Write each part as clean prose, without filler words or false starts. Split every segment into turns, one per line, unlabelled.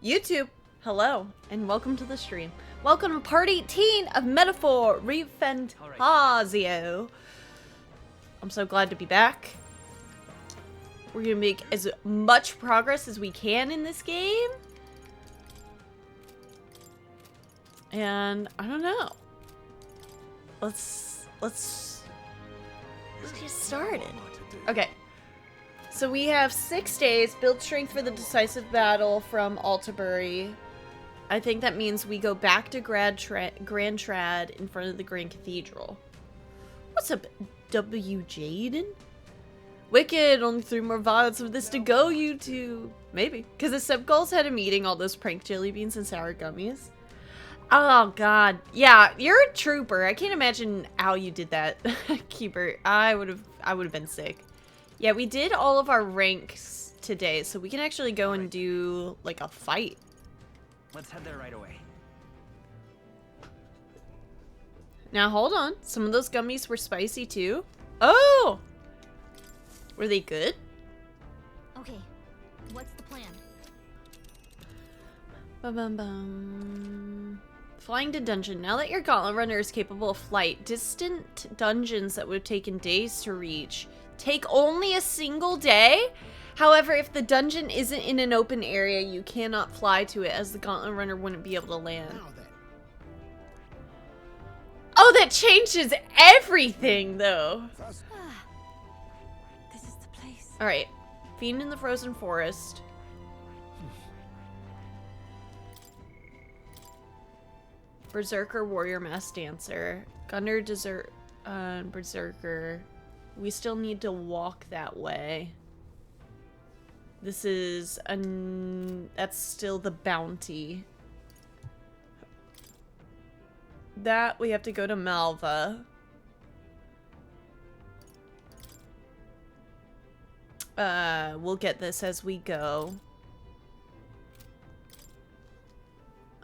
YouTube, hello, and welcome to the stream. Welcome to part 18 of Metaphor Re Fantazio. I'm so glad to be back. We're gonna make as much progress as we can in this game. And I don't know. Let's get started. Okay. So we have 6 days. Build strength for the decisive battle from Altabury. I think that means we go back to Grand Trad in front of the Grand Cathedral. What's up, W. Jaden? Wicked, only 3 more VODs of this to go, YouTube. Maybe. Because the Subgulls had a meeting, all those prank jelly beans and sour gummies. Oh, God. Yeah, you're a trooper. I can't imagine how you did that, Keeper. I would have been sick. Yeah, we did all of our ranks today, so we can actually go and do, like, a fight.
Let's head there right away.
Now, hold on. Some of those gummies were spicy, too. Oh! Were they good?
Okay, what's the plan?
Bum. Flying to dungeon. Now that your gauntlet runner is capable of flight, distant dungeons that would have taken days to reach take only a single day. However, if the dungeon isn't in an open area, you cannot fly to it, as the gauntlet runner wouldn't be able to land. Oh, that changes everything, though.
This is the place.
Alright. Fiend in the Frozen Forest. Berserker, Warrior, Mass Dancer. Gunner, Berserker. We still need to walk that way. This is that's still the bounty. That we have to go to Malva. We'll get this as we go.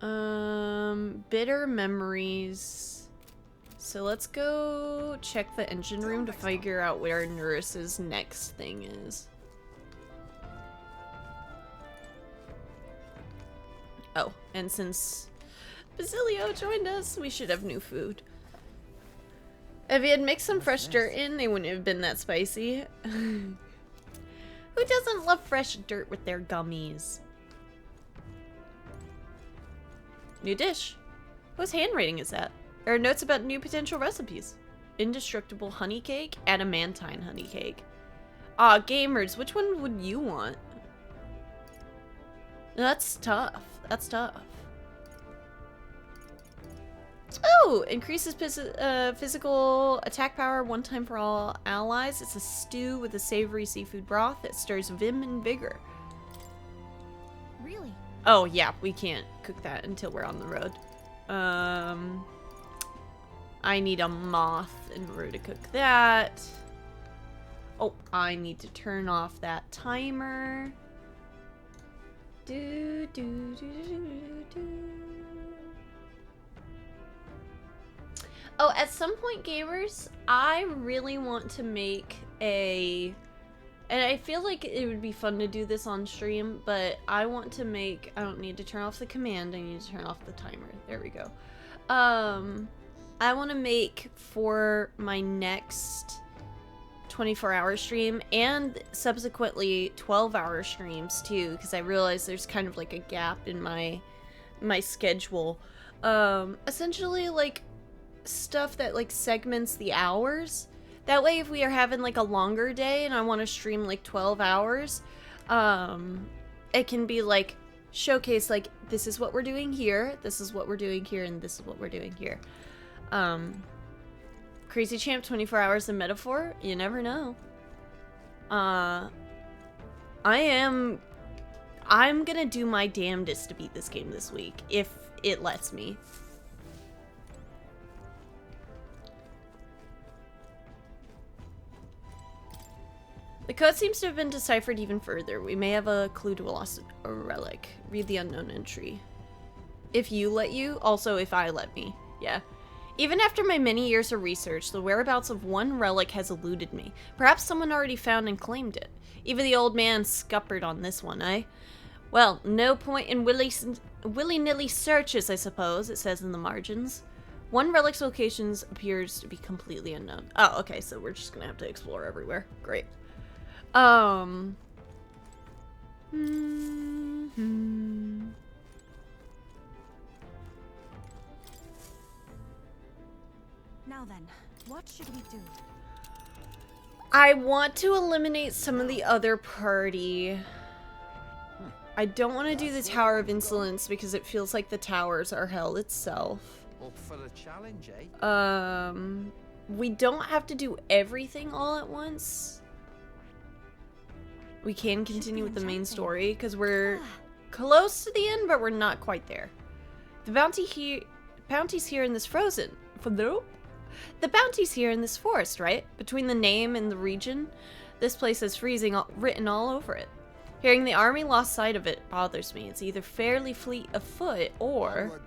Bitter memories. So let's go check the engine room to figure out where Nurse's next thing is. Oh, and since Basilio joined us, we should have new food. If he had mixed some fresh dirt in, they wouldn't have been that spicy. Who doesn't love fresh dirt with their gummies? New dish. Whose handwriting is that? There are notes about new potential recipes. Indestructible honey cake, adamantine honey cake. Ah, gamers, which one would you want? That's tough. That's tough. Oh, increases physical attack power 1 time for all allies. It's a stew with a savory seafood broth that stirs vim and vigor.
Really?
Oh, yeah, we can't cook that until we're on the road. I need a moth in order to cook that. Oh, I need to turn off that timer. Oh, at some point, gamers, I really want to make a... And I feel like it would be fun to do this on stream, but I want to make... I don't need to turn off the command, I need to turn off the timer. There we go. I want to make for my next 24-hour stream and subsequently 12-hour streams too, because I realize there's kind of like a gap in my schedule. Essentially like stuff that like segments the hours. That way if we are having like a longer day and I want to stream like 12 hours, it can be like showcase like this is what we're doing here, this is what we're doing here, and this is what we're doing here. Crazy Champ 24 hours in Metaphor, you never know. I'm gonna do my damnedest to beat this game this week, if it lets me. The code seems to have been deciphered even further. We may have a clue to a lost relic. Read the unknown entry. If you let you, also if I let me. Yeah. Even after my many years of research, the whereabouts of one relic has eluded me. Perhaps someone already found and claimed it. Even the old man scuppered on this one, eh? Well, no point in willy-nilly searches, I suppose, it says in the margins. One relic's locations appears to be completely unknown. Oh, okay, so we're just gonna have to explore everywhere. Great. Hmm.
Now then, what should we do?
I want to eliminate some of the other party. I don't want to do the Tower of Insolence because it feels like the towers are hell itself.
Up for the challenge, eh?
We don't have to do everything all at once. We can continue with the main story because we're close to the end, but we're not quite there. The bounty's here in this The bounty's here in this forest, right? Between the name and the region, this place is freezing written all over it. Hearing the army lost sight of it bothers me. It's either fairly fleet of foot or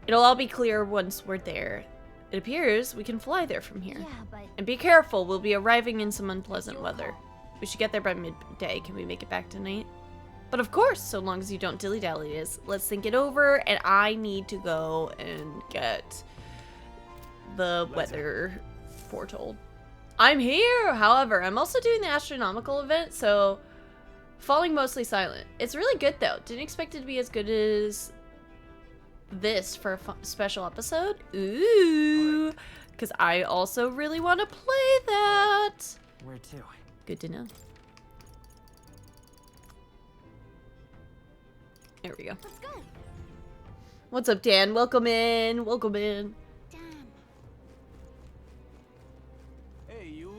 it'll all be clear once we're there. It appears we can fly there from here.
Yeah, but
And be careful, we'll be arriving in some unpleasant weather. We should get there by midday. Can we make it back tonight? But of course, so long as you don't dilly-dally. Let's think it over, and I need to go and get the weather foretold. I'm here, however, I'm also doing the astronomical event, so falling mostly silent. It's really good though. Didn't expect it to be as good as this for a special episode. Ooh, because I also really want to play that.
Where to?
Good to know. There we go.
let's go.
What's up, Dan? Welcome in. Welcome in.
Damn.
Hey, you.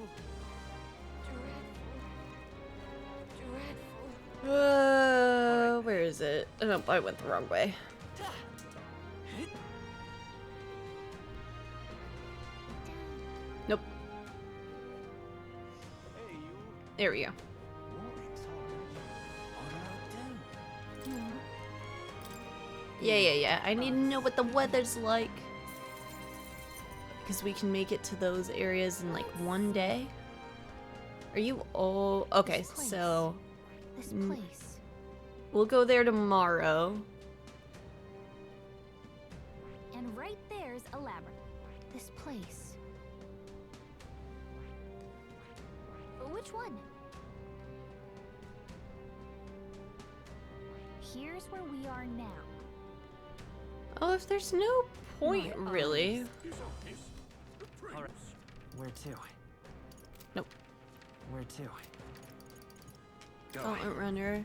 Dreadful.
Where is it? Oh, no, I went the wrong way. Nope.
Hey, you.
There we go. Yeah. I need to know what the weather's like. Because we can make it to those areas in like one day. Are you all... Okay,
This place.
so
This place.
we'll go there tomorrow.
And right there's a labyrinth. This place. Which one? Here's where we are now.
Oh, if there's no point, really.
Alright. Where to?
Nope.
Where to? Go.
Gauntlet Runner.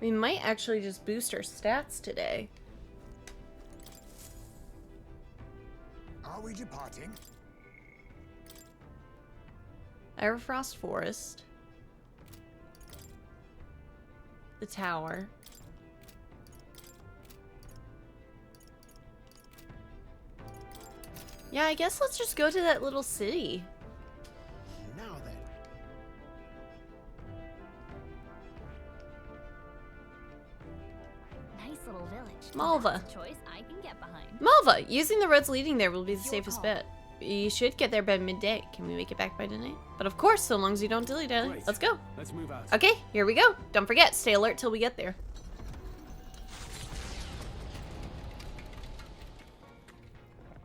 We might actually just boost our stats today.
Are we departing?
Everfrost Forest. The tower. Yeah, I guess let's just go to that little city.
Now then.
Nice little village.
Malva.
That's a choice I can get behind.
Malva! Using the roads leading there will be the
Your
safest
call.
bet. We should get there by midday. Can we make it back by tonight? But of course, so long as you don't dilly-dally.
Great.
Let's go.
Let's move out.
Okay, here we go. Don't forget, stay alert till we get there.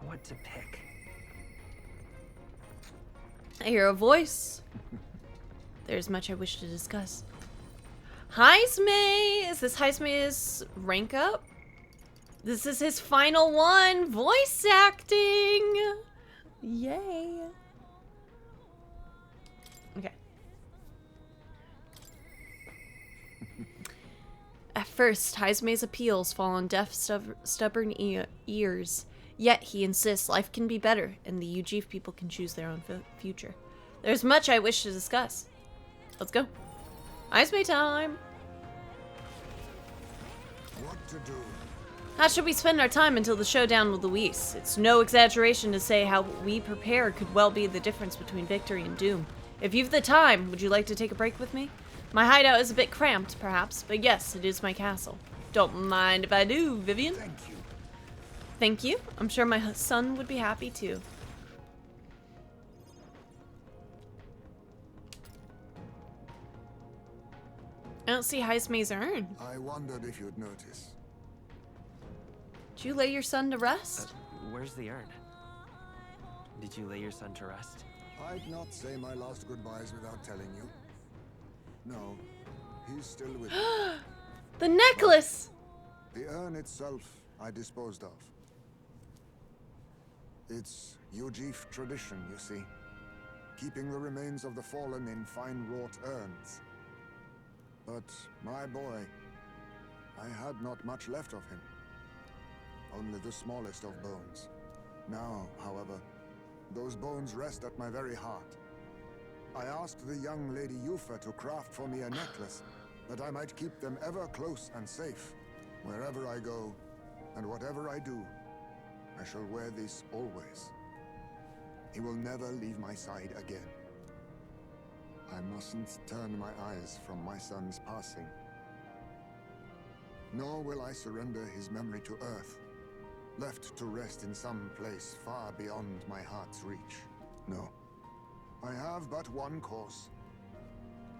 What to pick?
I hear a voice. There's much I wish to discuss. Heisme! Is this Heisme's rank up? This is his final one! Voice acting! Yay! Okay. At first, Heisme's appeals fall on deaf, stubborn ears. Yet, he insists life can be better, and the UG people can choose their own future. There's much I wish to discuss. Let's go. Heisme time!
What to do?
How should we spend our time until the showdown with Luis? It's no exaggeration to say how we prepare could well be the difference between victory and doom. If you've the time, would you like to take a break with me? My hideout is a bit cramped, perhaps, but yes, it is my castle. Don't mind if I do, Vivian.
Thank you.
Thank you. I'm sure my son would be happy too. I don't see Heismay's urn.
I wondered if you'd notice.
Did you lay your son to rest?
Where's the urn? Did you lay your son to rest?
I'd not say my last goodbyes without telling you. No, he's still with me.
The necklace!
The urn itself I disposed of. It's Ujif tradition, you see. Keeping the remains of the fallen in fine wrought urns. But my boy, I had not much left of him. Only the smallest of bones. Now, however, those bones rest at my very heart. I asked the young Lady Yufa to craft for me a necklace, that I might keep them ever close and safe. Wherever I go, and whatever I do, I shall wear this always. He will never leave my side again. I mustn't turn my eyes from my son's passing. Nor will I surrender his memory to Earth, left to rest in some place far beyond my heart's reach. No. I have but one course.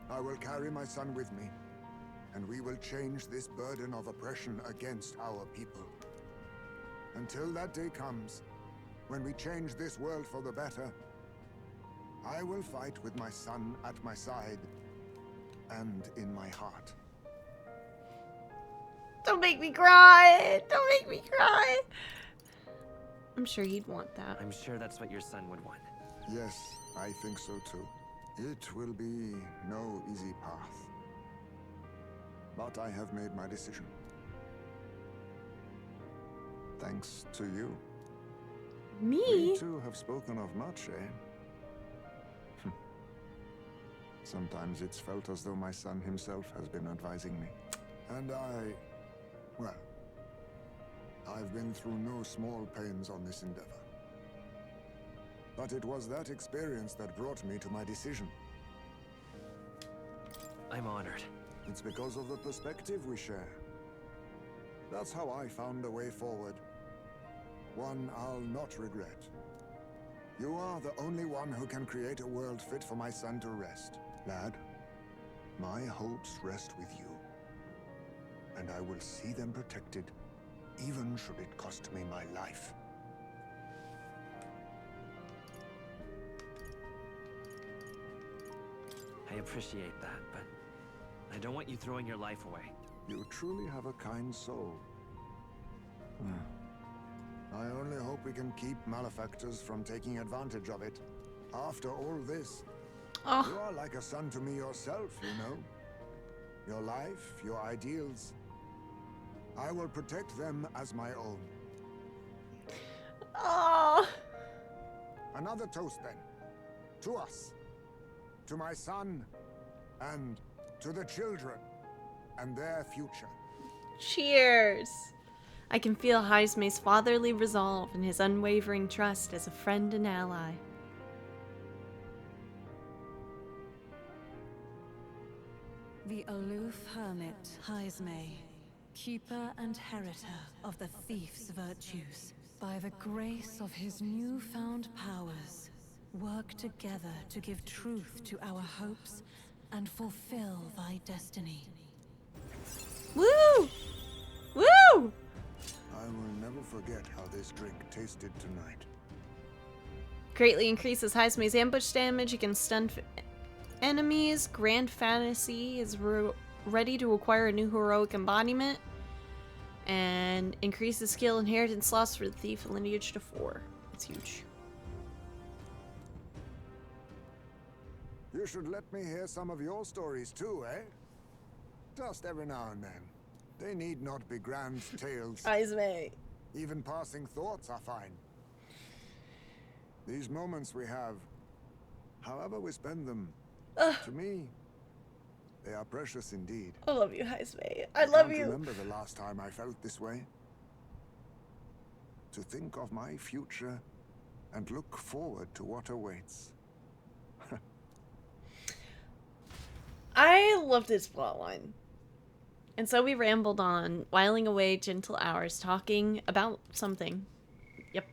I will carry my son with me, and we will change this burden of oppression against our people. Until that day comes, when we change this world for the better, I will fight with my son at my side and in my heart.
Don't make me cry! Don't make me cry! I'm sure he'd want that.
I'm sure that's what your son would want.
Yes, I think so too. It will be no easy path. But I have made my decision. Thanks to you.
Me?
We two have spoken of much, eh? Sometimes it's felt as though my son himself has been advising me. And well, I've been through no small pains on this endeavor. But it was that experience that brought me to my decision.
I'm honored.
It's because of the perspective we share. That's how I found a way forward. One I'll not regret. You are the only one who can create a world fit for my son to rest. Lad, my hopes rest with you. And I will see them protected, even should it cost me my life.
I appreciate that, but I don't want you throwing your life away.
You truly have a kind soul. I only hope we can keep malefactors from taking advantage of it. After all this, you are like a son to me yourself, you know. Your life, your ideals. I will protect them as my own.
Oh.
Another toast then. To us. To my son. And to the children. And their future.
Cheers. I can feel Heismay's fatherly resolve and his unwavering trust as a friend and ally.
The aloof hermit, Heismay, keeper and heritor of the thief's virtues, by the grace of his newfound powers, work together to give truth to our hopes and fulfill thy destiny.
Woo! Woo!
I will never forget how this drink tasted tonight.
Greatly increases Heismay's ambush damage against stunned enemies. Grand Fantasy is ready to acquire a new heroic embodiment. And increases skill inheritance loss for the thief and lineage to 4. It's huge.
You should let me hear some of your stories too, eh? Just every now and then. They need not be grand tales.
Heismay.
Even passing thoughts are fine. These moments we have, however we spend them, to me, they are precious indeed.
I love you, Heismay. I love
can't
you.
remember the last time I felt this way. To think of my future and look forward to what awaits.
I loved his plotline. And so we rambled on, whiling away gentle hours, talking about something. Yep.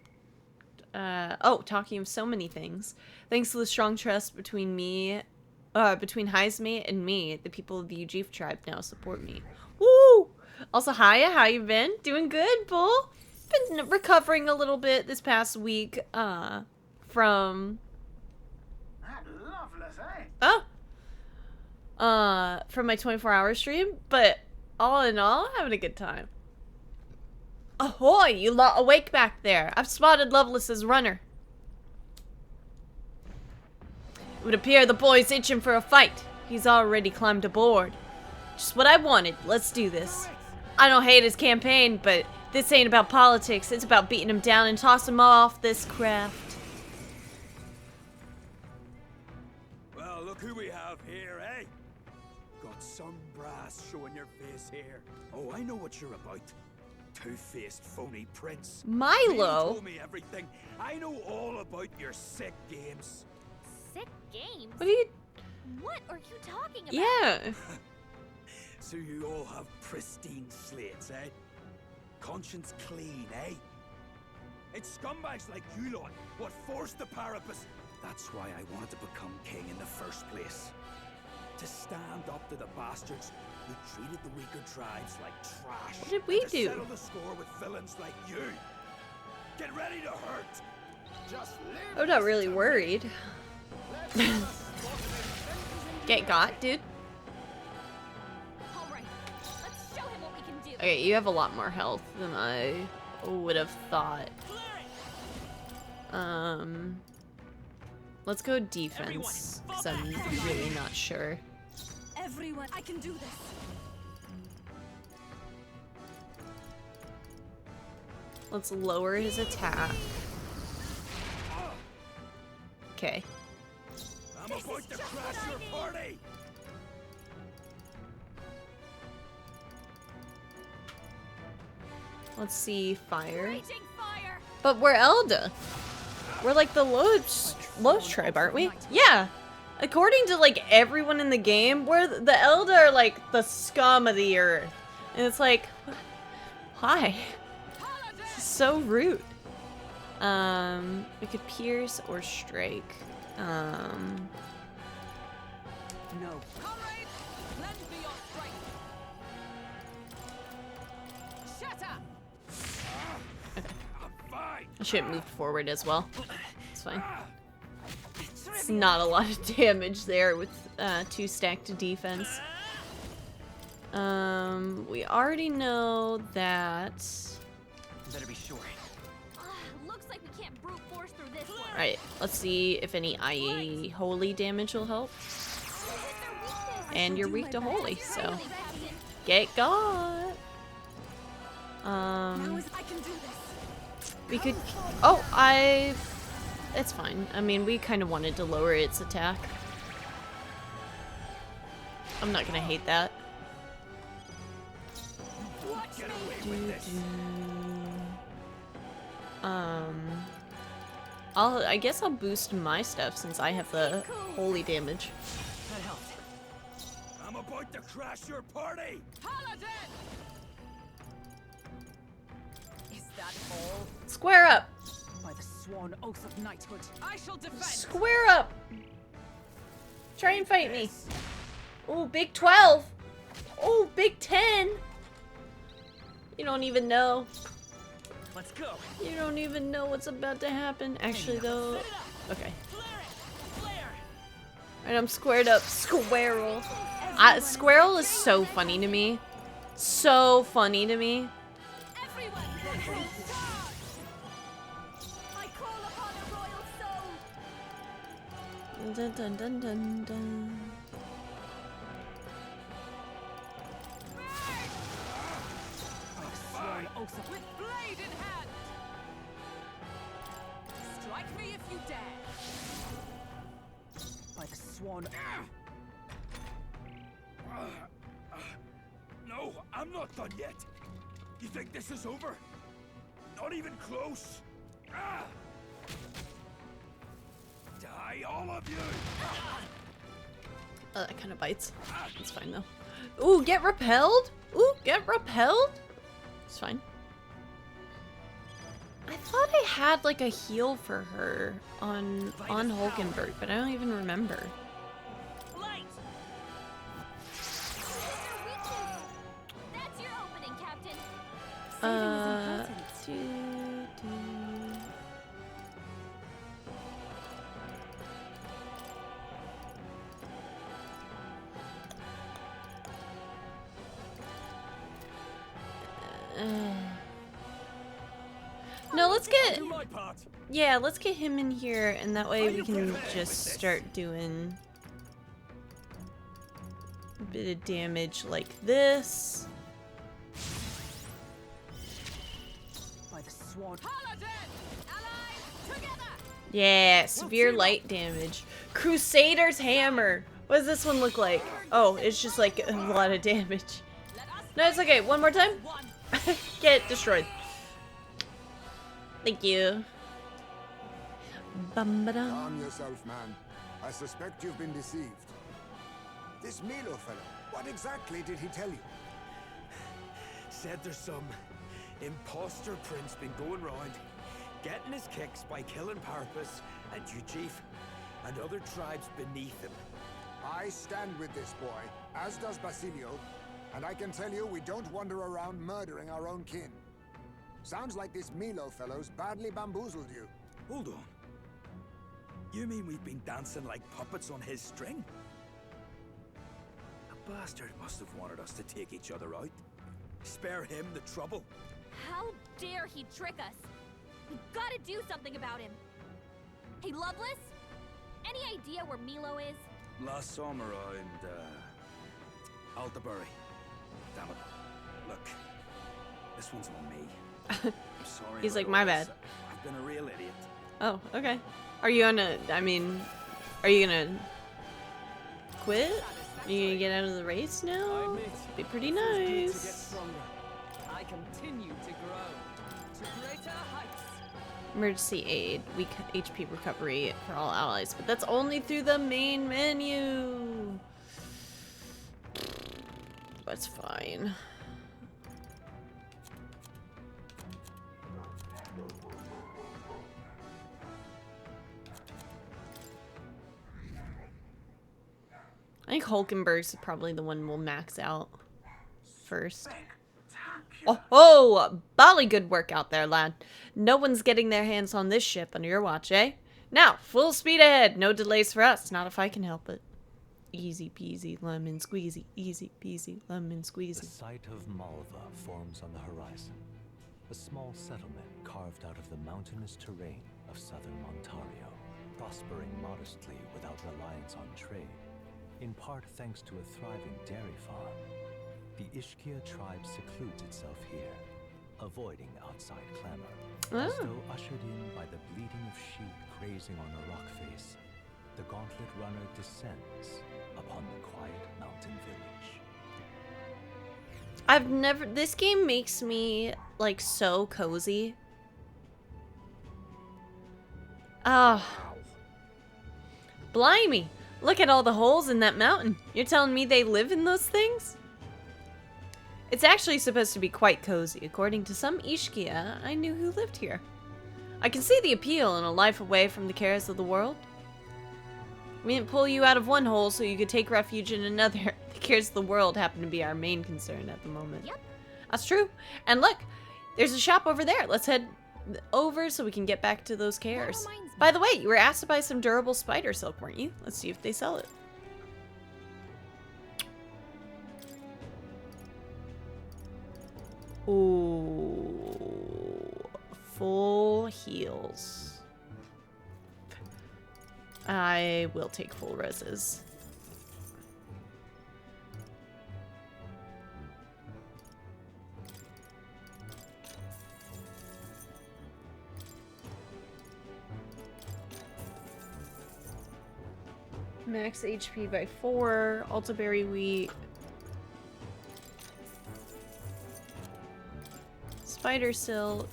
Talking of so many things. Thanks to the strong trust between me between Heisme and me, the people of the Ujif tribe now support me. Woo! Also, hiya, how you been? Doing good, bull? Been recovering a little bit this past week, from... from my 24-hour stream, but all in all, having a good time. Ahoy, you lot awake back there. I've spotted Lovelace's runner. It would appear the boy's itching for a fight. He's already climbed aboard. Just what I wanted. Let's do this. I don't hate his campaign, but this ain't about politics. It's about beating him down and tossing him off this craft.
Well, look who we have here, eh? Got some brass showing your face here. Oh, I know what you're about. Two-faced phony prince.
Milo?
You told me everything. I know all about your sick games.
Sick games?
What are you...
What are you talking about?
Yeah.
So you all have pristine slates, eh? Conscience clean, eh? It's scumbags like you lot what forced the Parapus. That's why I wanted to become king in the first place. To stand up to the bastards who treated the weaker tribes like trash.
What did we
and to
do?
settle the score with villains like you. Get ready to hurt. Just live.
I'm not really worried. Get got, dude.
All right, let's show him what we can do.
Okay, you have a lot more health than I would have thought. Let's go defense, because I'm really not sure.
Everyone, I can do this.
Let's lower his attack. Okay.
I'm about to crash your party.
Let's see, fire.
Raging fire.
But we're Elda. We're like the Low's tribe, aren't we? Yeah. According to like everyone in the game, we're the Elda are like the scum of the earth. And it's like, hi. This is so rude. We could pierce or strike.
No.
Comrades, lend me your strength. Shatter!
I'm fine.
I should have moved forward as well. It's fine. It's not a lot of damage there with 2 stacked defense. We already know that.
Better be sure.
Looks like we can't brute force through this one.
Alright, let's see if any IE holy damage will help. And you're weak to holy, so get got.
I can do this.
We could. Oh, it's fine. I mean, we kind of wanted to lower its attack. I'm not gonna hate that.
Get away with this.
I guess I'll boost my stuff since I have the holy damage.
That helped.
I'm about to crash your party.
Paladin! Is that all?
Square up!
By the sworn oath of knighthood, I shall defend!
Square up! Try and fight me. Oh, big 12! Oh, big 10! You don't even know.
Let's go.
You don't even know what's about to happen. Actually, though. Okay. Alright, I'm squared up. Squirrel. Squirrel is so funny to me. So funny to me.
Everyone, charge! I call upon a royal soul.
Dun, dun, dun, dun, dun.
Sworn oath of with blade in hand! Strike me if you dare! By the sworn...
No, I'm not done yet. You think this is over? Not even close. Ah! Die, all of you!
That kind of bites. It's fine though. Ooh, get repelled? Ooh, get repelled? It's fine. I thought I had like a heal for her on Hulkenberg, but I don't even remember.
Saving is important.
No, let's get...
Do my part.
Yeah, let's get him in here, and that way we can just start doing a bit of damage like this.
By the swan.
Yeah, severe light damage. Crusader's Hammer. What does this one look like? Oh, it's just like a lot of damage. No, it's okay. One more time. Get destroyed. Thank you. Bum-ba-dum.
Calm yourself, man. I suspect you've been deceived. This Milo fellow, what exactly did he tell you?
Said there's some imposter prince been going round, getting his kicks by killing Parpus and Ujif and other tribes beneath him.
I stand with this boy, as does Basilio, and I can tell you we don't wander around murdering our own kin. Sounds like this Milo fellow's badly bamboozled you.
Hold on. You mean we've been dancing like puppets on his string? The bastard must have wanted us to take each other out. Spare him the trouble.
How dare he trick us? We've got to do something about him. Hey, Loveless? Any idea where Milo is?
Last summer around, Altabury. Damn it. Look, this one's on me. I'm sorry.
He's like,
about
my
all
bad.
this. I've been a real idiot.
Oh, okay. Are you gonna, are you gonna quit? Are you gonna get out of the race now? Be pretty nice.
I continue to grow to greater heights.
Emergency aid, weak HP recovery for all allies, but that's only through the main menu. That's fine. I think Hulkenberg's probably the one we'll max out first. Oh, bally good work out there, lad. No one's getting their hands on this ship under your watch, eh? Now, full speed ahead. No delays for us. Not if I can help it. Easy peasy, lemon squeezy. Easy peasy, lemon
The
squeezy.
site of Malva forms on the horizon, a small settlement carved out of the mountainous terrain of southern Ontario, prospering modestly without reliance on trade, in part thanks to a thriving dairy farm. The Ishkia tribe secludes itself here, avoiding outside clamor. As though ushered in by the bleating of sheep grazing on a rock face, the gauntlet runner descends upon the quiet mountain village.
This game makes me, like, so cozy. Oh. Blimey. Look at all the holes in that mountain. You're telling me they live in those things? It's actually supposed to be quite cozy. According to some Ishkia, I knew who lived here. I can see the appeal in a life away from the cares of the world. We didn't pull you out of one hole so you could take refuge in another. The cares of the world happen to be our main concern at the moment.
Yep.
That's true. And look, there's a shop over there. Let's head over so we can get back to those cares.
reminds me.
By the way, you were asked to buy some durable spider silk, weren't you? Let's see if they sell it. Ooh, full heals. I will take full reses. Max HP by 4, Altaberry wheat. Spider silk.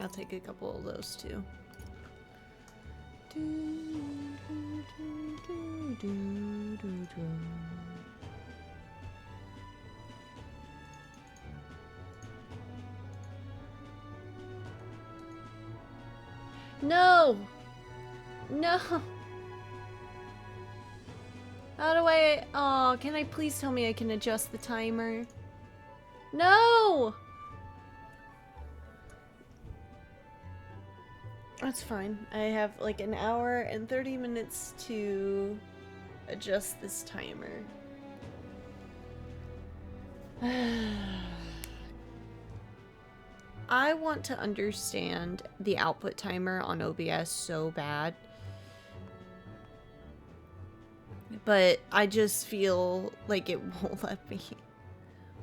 I'll take a couple of those too. No! No! How do I... Oh, can I please tell me I can adjust the timer? No! That's fine. I have like an hour and 30 minutes to adjust this timer. I want to understand the output timer on OBS so bad. But I just feel like it won't let me.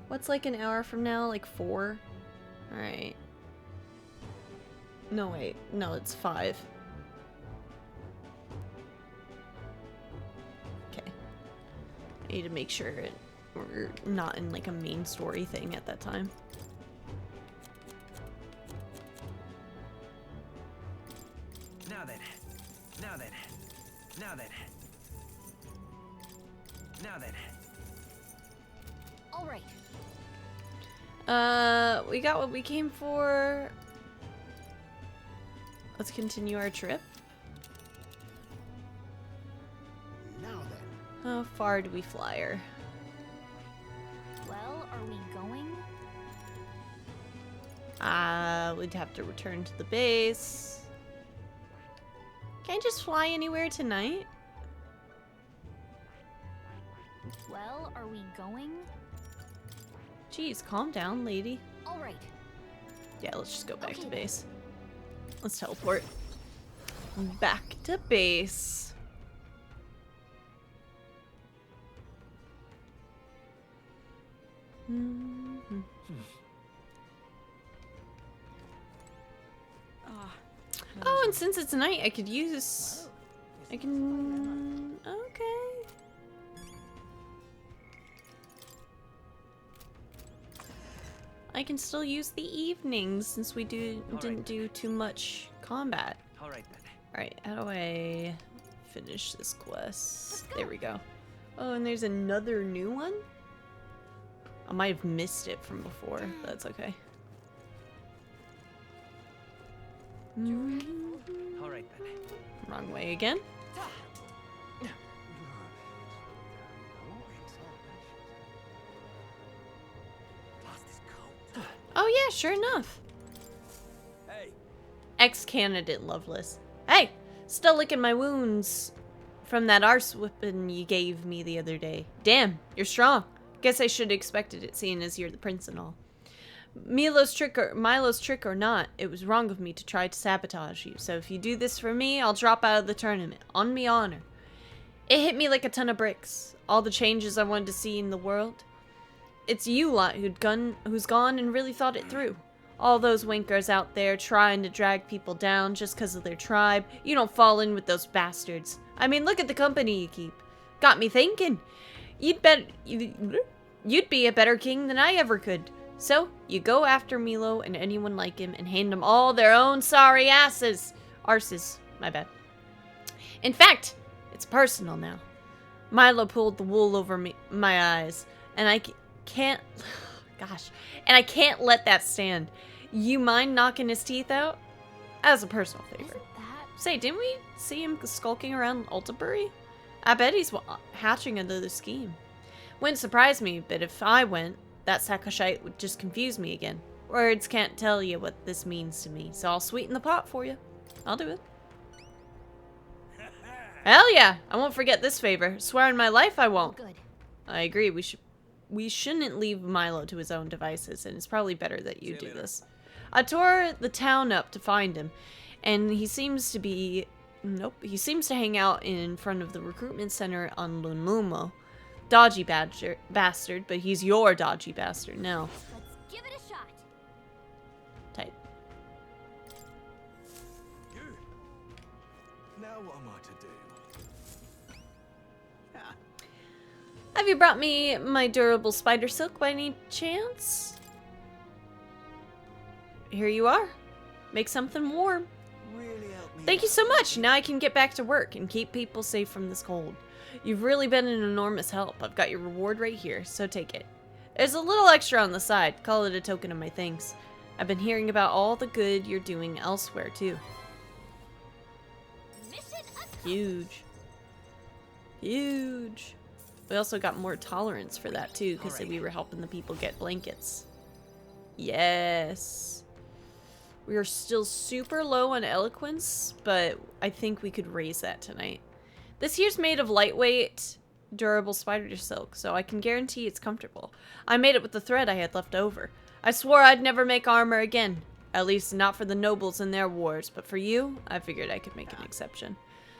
What's like an hour from now? Like 4? Alright. No, wait. No, it's 5. Okay. I need to make sure we're not in like a main story thing at that time.
Now then. Now then. Now then. Now then.
All right.
We got what we came for. Let's continue our trip.
Now then.
How far do we fly her?
Well, are we going?
We'd have to return to the base. Can I just fly anywhere tonight?
Well, are we going?
Jeez, calm down, lady.
All right.
Yeah, let's just go back to
Okay.
base. Let's teleport. Back to base. Mhm. Oh, and since it's night, I could use... I can... Okay. I can still use the evenings since we didn't do too much combat.
All right then.
Alright, how do I finish this quest? There we go. Oh, and there's another new one? I might have missed it from before, but that's okay.
All right then.
Wrong way again. Oh yeah, sure enough.
Hey,
Ex-candidate Loveless. Hey! Still licking my wounds from that arse whipping you gave me the other day. Damn, you're strong. Guess I should have expected it, seeing as you're the prince and all. Milo's trick or not, it was wrong of me to try to sabotage you. So if you do this for me, I'll drop out of the tournament. On me honor. It hit me like a ton of bricks. All the changes I wanted to see in the world. It's you lot who's gone and really thought it through. All those winkers out there trying to drag people down just because of their tribe. You don't fall in with those bastards. I mean, look at the company you keep. Got me thinking. You'd be a better king than I ever could. So, you go after Milo and anyone like him and hand them all their own sorry asses. Arses, my bad. In fact, it's personal now. Milo pulled the wool over my eyes, and I can't... Gosh. And I can't let that stand. You mind knocking his teeth out? As a personal favor.
Isn't that...
Say, didn't we see him skulking around Altabury? I bet he's hatching another scheme. Wouldn't surprise me, but if I went, that Sakoshite would just confuse me again. Words can't tell you what this means to me, so I'll sweeten the pot for you. I'll do it. Hell yeah! I won't forget this favor. Swear on my life I won't.
Good.
I agree, we shouldn't leave Milo to his own devices, and it's probably better that you do this. I tore the town up to find him, and he seems to be... Nope, he seems to hang out in front of the recruitment center on Lunlumo. Dodgy bastard, but he's your dodgy bastard now.
Let's give it a shot.
Tight.
you. Now what am I to do?
Have you brought me my durable spider silk by any chance? Here you are. Make something warm.
Really help me.
Thank you so much. Now I can get back to work and keep people safe from this cold. You've really been an enormous help. I've got your reward right here, so take it. There's a little extra on the side. Call it a token of my thanks. I've been hearing about all the good you're doing elsewhere, too.
Mission accomplished.
Huge. Huge. We also got more tolerance for that too, because
Alright.
we were helping the people get blankets. Yes. We are still super low on eloquence, but I think we could raise that tonight. This here's made of lightweight, durable spider silk, so I can guarantee it's comfortable. I made it with the thread I had left over. I swore I'd never make armor again. At least not for the nobles and their wars, but for you, I figured I could make an exception.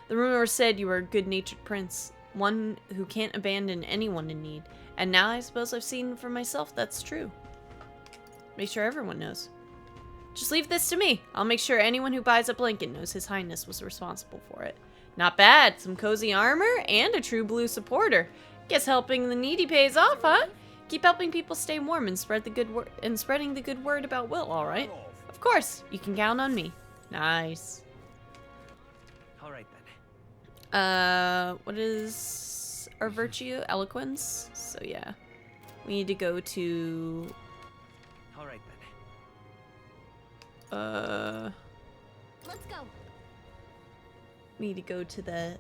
The rumor said you were a good-natured prince, one who can't abandon anyone in need. And now I suppose I've seen for myself that's true. Make sure everyone knows. Just leave this to me. I'll make sure anyone who buys a blanket knows His Highness was responsible for it. Not bad. Some cozy armor and a true blue supporter. Guess helping the needy pays off, huh? Keep helping people stay warm and spread the good word and spreading the good word about Will, all right? Of course. You can count on me. Nice.
All right then.
What is our virtue? Eloquence. So yeah, we need to go to.
All right
Uh.
Let's go.
We need to go to the.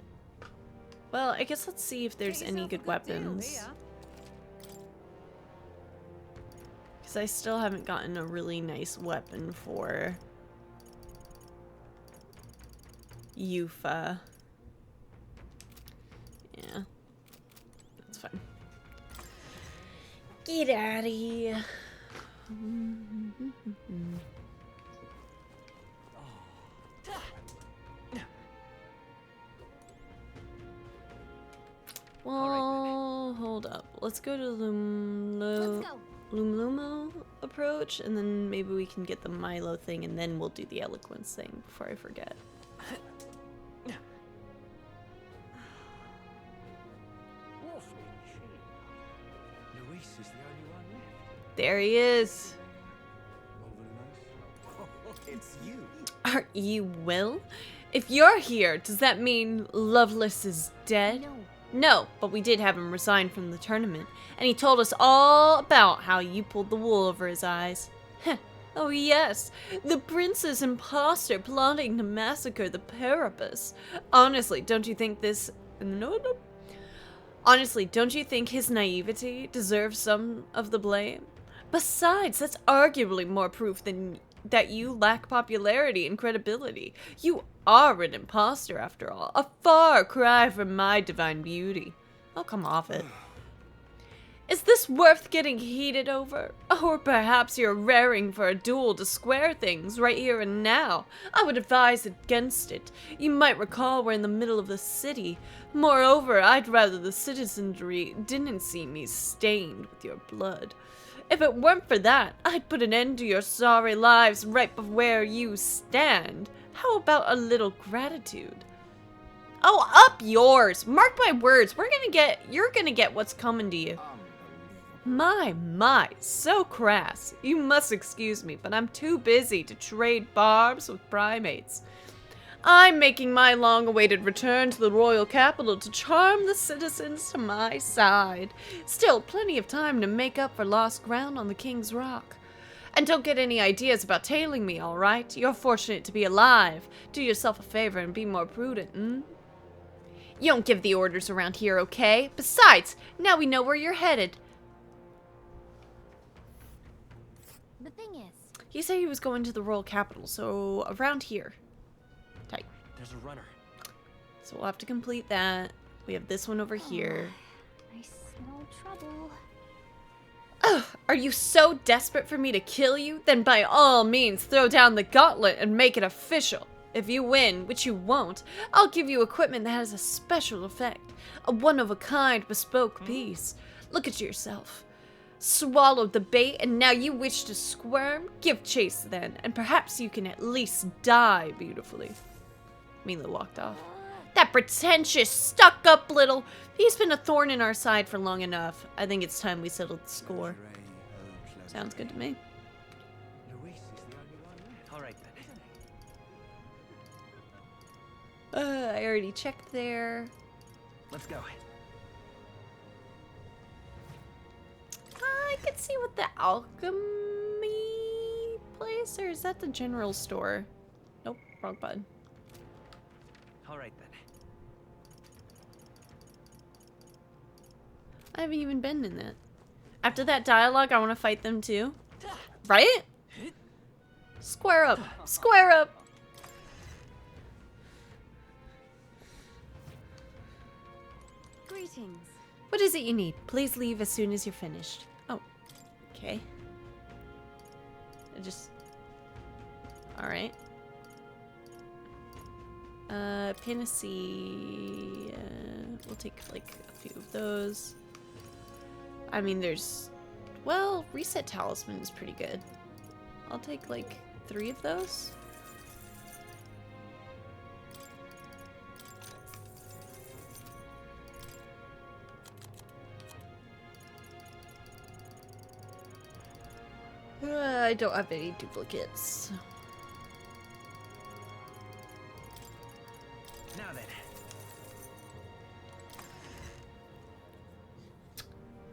Well, I guess let's see if there's any good weapons. Because I still haven't gotten a really nice weapon for Yufa. Yeah. That's fine. Get out of here. Well, hold up. Let's go to
Let's go.
Lumlumo approach, and then maybe we can get the Milo thing, and then we'll do the eloquence thing before I forget.
Luis is the only one left.
There he is.
It's you.
Aren't you Will? If you're here, does that mean Loveless is dead?
No.
No, but we did have him resign from the tournament, and he told us all about how you pulled the wool over his eyes. Heh. Oh yes, the prince's imposter plotting to massacre the Parapus. Honestly, don't you think this... No. Honestly, don't you think his naivety deserves some of the blame? Besides, that's arguably more proof than that you lack popularity and credibility. You are an imposter, after all. A far cry from my divine beauty. Oh, come off it. Is this worth getting heated over? Or perhaps you're raring for a duel to square things right here and now. I would advise against it. You might recall we're in the middle of the city. Moreover, I'd rather the citizenry didn't see me stained with your blood. If it weren't for that, I'd put an end to your sorry lives right where you stand. How about a little gratitude? Oh, up yours! Mark my words, you're gonna get what's coming to you. My, so crass. You must excuse me, but I'm too busy to trade barbs with primates. I'm making my long-awaited return to the royal capital to charm the citizens to my side. Still, plenty of time to make up for lost ground on the King's Rock. And don't get any ideas about tailing me, all right? You're fortunate to be alive. Do yourself a favor and be more prudent, You don't give the orders around here, okay? Besides, now we know where you're headed.
The thing is,
He said he was going to the royal capital, so around here. Tight.
There's a runner.
So we'll have to complete that. We have this one over here.
I smell trouble.
Ugh, are you so desperate for me to kill you? Then by all means throw down the gauntlet and make it official. If you win, which you won't, I'll give you equipment that has a special effect. A one-of-a-kind bespoke piece. Look at yourself. Swallowed the bait and now you wish to squirm? Give chase then, and perhaps you can at least die beautifully. Mila walked off. That pretentious, stuck-up little... He's been a thorn in our side for long enough. I think it's time we settled the score. Sounds good to me.
Luis is the only one left.
All right then.
I already checked there.
Let's go.
I could see what the alchemy place, or is that the general store? Nope, wrong button.
All right then.
I haven't even been in that. After that dialogue, I want to fight them too. Right? Square up. Square up.
Greetings.
What is it you need? Please leave as soon as you're finished. Oh. Okay. Alright. Panacea. We'll take like a few of those. I mean, there's... Well, Reset Talisman is pretty good. I'll take like 3 of those. I don't have any duplicates.
Now then.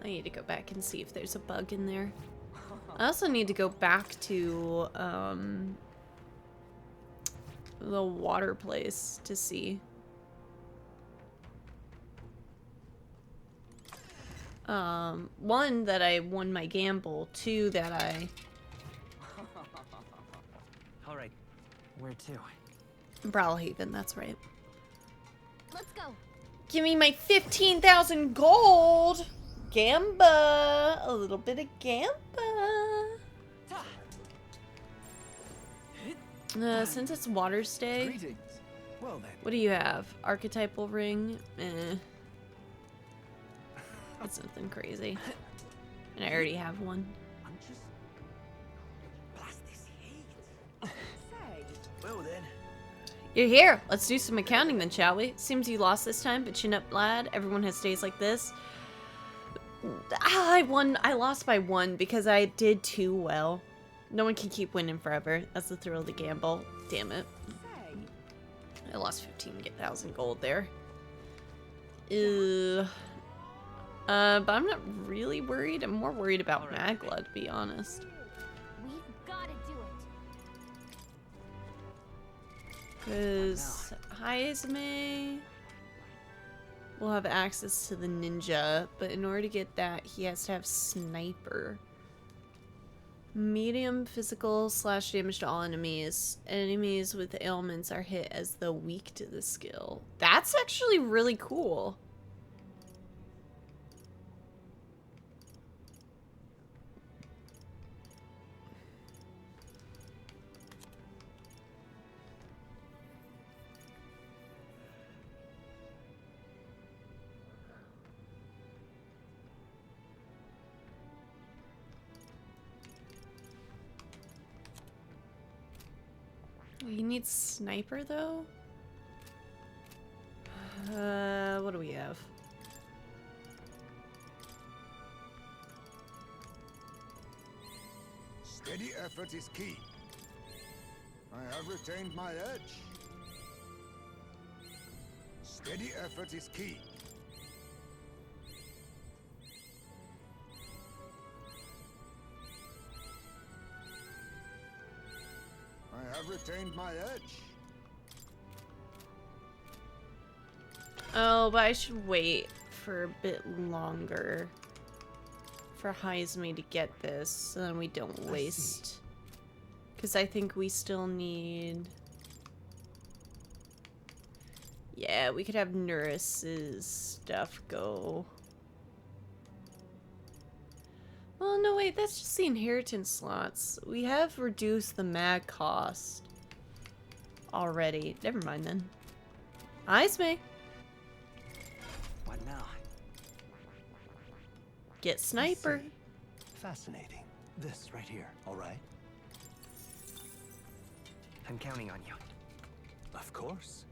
I need to go back and see if there's a bug in there. I also need to go back to the water place to see. One, that I won my gamble. 2, that I...
Alright, where to?
Brawlhaven, that's right.
Let's go.
Give me my 15,000 gold! Gamba! A little bit of Gamba! Since it's water stay,
Greetings. Well then.
what do you have? Archetypal ring? Eh. That's nothing crazy. And I already have one.
I'm just... Blast this heat. Say. Well then.
You're here! Let's do some accounting then, shall we? Seems you lost this time, but chin up, lad. Everyone has days like this. I lost by 1 because I did too well. No one can keep winning forever. That's the thrill of the gamble. Damn it. I lost 15,000 gold there. Ew. But I'm not really worried. I'm more worried about Magla, to be honest.
We've gotta do it.
Because Haizme will have access to the ninja, but in order to get that, he has to have sniper. Medium physical / damage to all enemies. Enemies with ailments are hit as though weak to the skill. That's actually really cool. He needs sniper though? What do we have?
Steady effort is key. I have retained my edge. Steady effort is key. I have retained my edge.
Oh, but I should wait for a bit longer for Haizme to get this, so then we don't waste. Because I think we still need... Yeah, we could have Nuris's stuff go. Well, no, wait, that's just the inheritance slots. We have reduced the mag cost already. Never mind then. Haizme.
What now?
Get sniper.
Fascinating. This right here, all right?
I'm counting on you.
Of course.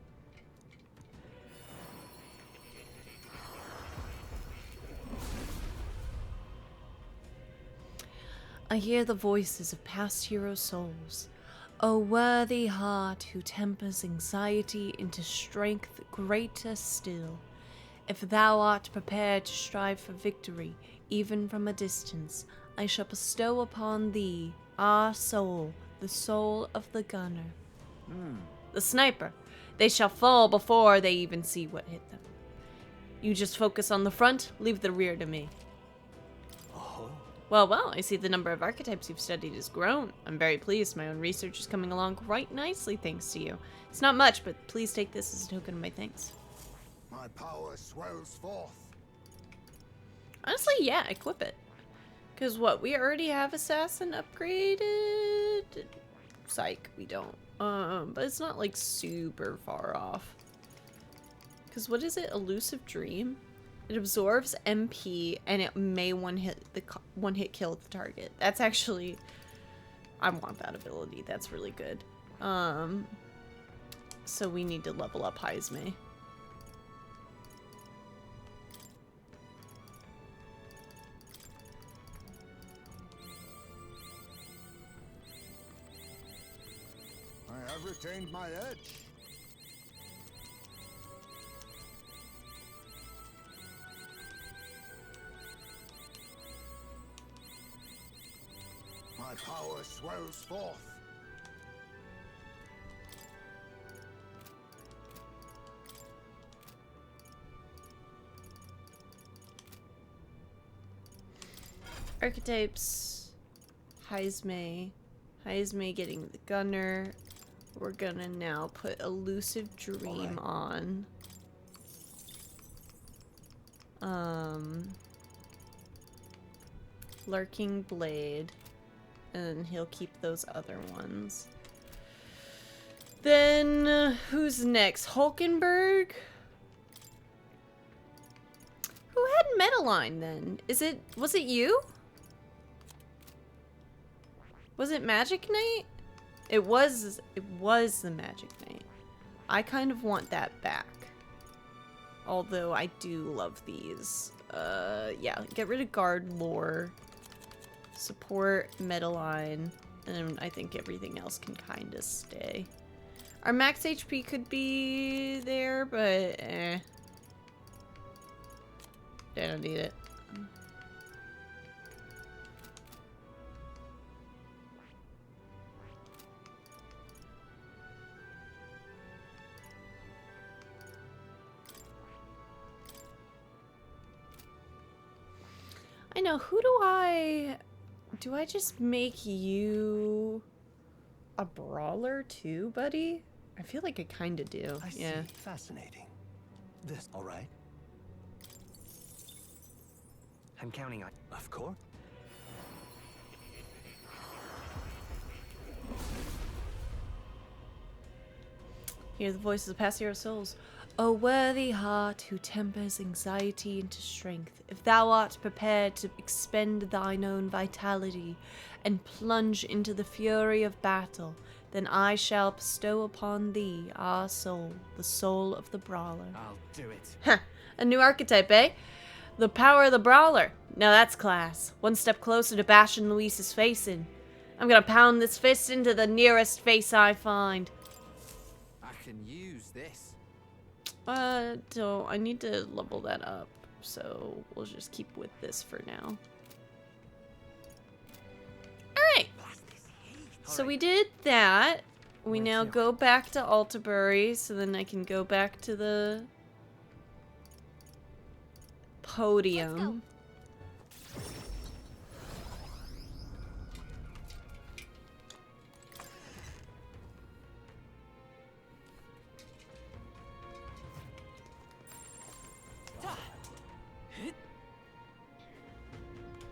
I hear the voices of past hero souls. O worthy heart who tempers anxiety into strength greater still. If thou art prepared to strive for victory, even from a distance, I shall bestow upon thee our soul, the soul of the gunner. The sniper. They shall fall before they even see what hit them. You just focus on the front, leave the rear to me.
Oh,
Well, I see the number of archetypes you've studied has grown. I'm very pleased. My own research is coming along quite nicely thanks to you. It's not much, but please take this as a token of my thanks.
My power swells forth.
Honestly, yeah, equip it. Because what, we already have Assassin upgraded? Psych, we don't. But it's not like super far off. Because what is it? Elusive Dream? It absorbs MP and it may one hit kill the target. That's actually, I want that ability. That's really good. So we need to level up Heisme.
I have retained my edge. My power swells forth.
Archetypes. Heisme getting the gunner. We're gonna now put Elusive Dream on. Lurking Blade. And then he'll keep those other ones. Then, who's next? Hulkenberg? Who had Metaline then? Was it you? Was it Magic Knight? It was the Magic Knight. I kind of want that back. Although I do love these. Yeah, get rid of Guard Lore. Support Metaline. And I think everything else can kind of stay. Our max HP could be there, but eh. I don't need it. I know, who do I just make you a brawler too, buddy? I feel like I kinda do.
I see.
Yeah.
Fascinating. This, all right?
I'm counting on.
Of course.
Hear the voices of past hero souls. O worthy heart who tempers anxiety into strength, if thou art prepared to expend thine own vitality and plunge into the fury of battle, then I shall bestow upon thee our soul, the soul of the brawler.
I'll do it.
Heh, a new archetype, eh? The power of the brawler. Now that's class. One step closer to bashing Luis's face in. I'm gonna pound this fist into the nearest face I find.
I can use this.
So I need to level that up, so we'll just keep with this for now. Alright! So we did that. We now go back to Altabury, so then I can go back to the podium.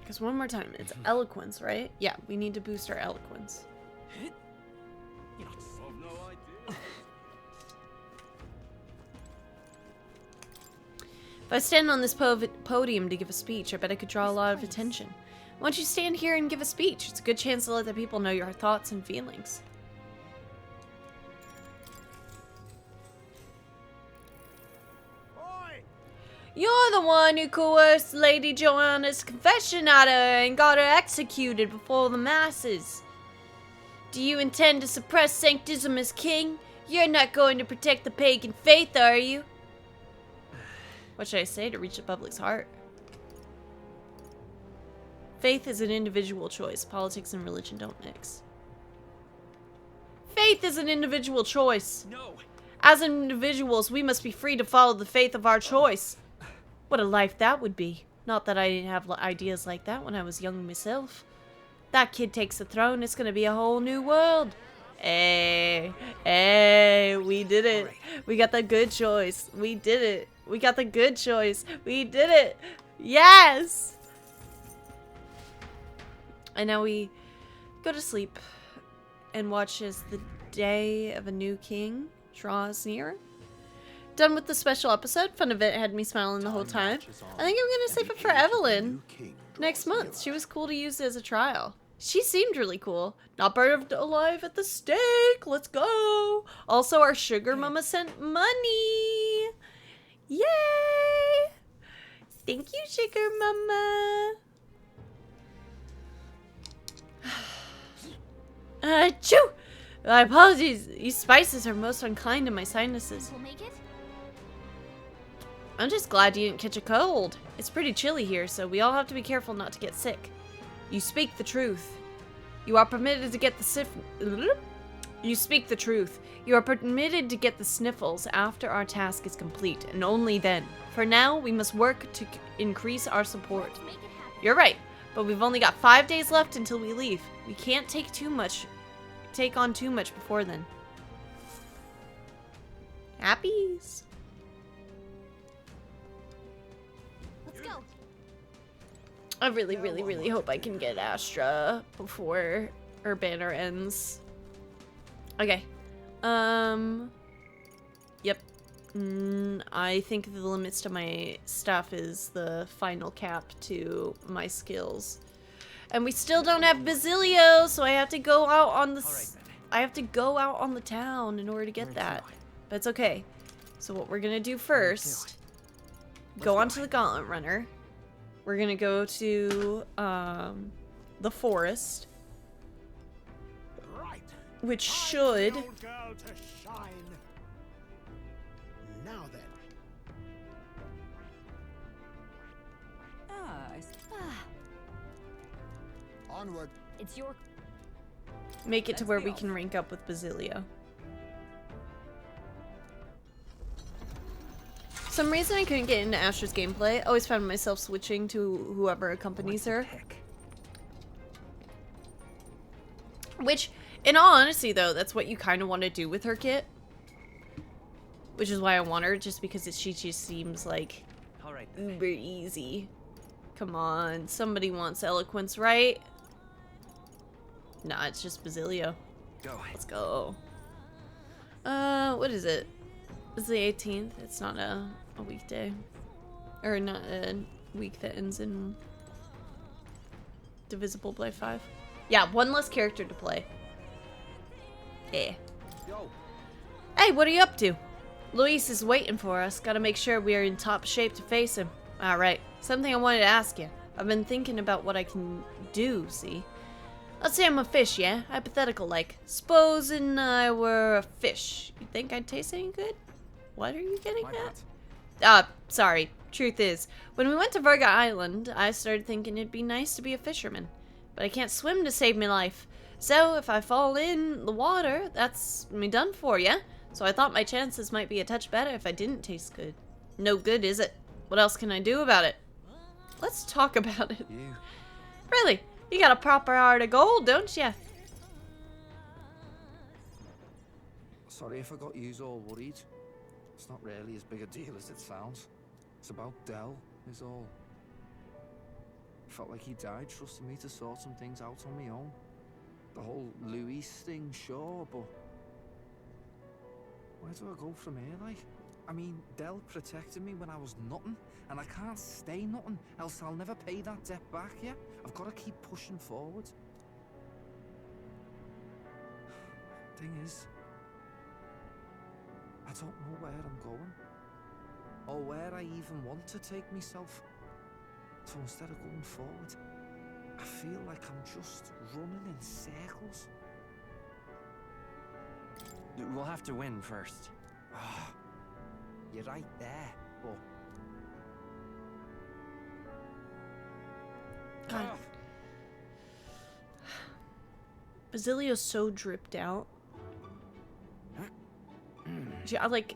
Because one more time, it's eloquence, right? Yeah, we need to boost our eloquence. If I stand on this podium to give a speech, I bet I could draw a lot of attention. Why don't you stand here and give a speech? It's a good chance to let the people know your thoughts and feelings. You're the one who coerced Lady Joanna's confession at her and got her executed before the masses. Do you intend to suppress sanctism as king? You're not going to protect the pagan faith, are you? What should I say to reach the public's heart? Faith is an individual choice. Politics and religion don't mix. Faith is an individual choice.
No.
As individuals, we must be free to follow the faith of our choice. What a life that would be. Not that I didn't have ideas like that when I was young myself. That kid takes the throne, it's gonna be a whole new world. Hey, hey, we did it. We got the good choice. We did it. We got the good choice. We did it. Yes! And now we go to sleep and watch as the day of a new king draws near. Done with the special episode. Fun event had me smiling the whole time. I think I'm gonna save it for Evelyn next month. She was cool to use as a trial. She seemed really cool. Not burned alive at the stake. Let's go. Also, our sugar mama sent money. Yay! Thank you, sugar mama. Achoo! My apologies. These spices are most unkind to my sinuses.
We'll make it?
I'm just glad you didn't catch a cold. It's pretty chilly here, so we all have to be careful not to get sick. You speak the truth. You are permitted to get the You speak the truth. You are permitted to get the sniffles after our task is complete, and only then. For now, we must work to increase our support.
Let's make it happen.
You're right, but we've only got 5 days left until we leave. We can't take on too much before then. Happies.
Let's go.
I really, really, really hope I can get Astra before her banner ends. Okay. Yep. I think the limits to my stuff is the final cap to my skills. And we still don't have Basilio, so I have to go out on the I have to go out on the town in order to get that. But it's okay. So what we're gonna do first, go onto the Gauntlet Runner. We're gonna go to the forest, which should
Now then. Onward.
It's your...
make it to where we can rank up with Basilio. For some reason I couldn't get into Astra's gameplay. I always found myself switching to whoever accompanies her. Which, in all honesty though, that's what you kind of want to do with her kit. Which is why I want her, just because she just seems like uber easy. Come on, somebody wants eloquence, right? Nah, it's just Basilio.
Go.
Let's go. What is it? It's the 18th. It's not a weekday. Or not a week that ends in divisible by 5. Yeah, one less character to play. Yeah. Hey, what are you up to? Luis is waiting for us. Gotta make sure we are in top shape to face him. Alright, something I wanted to ask you. I've been thinking about what I can do, see? Let's say I'm a fish, yeah? Hypothetical, like. Supposing I were a fish. You think I'd taste any good? What are you getting at? Sorry. Truth is, when we went to Virga Island, I started thinking it'd be nice to be a fisherman. But I can't swim to save my life. So, if I fall in the water, that's me done for, yeah? So I thought my chances might be a touch better if I didn't taste good. No good, is it? What else can I do about it? Let's talk about it. Really? You got a proper heart of gold, don't ya?
Sorry if I got yous all worried. It's not really as big a deal as it sounds. It's about Del, is all. Felt like he died trusting me to sort some things out on my own. The whole Luis thing, sure, but... where do I go from here, like? I mean, Del protected me when I was nothing, and I can't stay nothing, else I'll never pay that debt back, yeah? I've got to keep pushing forward. Thing is, I don't know where I'm going, or where I even want to take myself. So instead of going forward, I feel like I'm just running in circles.
We'll have to win first.
You're right there, but...
God. Basilio's so dripped out.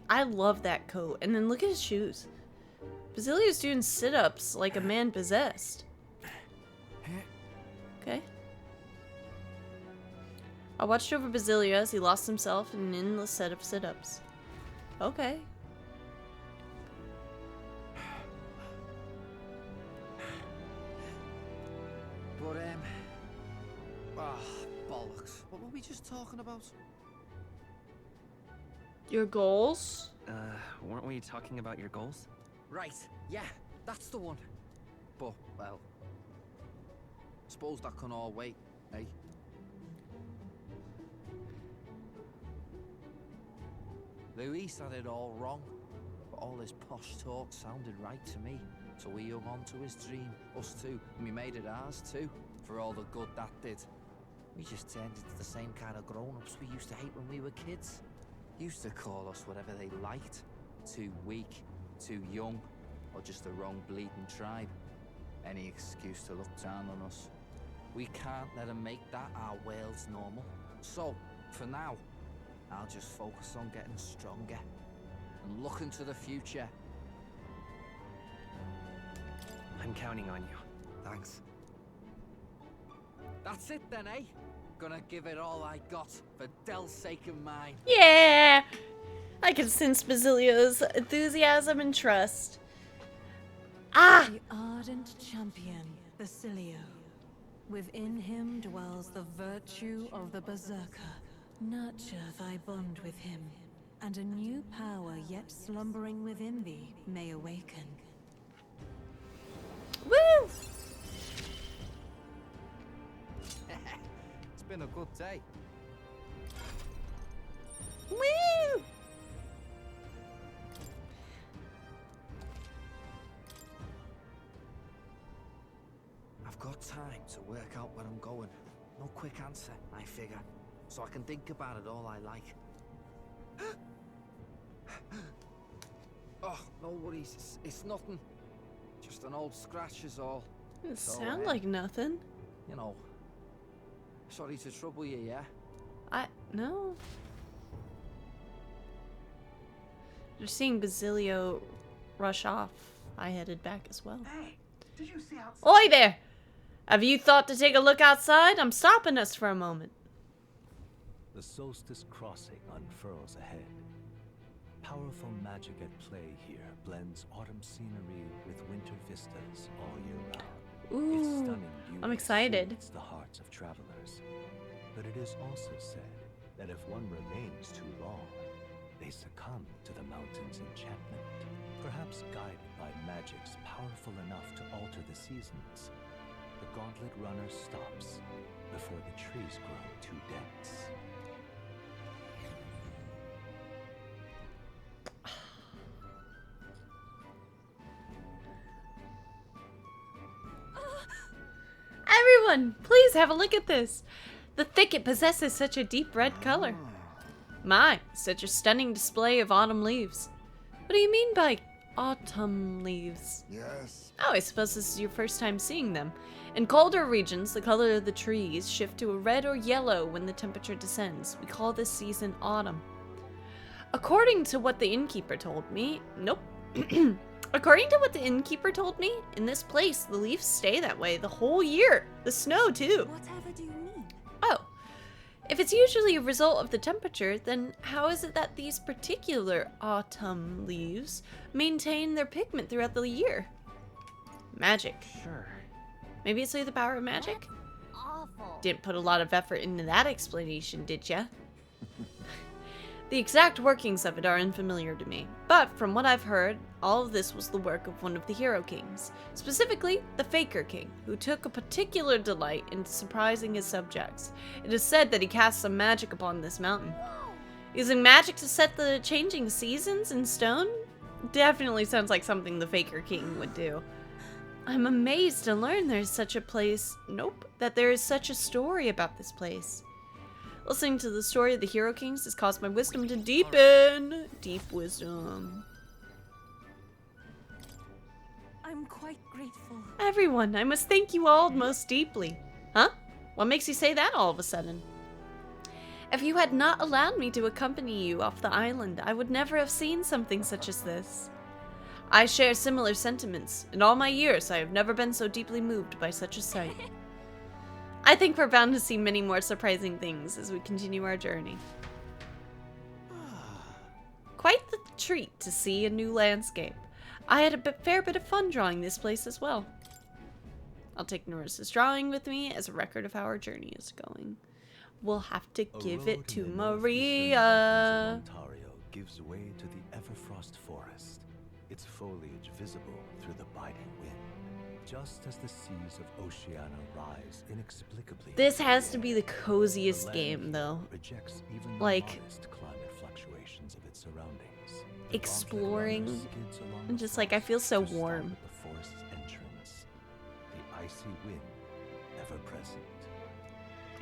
I love that coat. And then look at his shoes. Basilio's doing sit-ups like a man possessed. Okay. I watched over Basilio as he lost himself in an endless set of sit-ups. Okay.
But, bollocks. What were we just talking about?
Your goals?
Weren't we talking about your goals?
Right, yeah, that's the one. But, well, suppose that can all wait, eh? Luis had it all wrong, but all his posh talk sounded right to me. So we hung on to his dream, us two, and we made it ours too, for all the good that did. We just turned into the same kind of grown-ups we used to hate when we were kids. Used to call us whatever they liked. Too weak, too young, or just the wrong bleeding tribe. Any excuse to look down on us. We can't let them make that our world's normal. So, for now, I'll just focus on getting stronger and looking to the future.
I'm counting on you.
Thanks. That's it then, eh? Gonna give it all I got for Del's sake and mine.
Yeah! I can sense Basilio's enthusiasm and trust. Ah!
The ardent champion, Basilio. Within him dwells the virtue of the Berserker. Nurture thy bond with him, and a new power yet slumbering within thee may awaken.
Woo!
It's been a good day.
Woo!
I've got time to work out where I'm going. No quick answer, I figure. So I can think about it all I like. Oh, no worries. It's nothing. Just an old scratch is all.
Doesn't
So,
sound like nothing.
You know. Sorry to trouble you, yeah?
No. Just seeing Basilio rush off, I headed back as well.
Hey, did you see outside?
Oi there! Have you thought to take a look outside? I'm stopping us for a moment.
The solstice crossing unfurls ahead. Powerful magic at play here blends autumn scenery with winter vistas all year round. Its
Ooh,
stunning beauty
I'm excited.
soothes the hearts of travelers. But it is also said that if one remains too long, they succumb to the mountain's enchantment. Perhaps guided by magics powerful enough to alter the seasons, the gauntlet runner stops before the trees grow too dense.
Everyone, please have a look at this. The thicket possesses such a deep red color. My, such a stunning display of autumn leaves. What do you mean by autumn leaves?
Yes.
Oh, I suppose this is your first time seeing them. In colder regions, the color of the trees shift to a red or yellow when the temperature descends. We call this season autumn. According to what the innkeeper told me, nope. According to what the innkeeper told me, in this place, the leaves stay that way the whole year. The snow, too.
Whatever do you mean?
Oh. If it's usually a result of the temperature, then how is it that these particular autumn leaves maintain their pigment throughout the year? Magic.
Sure.
Maybe it's through the power of magic?
Awful.
Didn't put a lot of effort into that explanation, did ya? The exact workings of it are unfamiliar to me, but from what I've heard, all of this was the work of one of the Hero Kings, specifically the Faker King, who took a particular delight in surprising his subjects. It is said that he cast some magic upon this mountain. Using magic to set the changing seasons in stone? Definitely sounds like something the Faker King would do. I'm amazed to learn there's such a place, that there is such a story about this place. Listening to the story of the Hero Kings has caused my wisdom to deepen. Deep wisdom.
I'm quite grateful.
Everyone, I must thank you all most deeply. Huh? What makes you say that all of a sudden? If you had not allowed me to accompany you off the island, I would never have seen something such as this. I share similar sentiments. In all my years, I have never been so deeply moved by such a sight. I think we're bound to see many more surprising things as we continue our journey. Quite the treat to see a new landscape. I had a fair bit of fun drawing this place as well. I'll take Norris's drawing with me as a record of how our journey is going. We'll have to give it to Maria.
Ontario gives way to the Everfrost Forest, its foliage visible through the biting wind. Just as the seas of Oceania rise inexplicably.
This has to be the coziest game, though.
Rejects even
like,
the modest climate fluctuations of its surroundings.
Exploring, and just like I feel so warm.
At the forest's entrance, the icy wind ever present.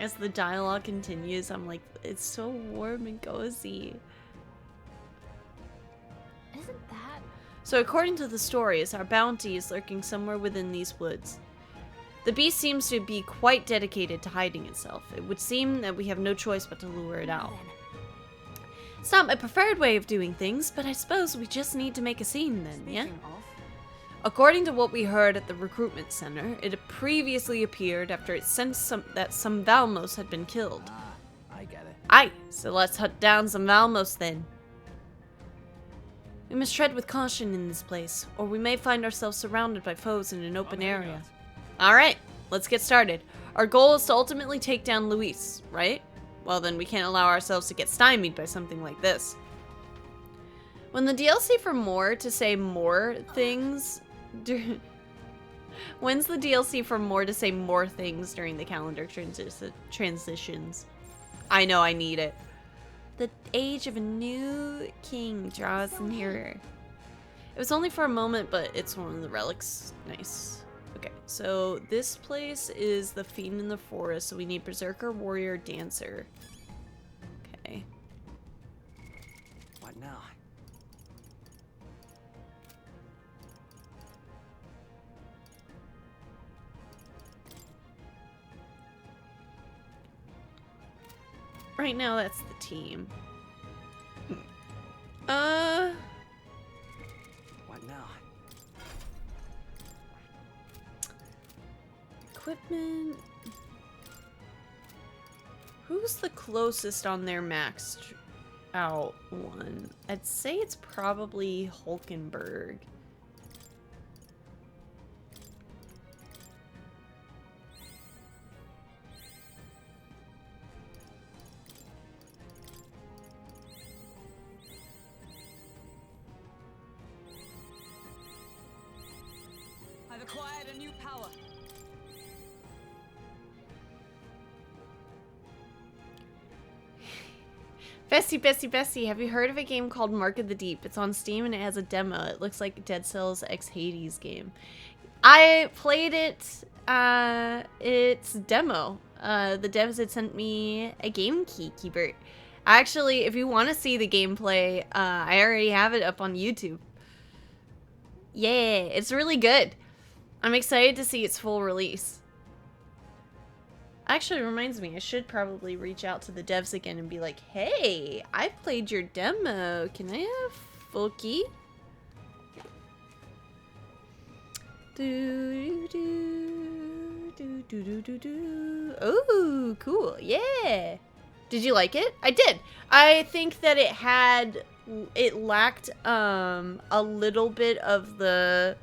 As the dialogue continues, I'm like, it's so warm and cozy.
Isn't that?
So according to the stories, our bounty is lurking somewhere within these woods. The beast seems to be quite dedicated to hiding itself. It would seem that we have no choice but to lure it out. It's not my preferred way of doing things, but I suppose we just need to make a scene then, yeah? According to what we heard at the recruitment center, it had previously appeared after it sensed that some Valmos had been killed.
Ah, I get it.
Aye, so let's hunt down some Valmos then. We must tread with caution in this place, or we may find ourselves surrounded by foes in an open area. Alright, let's get started. Our goal is to ultimately take down Luis, right? Well then we can't allow ourselves to get stymied by something like this. When the DLC for more to say more things... When's the DLC for more to say more things during the calendar transitions? I know I need it. The age of a new king draws nearer. It was only for a moment, but it's one of the relics. Nice. Okay, so this place is the Fiend in the Forest, so we need Berserker, Warrior, Dancer. Okay.
What now?
Right now, that's the team.
What now?
Equipment. Who's the closest on their maxed out one? I'd say it's probably Hulkenberg.
I've acquired a new power.
Bessie, have you heard of a game called Mark of the Deep? It's on Steam and it has a demo. It looks like Dead Cells X Hades game. I played it, it's demo. The devs had sent me a game keeper. Actually, if you want to see the gameplay, I already have it up on YouTube. Yeah, it's really good. I'm excited to see its full release. Actually, it reminds me, I should probably reach out to the devs again and be like, hey, I played your demo. Can I have full key? Oh, cool. Yeah. Did you like it? I did. I think that it lacked a little bit of the...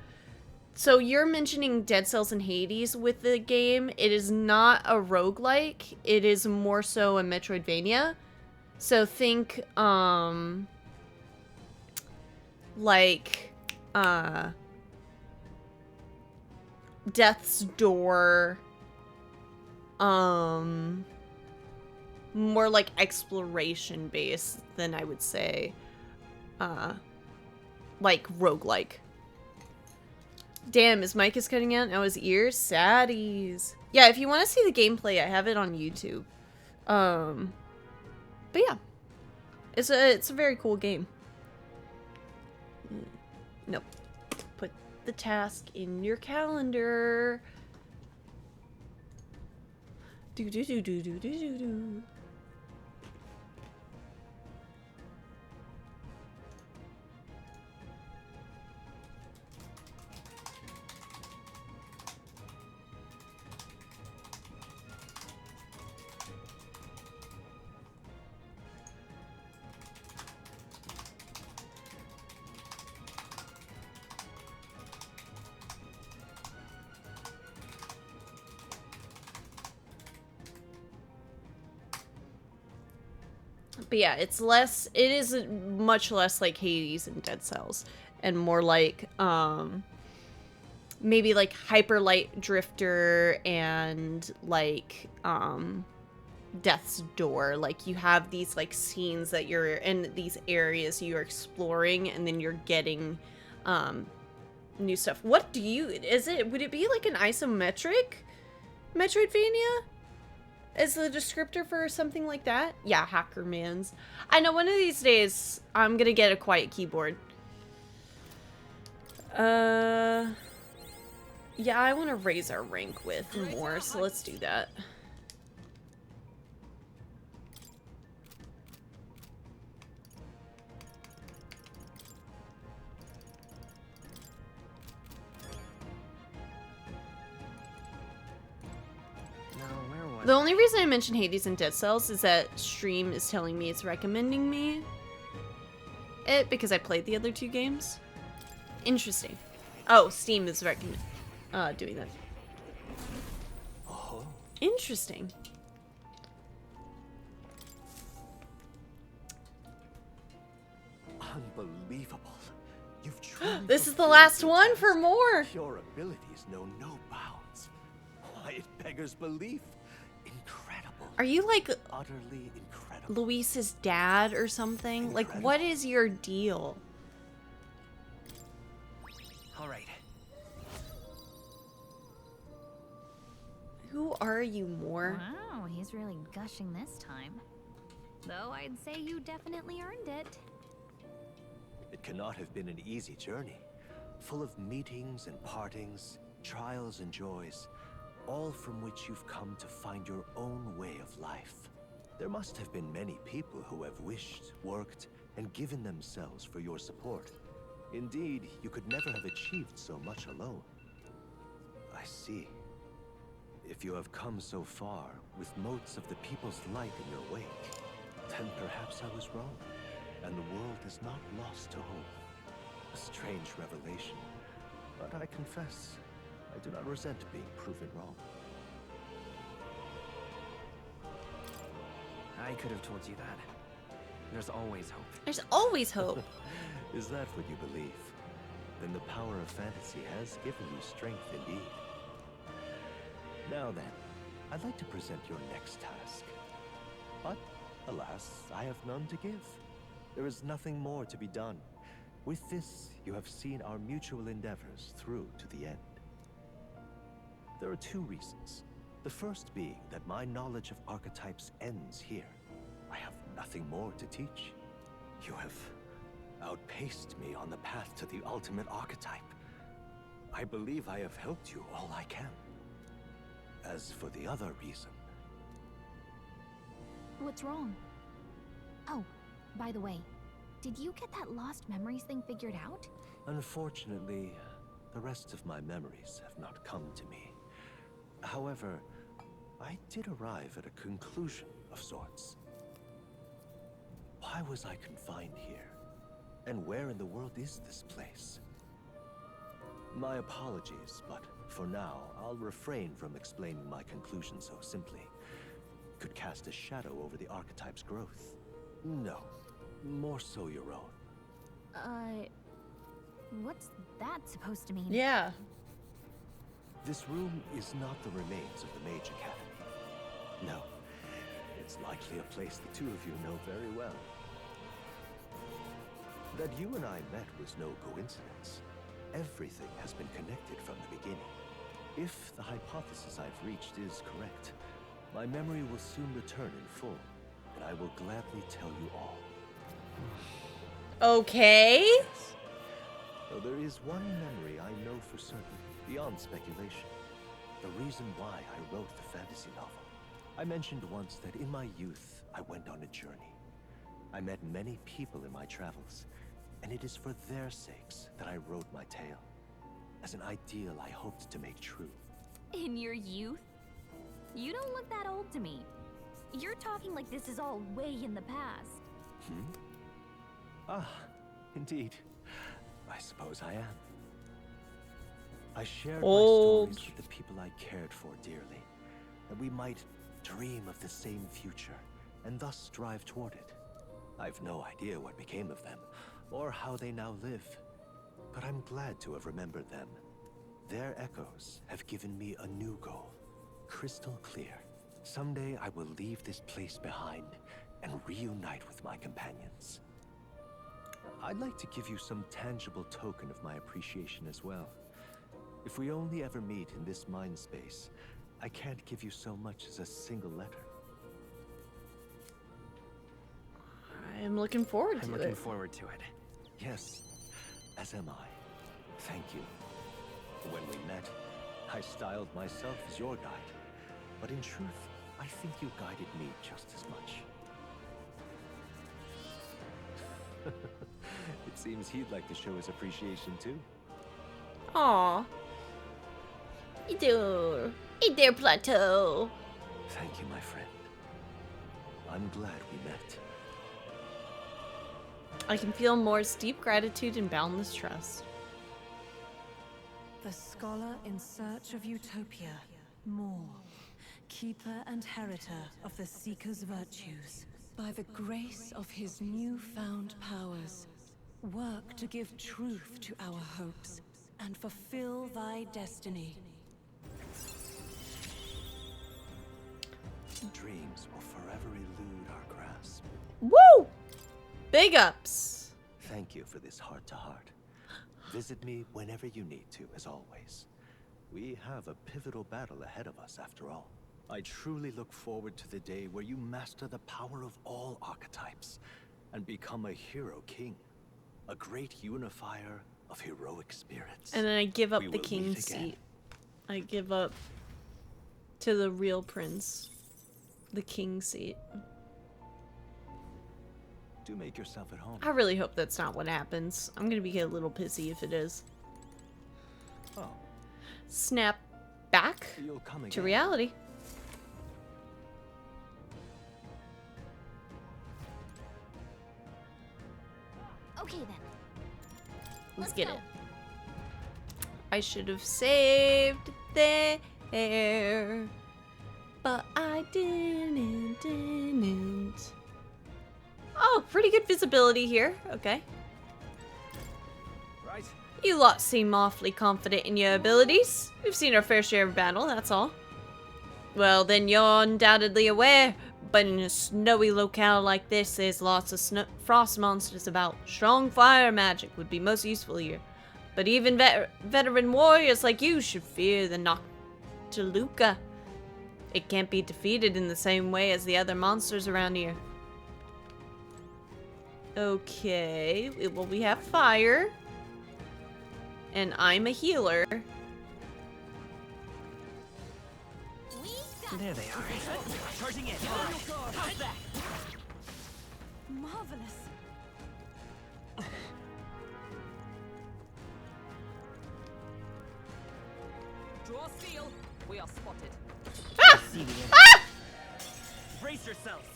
So you're mentioning Dead Cells and Hades with the game. It is not a roguelike. It is more so a Metroidvania. So think, like, Death's Door, more like exploration based than I would say, like roguelike. Damn, his mic is cutting out now his ears. Saddies. Yeah, if you want to see the gameplay, I have it on YouTube. But yeah, it's a very cool game. Nope. Put the task in your calendar. Do do do do do do do do. But yeah, it's less. It is much less like Hades and Dead Cells, and more like maybe like Hyper Light Drifter and like Death's Door. Like you have these like scenes that you're in, these areas you're exploring, and then you're getting new stuff. What do you, would it be like an isometric Metroidvania as the descriptor for something like that? Yeah, Hackermans. I know one of these days I'm gonna get a quiet keyboard. Yeah, I want to raise our rank with more, so let's do that. The only reason I mention Hades and Dead Cells is that Stream is telling me it's recommending me it because I played the other two games. Interesting. Oh, Steam is doing that.
Oh.
Interesting.
Unbelievable. You've truly
This is the last
fulfilled
one
your
for
task.
more.
Your abilities know no bounds. Why, it beggars belief. Incredible.
Are you like
Utterly incredible.
Luis's dad or something? Like, what is your deal?
All right.
Who are you, Moore?
Wow, he's really gushing this time. Though I'd say you definitely earned it.
It cannot have been an easy journey, full of meetings and partings, trials and joys, all from which you've come to find your own way of life. There must have been many people who have wished, worked, and given themselves for your support. Indeed, you could never have achieved so much alone. I see. If you have come so far with motes of the people's light in your wake, then perhaps I was wrong, and the world is not lost to hope. A strange revelation, but I confess, I do not resent being proven wrong.
I could have told you that. There's always hope.
There's always hope.
Is that what you believe? Then the power of fantasy has given you strength indeed. Now then, I'd like to present your next task. But, alas, I have none to give. There is nothing more to be done. With this, you have seen our mutual endeavors through to the end. There are two reasons. The first being that my knowledge of archetypes ends here. I have nothing more to teach. You have outpaced me on the path to the ultimate archetype. I believe I have helped you all I can. As for the other reason...
What's wrong? Oh, by the way, did you get that lost memories thing figured out?
Unfortunately, the rest of my memories have not come to me. However, I did arrive at a conclusion of sorts. Why was I confined here? And where in the world is this place? My apologies, but for now, I'll refrain from explaining my conclusion so simply. It could cast a shadow over the archetype's growth. No, more so your own.
What's that supposed to mean?
Yeah.
This room is not the remains of the Mage Academy. No, it's likely a place the two of you know very well. That you and I met was no coincidence. Everything has been connected from the beginning. If the hypothesis I've reached is correct, my memory will soon return in full, and I will gladly tell you all.
Okay.
Yes. Though there is one memory I know for certain, beyond speculation. The reason why I wrote the fantasy novel. I mentioned once that in my youth, I went on a journey. I met many people in my travels, and it is for their sakes that I wrote my tale, as an ideal I hoped to make true.
In your youth? You don't look that old to me. You're talking like this is all way in the past.
Ah, indeed. I suppose I am. I shared my stories with the people I cared for dearly, that we might dream of the same future, and thus strive toward it. I've no idea what became of them, or how they now live. But I'm glad to have remembered them. Their echoes have given me a new goal. Crystal clear. Someday I will leave this place behind and reunite with my companions. I'd like to give you some tangible token of my appreciation as well. If we only ever meet in this mind space, I can't give you so much as a single letter.
I'm looking forward to it.
I'm looking forward to it.
Yes, as am I. Thank you. When we met, I styled myself as your guide. But in truth, I think you guided me just as much. It seems he'd like to show his appreciation too.
Aw. Hey there, Plateau.
Thank you, my friend. I'm glad we met.
I can feel Moore's deep gratitude and boundless trust.
The scholar in search of utopia, Moore, keeper and heritor of the Seeker's virtues. By the grace of his newfound powers, work to give truth to our hopes and fulfill thy destiny.
Dreams will forever elude our grasp.
Woo! Big ups.
Thank you for this heart-to-heart. Visit me whenever you need to, as always. We have a pivotal battle ahead of us, after all. I truly look forward to the day where you master the power of all archetypes and become a hero king, a great unifier of heroic spirits.
And then I give up
We
the
will
king
meet again.
seat. I give up to the real prince. The king seat.
Do make yourself at home.
I really hope that's not what happens. I'm gonna be a little pissy if it is.
Oh,
Snap back
you'll come again.
to reality.
Okay then.
Let's
Let's
get
go.
it. I should have saved there, but I didn't. Oh, pretty good visibility here. Okay.
Right?
You lot seem awfully confident in your abilities. We've seen our fair share of battle, that's all. Well, then you're undoubtedly aware, but in a snowy locale like this, there's lots of frost monsters about. Strong fire magic would be most useful here. But even veteran warriors like you should fear the Noctiluca. It can't be defeated in the same way as the other monsters around here. Okay, well, we have fire. And I'm a healer.
We got
There they are. Charging in.
How's that? Marvelous.
Draw steel. We are spotted.
See the end. Brace yourselves.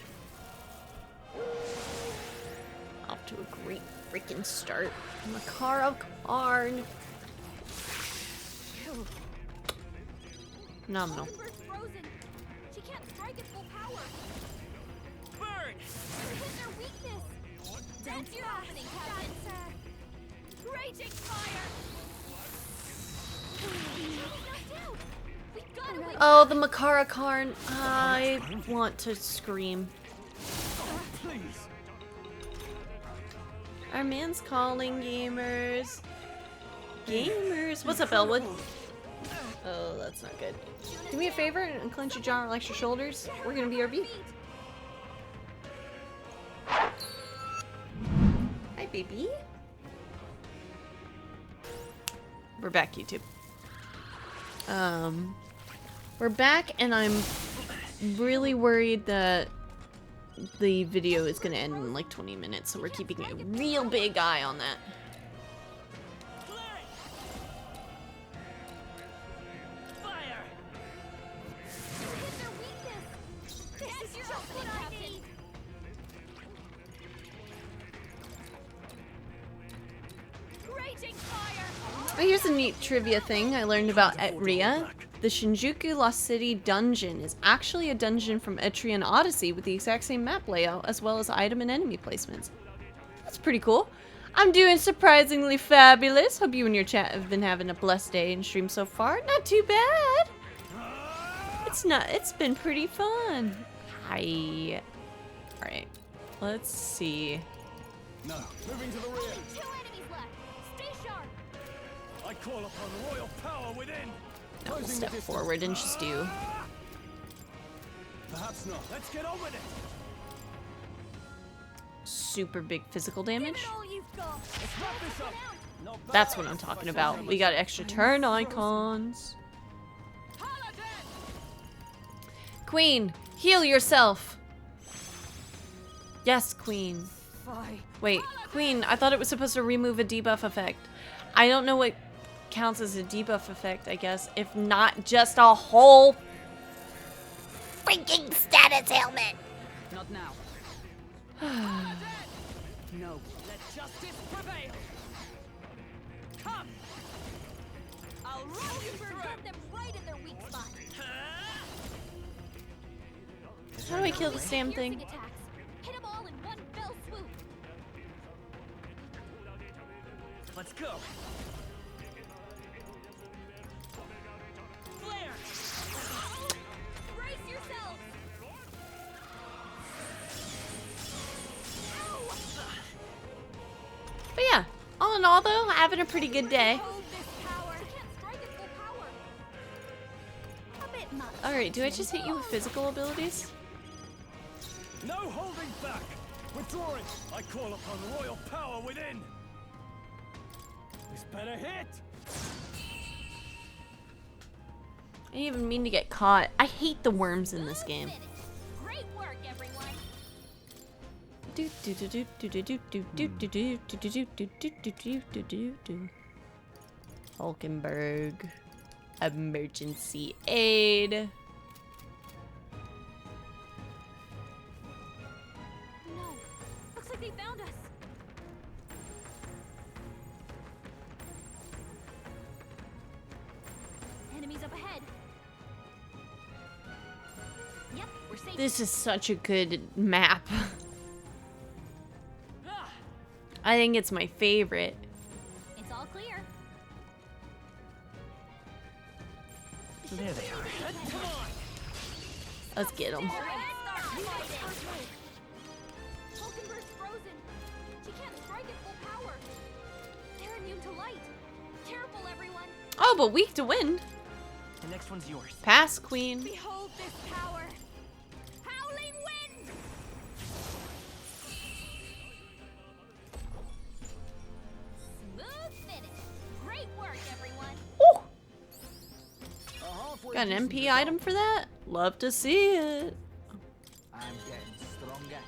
Off to a great freaking start. Makara Karn. Phenomenal.
Rosenberg's frozen. She can't strike at full power.
Burn!
Hit their weakness. That's happening, Captain. Raging fire. He's knocked out. We gotta win.
Oh, the Makara Karn. I want to scream.
Please.
Our man's calling, gamers. Gamers. What's up, Elwood? Oh, that's not good. Do me a favor and clench your jaw and relax your shoulders. We're gonna BRB. Hi, baby. We're back, YouTube. We're back, and I'm really worried that the video is gonna end in like 20 minutes, so we're keeping a real big eye on that.
Fire!
Hit their weakness. That's just what I need. Raging fire.
Oh, here's a neat trivia thing I learned about Etria. the Shinjuku Lost City dungeon is actually a dungeon from Etrian Odyssey with the exact same map layout as well as item and enemy placements. That's pretty cool. I'm doing surprisingly fabulous. Hope you and your chat have been having a blessed day and stream so far. Not too bad. It's been pretty fun. Hi. Alright. Let's see.
No, moving to the rear.
Only 2 enemies left. Stay sharp.
I call upon royal power within.
Now we'll step forward and just do.
Perhaps not. Let's get on with it.
Super big physical damage.
Give it all you've got.
Let's wrap this up. Not bad.
That's what I'm talking about. We got extra turn icons. Queen, heal yourself. Yes, Queen. Wait, Queen, I thought it was supposed to remove a debuff effect. I don't know what counts as a debuff effect, I guess, if not just a whole freaking status helmet.
Not now. No. Let justice prevail. Come. I'll roll you through.
Got them right in their weak spot.
How do I kill this damn thing?
Piercing attacks. Hit them all in one fell swoop.
Let's go.
Flare. Brace yourselves.
But yeah, all in all though, having a pretty good day.
Hold this power. You can't strike at full power. A bit much.
Alright, do I just hit you with physical abilities?
No holding back. Withdrawing. I call upon royal power within. This better hit.
I didn't even mean to get caught. I hate the worms in this game.
Great work, everyone.
Do do do do do do do do do do do do do do do do do do. Hulkenberg. Emergency aid.
No. Looks like they found us. Enemies up ahead. Yep, we're safe.
This is such a good map. I think it's my favorite.
It's all clear.
There they are.
Let's get them.
Hulkenberg's frozen. She can't strike at full power. They're immune to light. Careful, everyone.
Oh, but weak to wind.
The next one's yours.
Pass, Queen.
Behold this power. Howling wind. Smooth finish. Great work, everyone.
Ooh.
Halfway
Got an
decent
MP
result.
item for that? Love to see it.
I'm getting stronger.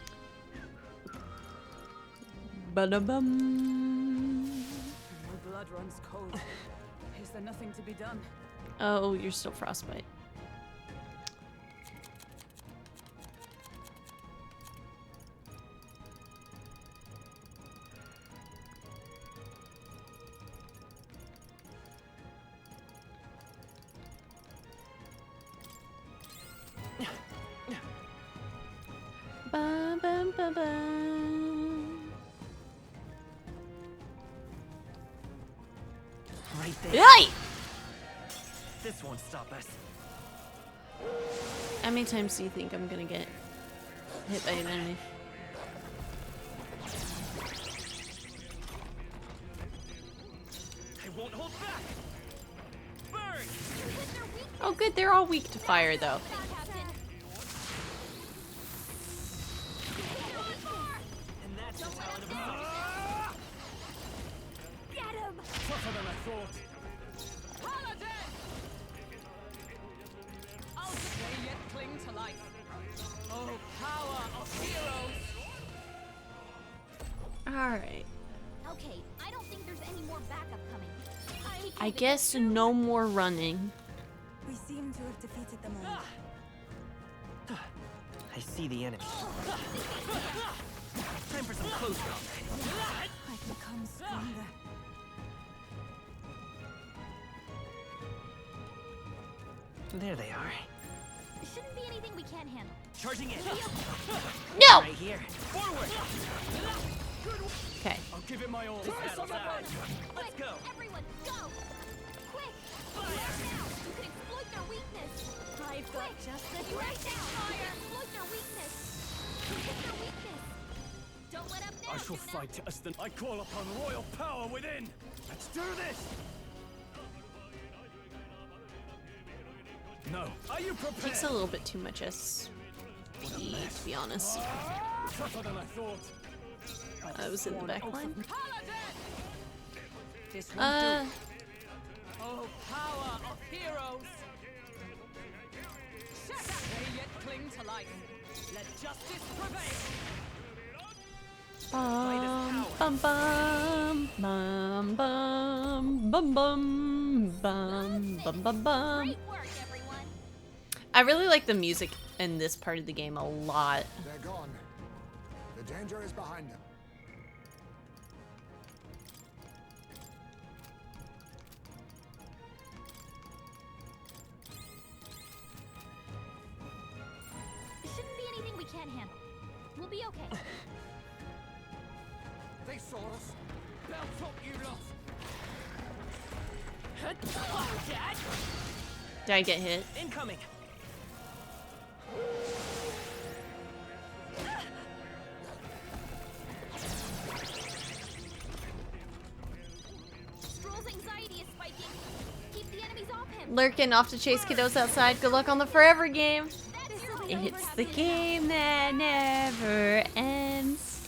Ba-da-bum.
My blood runs cold. Is there nothing to be done?
Oh, you're still frostbite. Ba, ba, ba, ba.
Right there.
Yay!
This won't stop us.
How many times do you think I'm gonna get hit by an enemy?
I won't hold back. Burn!
Oh good, they're all weak to fire though.
And that's the talent of a
Get him.
Tougher than I thought.
I'll they yet cling to life. Oh, power of heroes!
Alright.
Okay, I don't think there's any more backup coming.
I guess no more running.
We seem to have defeated them all.
I see the enemy. Time for some close combat.
I've become stronger.
There they are.
Shouldn't be anything we can't handle.
Charging in.
No!
Right here. Forward.
Okay.
I'll give it my all.
Let's
Quick,
go.
everyone, go! Quick! Right now! You can exploit their weakness! I've got just the right now! Fire! Exploit their weakness! Hit their weakness! Don't let up now!
I shall fight as the... I call upon royal power within! Let's do this! No. Are you prepared?
Takes a little bit too much SP, to be honest.
Tougher than I thought.
I was in the back line.
This won't do. Oh, power of heroes! Shut up! They yet cling to life. Let justice prevail.
Bum bum bum bum bum bum bum bum bum bum.
Great work, everyone!
I really like the music in this part of the game a lot.
They're gone. The danger is behind them.
It shouldn't be anything we can't handle. We'll be okay.
They saw us. Belt up, you lot.
Did I get hit?
Incoming.
Stroll's anxiety is spiking. Keep the enemies off him.
Lurking off to chase kiddos outside. Good luck on the forever game.
That's
It's the game that never ends.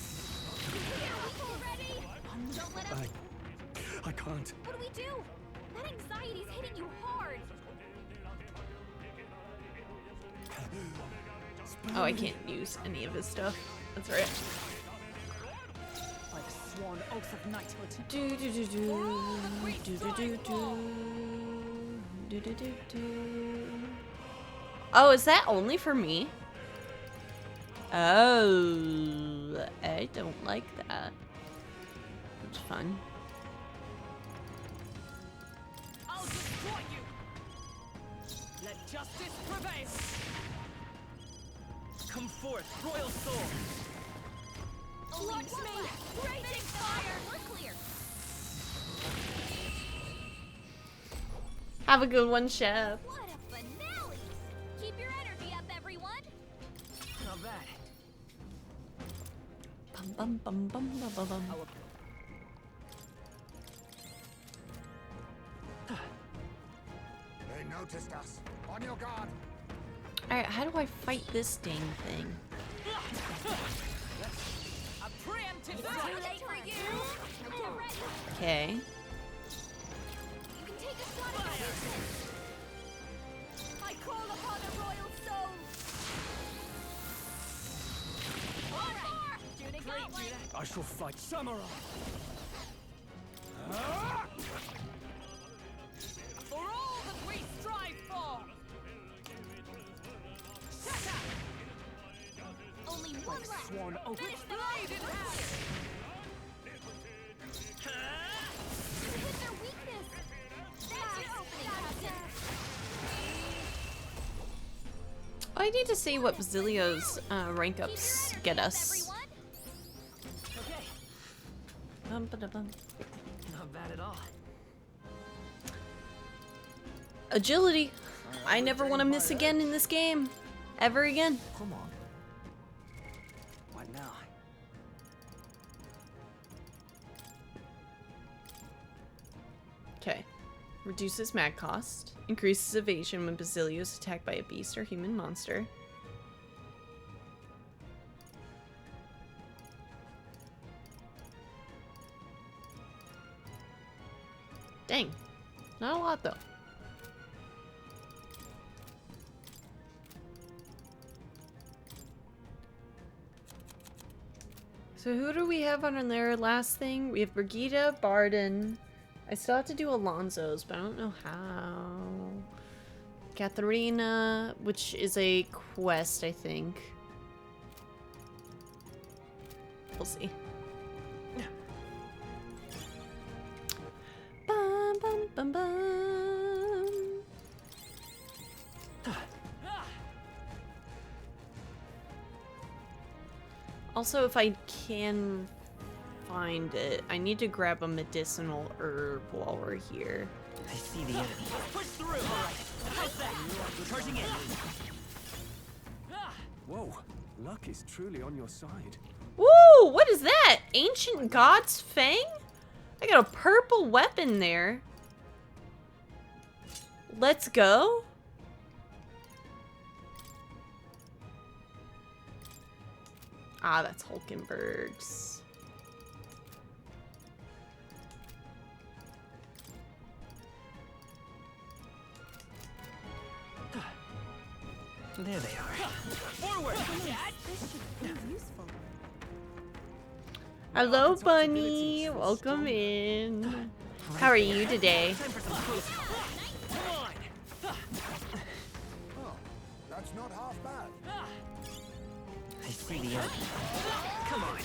Ready? Don't let up.
I can't.
What do we do? That anxiety's hitting you hard.
Oh, I can't use any of his stuff. That's right.
By the sworn oath of knighthood.
Do do do do do do do do do do do. Oh, is that only for me? Oh, I don't like that. It's fun.
I'll destroy you. Let justice prevail.
Come forth, royal soul.
Watch me! Raging fire! We're clear.
Have a good one, Chef.
What a finale! Keep your energy up, everyone.
Not bad.
Bum bum bum bum bum bum.
They noticed us. On your guard.
Alright, how do I fight this dang thing?
A preemptive
Too
strike.
late for you. Now get ready.
Okay.
You can take a shot at the weakness. I call upon the royal soul. All right, Judy Gauntlet.
I shall fight samurai.
For all that we strive for. Shut up.
Only one left.
Sworn oath. With blade in hand.
You hit their weakness. That's your opening, Captain.
I need to see what Basilio's rank ups get us.
Everyone.
Okay.
Bum ba da bum.
Not bad at all.
Agility. I never want to miss again in this game. Ever again.
Come on.
What now?
Okay. Reduces mag cost. Increases evasion when Basilio is attacked by a beast or human monster. Dang. Not a lot though. So who do we have on their last thing? We have Brigitte, Barden. I still have to do Alonso's, but I don't know how. Katharina, which is a quest, I think. We'll see. Bum, bum, bum, bum. Also, if I can find it, I need to grab a medicinal herb while we're here.
I see the enemy.
Push through. How's that? Charging in.
Whoa, luck is truly on your side.
Woo! What is that? Ancient God's Fang? I got a purple weapon there. Let's go. Ah, that's Hulkenberg's.
There they are.
Forward.
This should prove useful.
Hello, Bunny. Welcome in. How are you today?
Time for some close call. Come on.
Oh, that's not half bad.
I see the enemy. Come on.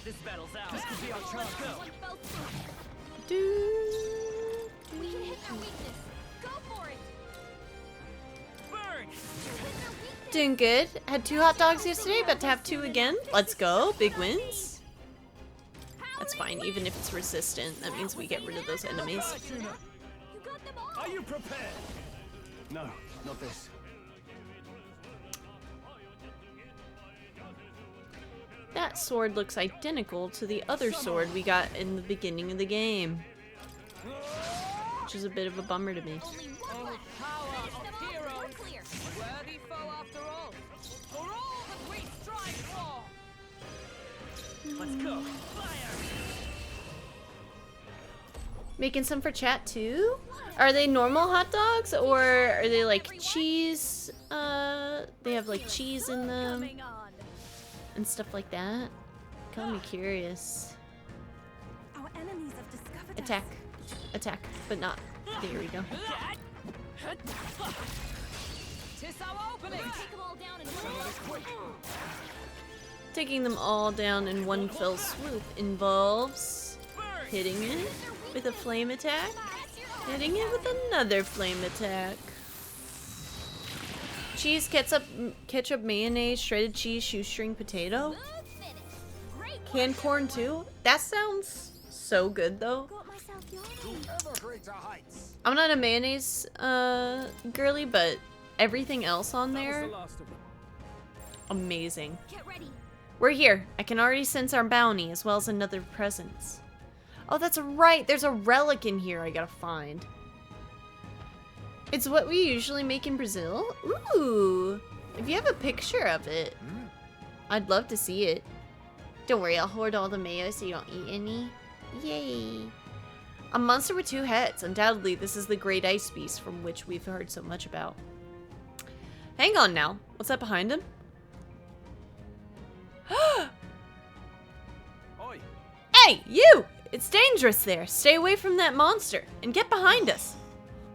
This battle's out.
This could be our chance.
Go.
One fell swoop.
Do.
We can hit their weakness. Go for it.
Burn.
Hit their weakness.
Doing good. Had 2 hot dogs yesterday, about to have 2 again. Let's go. Big wins. That's fine, even if it's resistant. That means we get rid of those enemies.
You got them all.
Are you prepared? No, not this.
That sword looks identical to the other sword we got in the beginning of the game. Which is a bit of a bummer to me.
Only one left.
Power
Finish them
of
off.
heroes.
We're clear.
Worthy foe after all. For all that we strive for.
Let's go. Fire.
Making some for chat too? Are they normal hot dogs or are they like cheese? They have like cheese in them
Coming on.
and stuff like that. Got me curious.
Our enemies have discovered
Attack. Attack. But not. There we go.
Tis our opening.
Take them all down in one.
Taking them all down in one fell swoop involves hitting it with a flame attack, hitting it with another flame attack. Cheese, ketchup, mayonnaise, shredded cheese, shoestring potato.
Good finish. Great.
Canned corn too? That sounds so good though.
Got myself yawning.
Ever greater heights.
I'm not a mayonnaise girly, but everything else on
That was
there,
the last of them.
amazing.
Get ready.
We're here. I can already sense our bounty as well as another presence. Oh, that's right. There's a relic in here I gotta find. It's what we usually make in Brazil. Ooh. If you have a picture of it, I'd love to see it. Don't worry, I'll hoard all the mayo so you don't eat any. Yay. A monster with 2 heads. Undoubtedly, this is the great ice beast from which we've heard so much about. Hang on now. What's that behind him?
Oi,
Hey, you! It's dangerous there. Stay away from that monster and get behind us.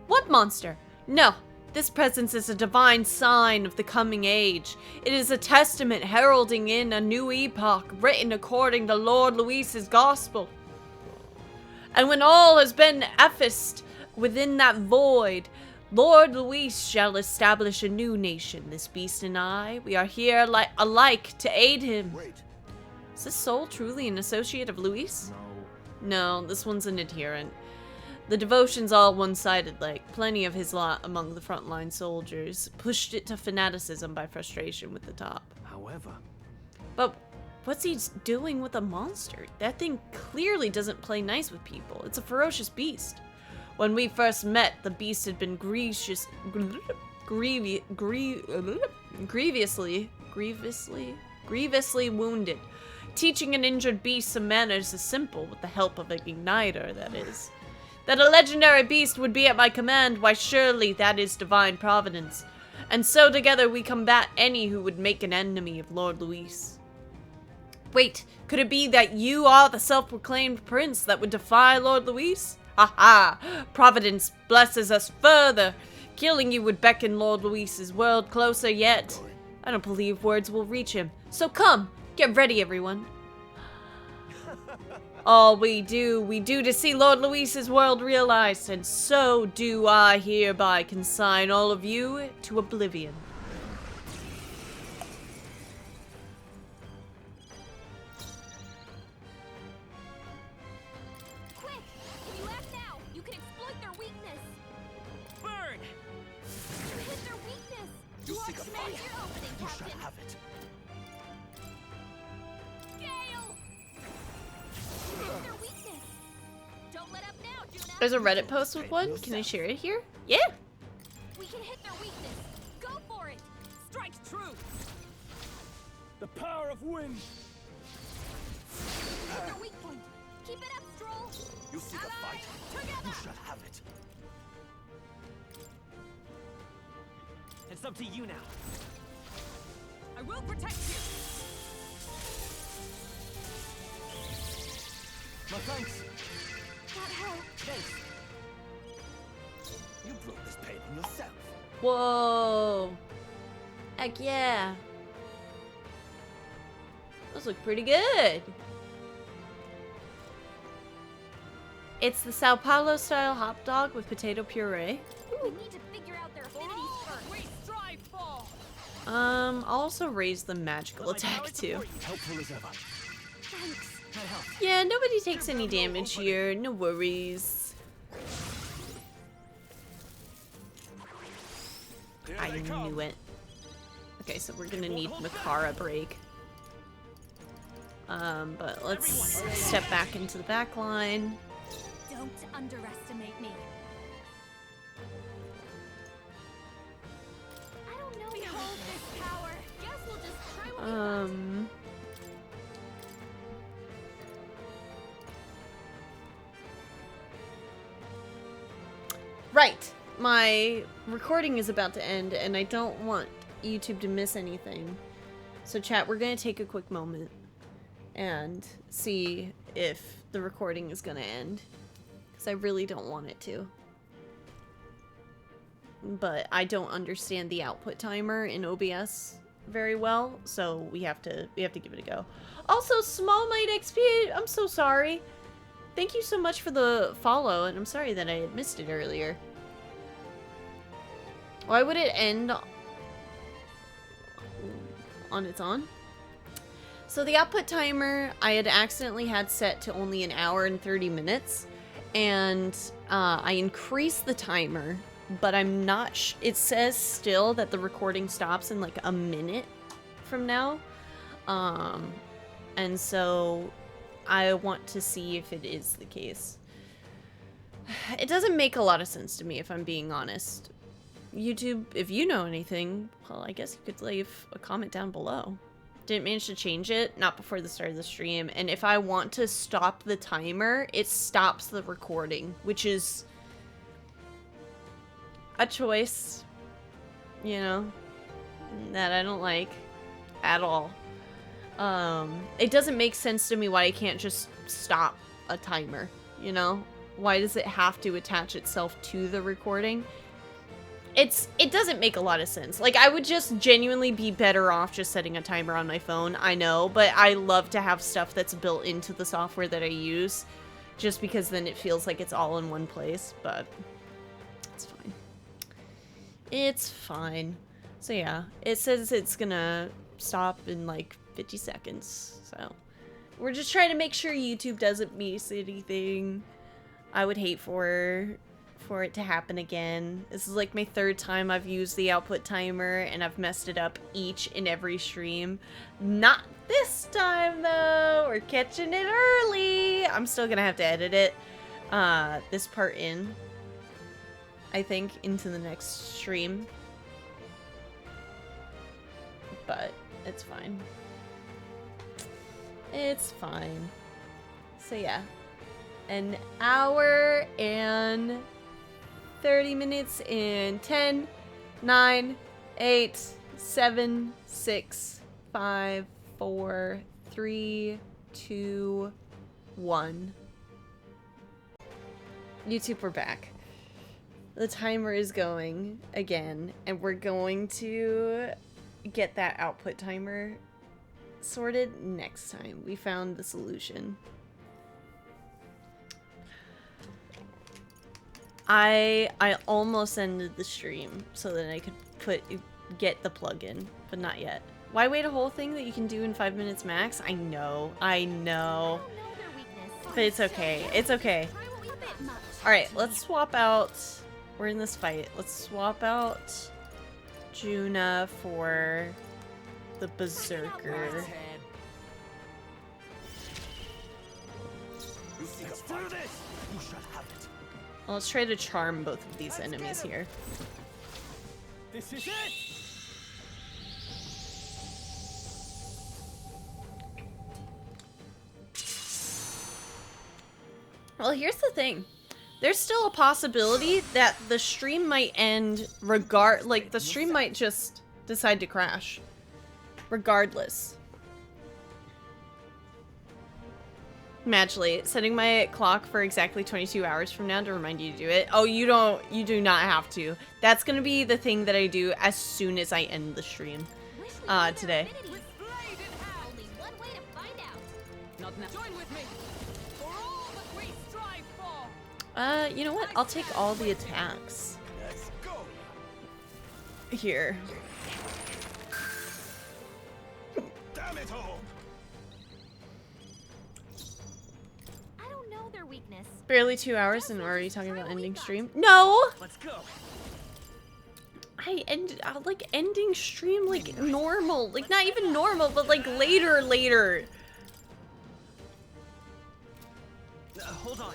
What monster? No, this presence is a divine sign of the coming age. It is a testament heralding in a new epoch written according to Lord Luis's gospel. And when all has been effaced within that void, Lord Luis shall establish a new nation. This beast and I, we are here alike to aid him.
Wait.
Is this soul truly an associate of Luis? No, this one's an adherent. The devotion's all one-sided, like plenty of his lot among the frontline soldiers. Pushed it to fanaticism by frustration with the top.
However,
But what's he doing with a monster? That thing clearly doesn't play nice with people. It's a ferocious beast. When we first met, the beast had been grievously wounded. Teaching an injured beast some manners is simple, with the help of an igniter, that is. That a legendary beast would be at my command, why surely that is divine providence. And so together we combat any who would make an enemy of Lord Luis. Wait, could it be that you are the self-proclaimed prince that would defy Lord Luis? Ha ha! Providence blesses us further. Killing you would beckon Lord Luis's world closer yet. I don't believe words will reach him. So come, get ready everyone. All we do to see Lord Luis's world realized, and so do I hereby consign all of you to oblivion.
Juna.
There's a Reddit post with one. Can I share it here? Yeah.
We can hit their weakness. Go for it.
Strike true!
The power of wind!
Hit their weak point. Keep it up, Stroll.
You see the fight?
Together.
You shall have it.
It's up to you now.
I will protect you!
My thanks.
That helped.
Thanks.
You brought this pain on yourself.
Whoa. Heck yeah. Those look pretty good. It's the Sao Paulo style hot dog with potato puree.
We need to figure out their affinities first.
We strive for!
I'll also raise the magical attack too.
Helpful as ever.
Thanks.
That helped.
Yeah, nobody takes any damage here. No worries.
Here
I
they come.
knew it. Okay, so we're gonna need Makara break. But let's step back into the back line.
Don't underestimate me. I don't know. Behold this power. Guess we'll just try what we got.
Right. My recording is about to end, and I don't want YouTube to miss anything. So chat, we're gonna take a quick moment and see if the recording is gonna end. Because I really don't want it to. But I don't understand the output timer in OBS very well, so we have to give it a go. Also, Small Might XP, I'm so sorry. Thank you so much for the follow, and I'm sorry that I had missed it earlier. Why would it end on its own? So the output timer I had accidentally had set to only 1 hour and 30 minutes, and I increased the timer, but I'm not it says still that the recording stops in like a minute from now. And so I want to see if it is the case. It doesn't make a lot of sense to me, if I'm being honest. YouTube, if you know anything, well, I guess you could leave a comment down below. Didn't manage to change it, not before the start of the stream. And if I want to stop the timer, it stops the recording, which is a choice, you know, that I don't like at all. It doesn't make sense to me why I can't just stop a timer, you know? Why does it have to attach itself to the recording? It doesn't make a lot of sense. Like, I would just genuinely be better off just setting a timer on my phone, I know, but I love to have stuff that's built into the software that I use, just because then it feels like it's all in one place, but it's fine. It's fine. So yeah, it says it's gonna stop in like 50 seconds, so we're just trying to make sure YouTube doesn't miss anything. I would hate for it to happen again. This is like my 3rd time I've used the output timer, and I've messed it up each and every stream. Not this time though, we're catching it early. I'm still gonna have to edit it, this part in, I think, into the next stream, but it's fine. It's fine. So yeah, 1 hour and 30 minutes in 10, 9, 8, 7, 6, 5, 4, 3, 2, 1. YouTube, we're back. The timer is going again, and we're going to get that output timer sorted next time. We found the solution. I almost ended the stream so that I could get the plugin, but not yet. Why wait a whole thing that you can do in 5 minutes max? I know. But it's okay. It's okay. Alright, let's swap out... We're in this fight. Let's swap out Juna for the Berserker.
You see the fight? You shall have it.
Well, let's try to charm both of these enemies here.
This is it.
Well, here's the thing. There's still a possibility that the stream might end like, the stream might just decide to crash. Regardless. Magically, setting my clock for exactly 22 hours from now to remind you to do it. Oh, you do not have to. That's gonna be the thing that I do as soon as I end the stream, today.
Only one way to find out.
Not now. Join with me. For all that we strive for.
You know what? I'll take all the attacks.
Let's go.
Here.
Damn it all.
I don't know their weakness.
Barely 2 hours and we're already talking about ending stream? No!
Let's go.
I like ending stream like normal. Like not even normal, but like later.
Hold on.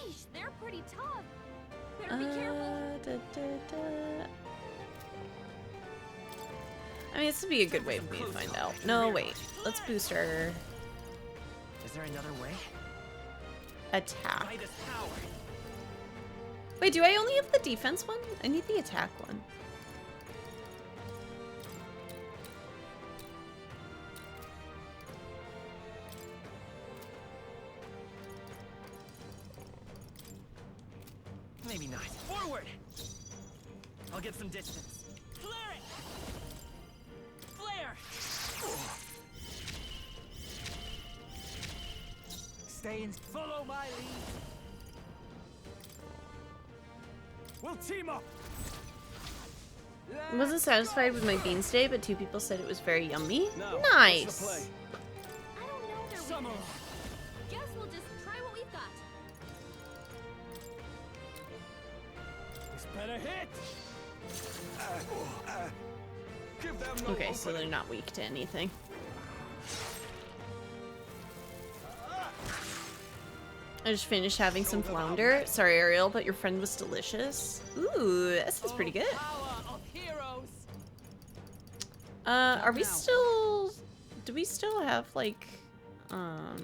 Yeesh, they're pretty tough. Better be careful.
I mean, this would be a good way for me to find out. No, wait. Let's boost our
Is there another way?
attack.
By this power.
Wait, do I only have the defense one? I need the attack one.
Maybe not. Forward. I'll get some distance. Flare it. Flare.
Stay and follow my lead. We'll team up.
I wasn't satisfied with my bean steak, but 2 people said it was very yummy.
Now,
Nice.
what's the play?
I don't know their
Summer.
weakness. Guess we'll just try what we've got.
This better hit. Give them no
Okay, so
opening.
they're not weak to anything. I just finished having some flounder. Sorry, Ariel, but your friend was delicious. Ooh, that sounds pretty good.
Power of heroes.
Are we still... Do we still have, like, our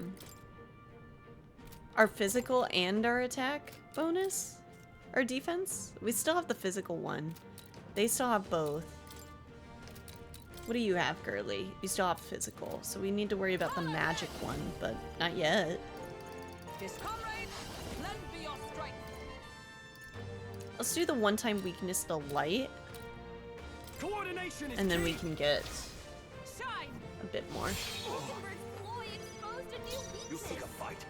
physical and our attack bonus? Our defense? We still have the physical one. They still have both. What do you have, Girly? You still have physical, so we need to worry about the magic one, but not yet.
His comrade, lend me your strength.
Let's do the one-time weakness to light,
Coordination is
and then
key.
we can get
Shine.
a bit more.
Mockingbird Ploy exposed a new
You
weakness.
seek a fight.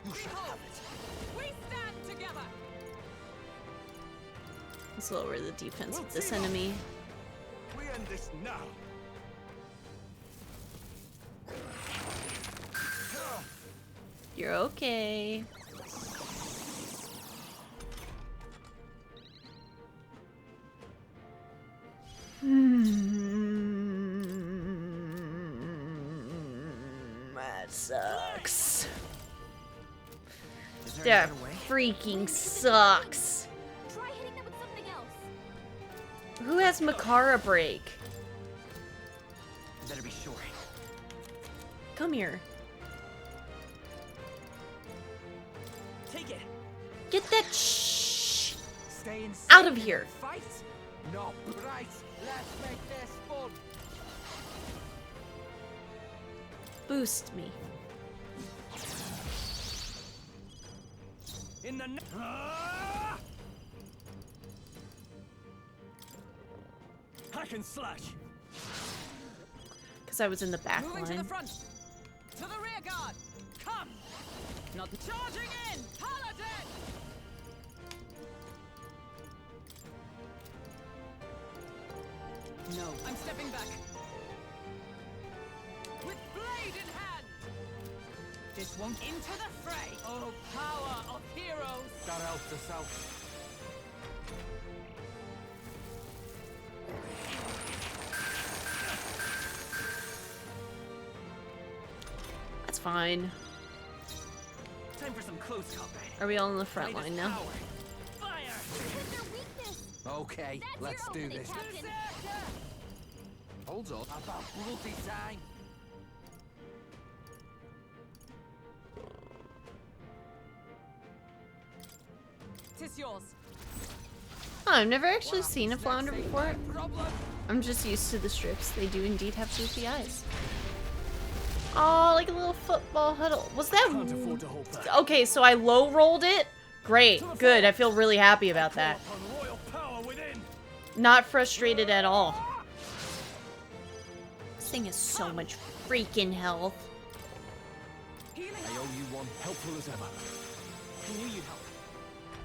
You shall have it.
We stand together.
Let's lower the defense of this enemy.
We end this now.
You're okay. That sucks.
Is there
That
another way?
freaking sucks.
Try hitting them with something else.
Who has Makara break?
Better be sure.
Come here.
Take it.
Get that shh
Stay in
out of here.
Fight. No. Right. Let's make this fun.
Boost me.
In the hack and slash.
Because I was in the back
Moving to the
line.
front. To the rear guard. Come. Not charging in. Paladin. No, I'm stepping back. With blade in hand. This one into the fray. Oh, power of heroes.
Got out the south.
That's fine.
Time for some close combat.
Are we all in the front
Greatest
line now?
power. Fire!
Hit their weakness.
Okay,
That's
let's
your
do
opening,
this.
Captain.
Hold up. About bloody time.
Tis yours.
Oh, I've never actually seen a flounder
Next,
before.
ain't no problem.
I'm just used to the strips. They do indeed have goofy eyes. Oh, like a little football huddle. Was that...
Can't afford to hold back.
Okay, so I low rolled it? Great, good. I feel really happy about that.
Upon royal power within.
Not frustrated at all. This thing has so much freaking health.
I owe you one, helpful as ever. Who will you help?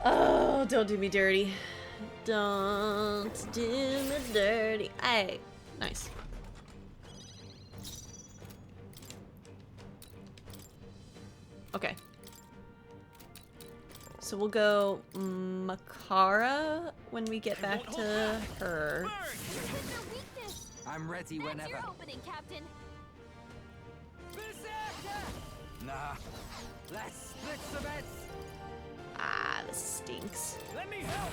Oh, don't do me dirty. Don't do me dirty. Hey, nice. Okay. So we'll go Makara when we get back to her.
Hit their weakness.
I'm ready
That's
whenever.
your opening, Captain.
Nah. Let's split some heads.
Ah, this stinks.
Let me help.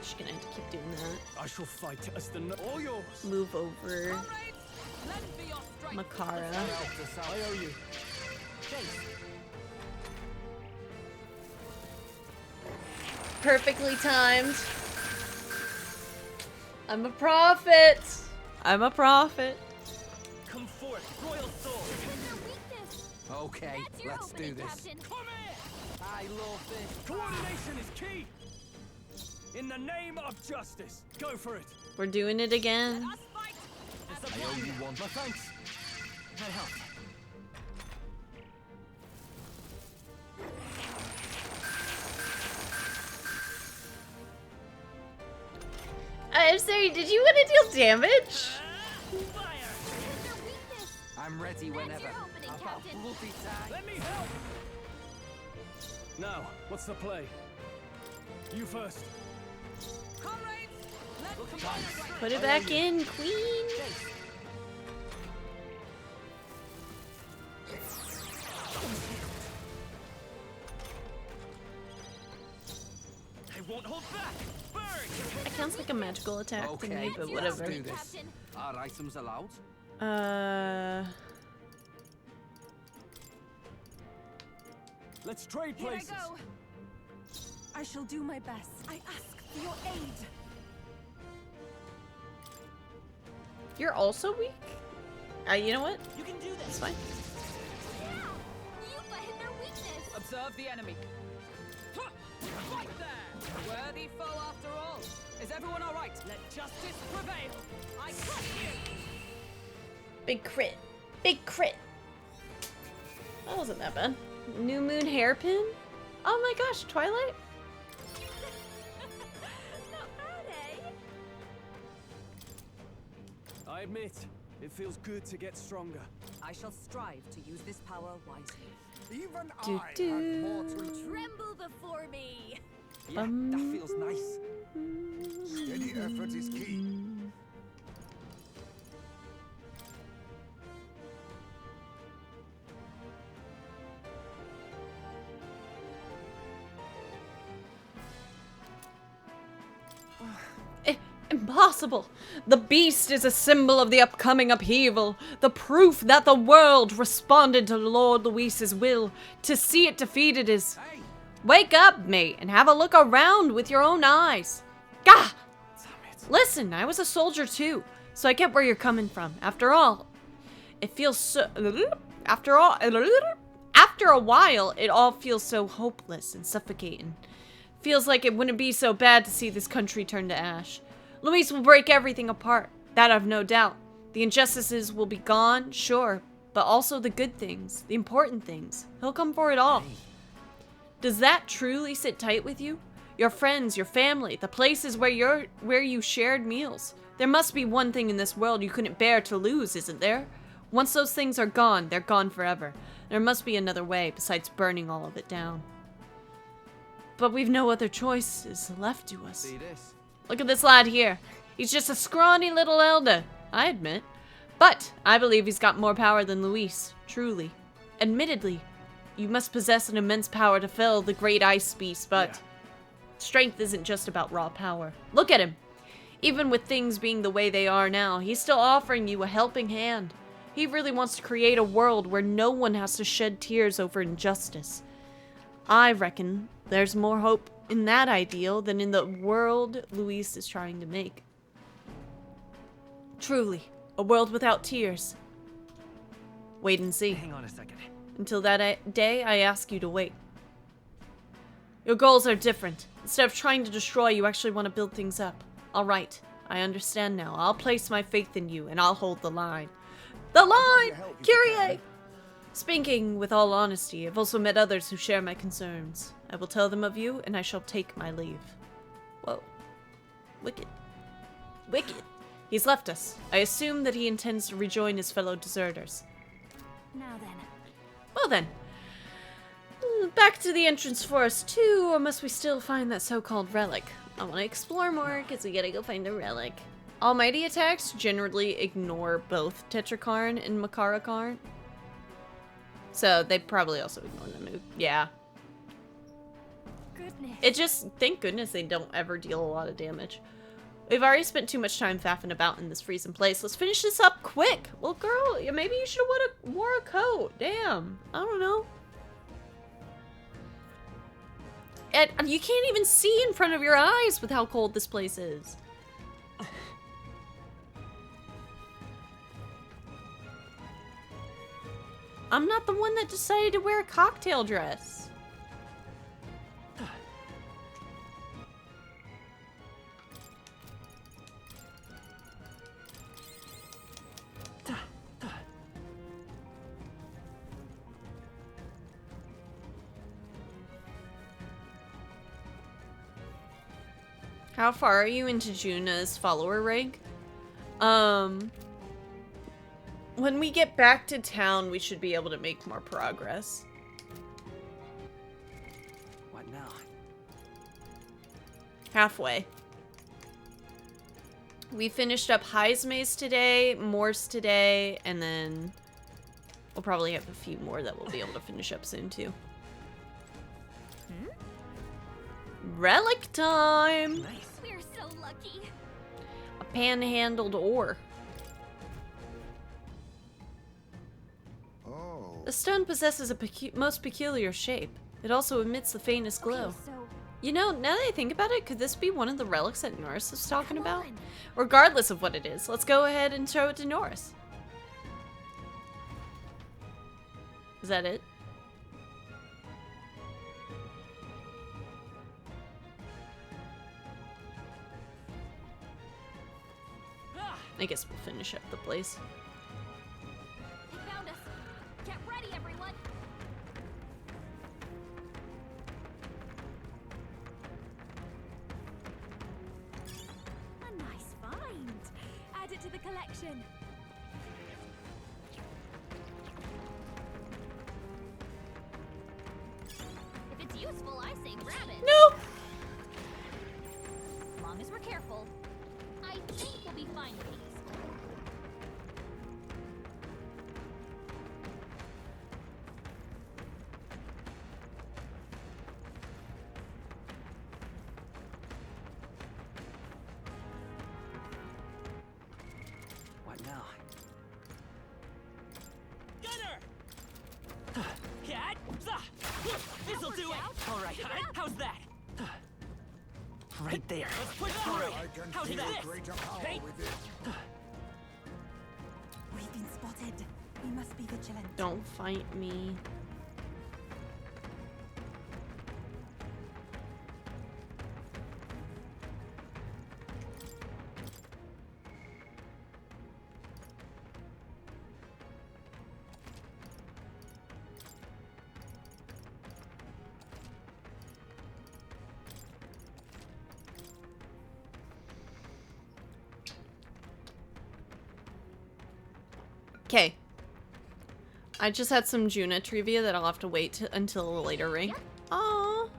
She's gonna have to keep doing that.
I shall fight as the all yours.
Move over
Comrades, lend me your strength.
Makara.
Help us out.
I owe you.
Perfectly timed. I'm a prophet. I'm a prophet.
Come forth, royal soul.
Hit their weakness.
Okay,
That's your
let's do
opening,
this.
Captain.
Come here.
I love this.
Coordination is key. In the name of justice, go for it.
We're doing it again.
Us fight.
It's
I
upon
owe you
you.
one.
My thanks. That helped.
I'm sorry, did you want to deal damage?
Fire.
Hit their weakness.
I'm ready
That's
whenever.
your opening,
About
Captain.
bloody time.
Let me help. Now, what's the play? You first.
Comrades, let's combine our strength.
Put it back in, queen.
I won't hold back. Burn.
That counts like a magical attack to me,
Okay,
but
let's
whatever.
do this.
Captain.
Are items allowed?
Let's trade
Here I
places.
go. I shall do my best. I ask for your aid.
You're also weak? You know what?
You can do
It's
this.
fine.
Yeah. Yupa hit their weakness.
Observe the enemy. Huh! Right there! Worthy foe after all. Is everyone alright? Let justice prevail. I trust you.
Big crit. Big crit. That wasn't that bad. New moon hairpin? Oh my gosh, Twilight?
Not bad, eh?
I admit, it feels good to get stronger.
I shall strive to use this power wisely.
Even
Do,
I
do.
had more to
Tremble before me.
Yeah, that feels nice.
Steady effort is key.
Impossible! The beast is a symbol of the upcoming upheaval, the proof that the world responded to Lord Luis's will. To see it defeated is...
Hey!
Wake up, mate, and have a look around with your own eyes. Gah! Listen, I was a soldier too, so I get where you're coming from. After all, it feels so... After a while, it all feels so hopeless and suffocating. Feels like it wouldn't be so bad to see this country turn to ash. Luis will break everything apart, that I've no doubt. The injustices will be gone, sure, but also the good things, the important things. He'll come for it all. Does that truly sit tight with you? Your friends, your family, the places where you shared meals. There must be one thing in this world you couldn't bear to lose, isn't there? Once those things are gone, they're gone forever. There must be another way besides burning all of it down. But we've no other choices left to us.
See this?
Look at this lad here. He's just a scrawny little elder, I admit. But I believe he's got more power than Luis, truly. Admittedly, You must possess an immense power to fell the great ice beast, but strength isn't just about raw power. Look at him. Even with things being the way they are now, he's still offering you a helping hand. He really wants to create a world where no one has to shed tears over injustice. I reckon there's more hope in that ideal than in the world Luis is trying to make. Truly, a world without tears. Wait and see.
Hang on a second.
Until that day, I ask you to wait. Your goals are different. Instead of trying to destroy, you actually want to build things up. Alright, I understand now. I'll place my faith in you, and I'll hold the line. The line! Kyrie! Speaking with all honesty, I've also met others who share my concerns. I will tell them of you, and I shall take my leave. Whoa. Wicked. Wicked. He's left us. I assume that he intends to rejoin his fellow deserters.
Now then.
Well then. Back to the entrance forest too, or must we still find that so-called relic? I want to explore more, because we gotta go find a relic. Almighty attacks generally ignore both Tetrakarn and Makarakarn. So they probably also ignore the move. Yeah.
Goodness.
It just, thank goodness they don't ever deal a lot of damage. We've already spent too much time faffing about in this freezing place. Let's finish this up quick. Well, girl, maybe you should have wore a coat. Damn. I don't know. And you can't even see in front of your eyes with how cold this place is. I'm not the one that decided to wear a cocktail dress. How far are you into Juna's follower rank? When we get back to town, we should be able to make more progress.
What now?
Halfway. We finished up Heisma's today, Morse today, and then we'll probably have a few more that we'll be able to finish up soon too. Relic time!
Nice.
We're so lucky.
A panhandled ore.
Oh,
The stone possesses a most peculiar shape. It also emits the faintest glow.
Okay, so
You know, now that I think about it, could this be one of the relics that Norris was talking
come
about?
on.
Regardless of what it is, let's go ahead and show it to Norris. Is that it? I guess we'll finish up the place.
They found us. Get ready, everyone. A nice find. Add it to the collection. If it's useful, I say grab it.
No!
As long as we're careful. I think we'll be fine with these.
What now? Gunner! Cat! This'll do it! Alright, how's that? Right there. Let's push through.
I can
How's
feel
that?
greater power
Hey.
within.
We've been spotted. We must be vigilant.
Don't fight me. Okay. I just had some Juna trivia that I'll have to wait until a later ring. Aww.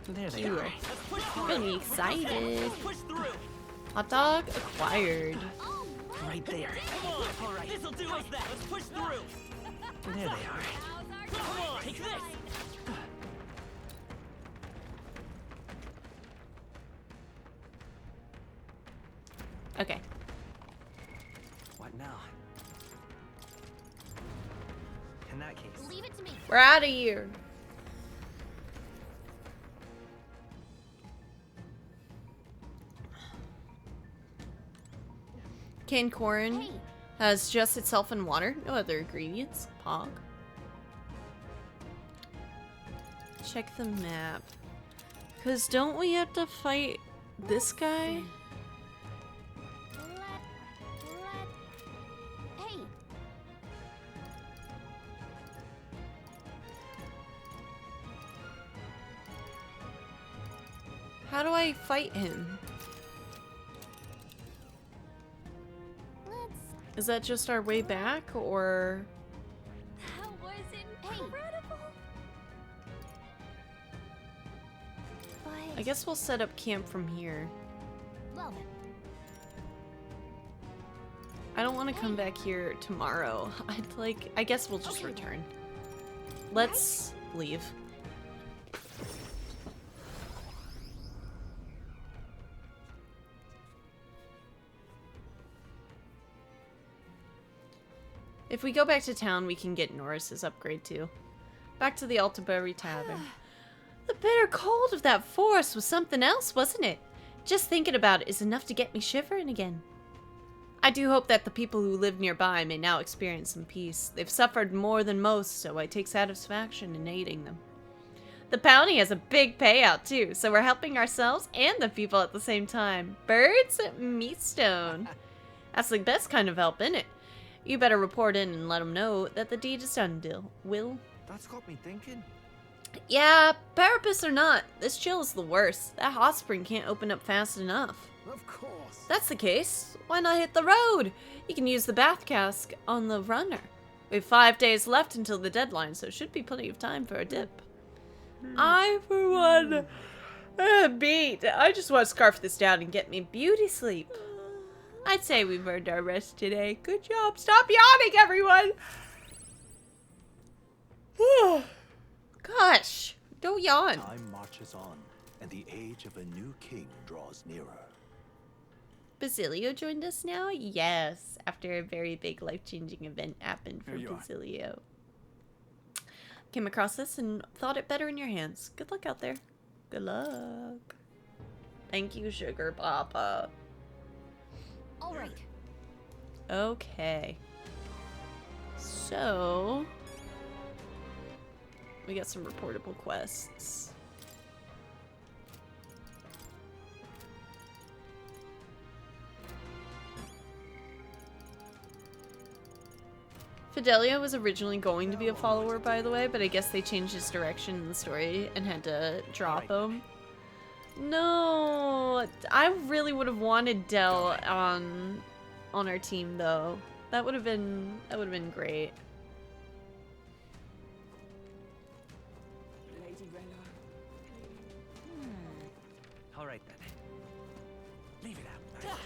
There they
Cute.
are. Let's push
I'm
through.
gonna be excited.
Let's push through.
Hot dog acquired.
All right.
Right there. Come on. Alright. This'll do us that. Let's push through. There they are.
How's our
Come on, take this!
Okay.
What now? In that case,
Leave it to me.
We're out of here. Canned corn
Hey.
has just itself and water, no other ingredients. Pog. Check the map. Cause don't we have to fight this guy?
Hey.
How do I fight him?
Let's.
Is that just our way back, or?
That was incredible. But
I guess we'll set up camp from here.
well then.
I don't want to come back here tomorrow. I guess we'll just
Okay.
return. Let's leave. If we go back to town, we can get Norris's upgrade too. Back to the Altaberry Tavern. The bitter cold of that forest was something else, wasn't it? Just thinking about it is enough to get me shivering again. I do hope that the people who live nearby may now experience some peace. They've suffered more than most, so I take satisfaction in aiding them. The bounty has a big payout too, so we're helping ourselves and the people at the same time. Birds, me stone. That's the best kind of help, innit? You better report in and let them know that the deed is done, Will.
That's got me thinking.
Yeah, Parapus or not, this chill is the worst. That hot spring can't open up fast enough.
Of course.
That's the case. Why not hit the road? You can use the bath cask on the runner. We have 5 days left until the deadline, so should be plenty of time for a dip. I, for one, beat. I just want to scarf this down and get me beauty sleep. I'd say we've earned our rest today. Good job. Stop yawning, everyone. Gosh, don't yawn.
Time marches on, and the age of a new king draws nearer.
Basilio joined us now? Yes, after a very big life-changing event happened for
Here you are.
Basilio. Came across this and thought it better in your hands. Good luck out there. Good luck. Thank you, Sugar Papa.
All right.
Okay. So, we got some reportable quests. Fidelio was originally going to be a follower, by the way, but I guess they changed his direction in the story and had to drop him. No, I really would have wanted Del on our team though. That would have been great.
Lady Reyna. All right then. Leave it out.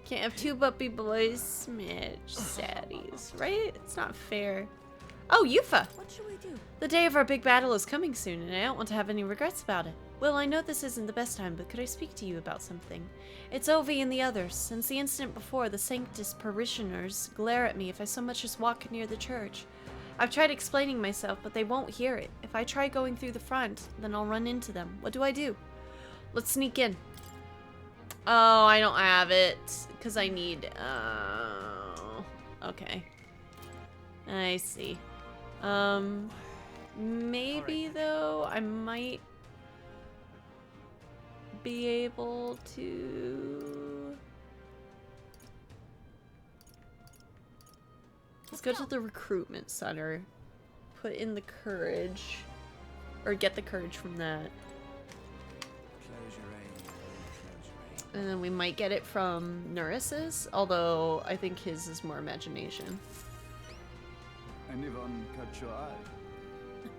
Can't have two puppy boys smidge saddies, right? It's not fair. Oh, Yufa!
What should we do?
The day of our big battle is coming soon, and I don't want to have any regrets about it. Well, I know this isn't the best time, but could I speak to you about something? It's Ovi and the others. Since the incident before, the Sanctus parishioners glare at me if I so much as walk near the church. I've tried explaining myself, but they won't hear it. If I try going through the front, then I'll run into them. What do I do? Let's sneak in. Oh, I don't have it, because I need, okay. I see. Maybe, though, I might be able to... Let's go to the recruitment center. Put in the courage. Or get the courage from that.
Close your eyes. Close your eyes.
And then we might get it from Norris's, although I think his is more imagination.
Anyone catch your eye?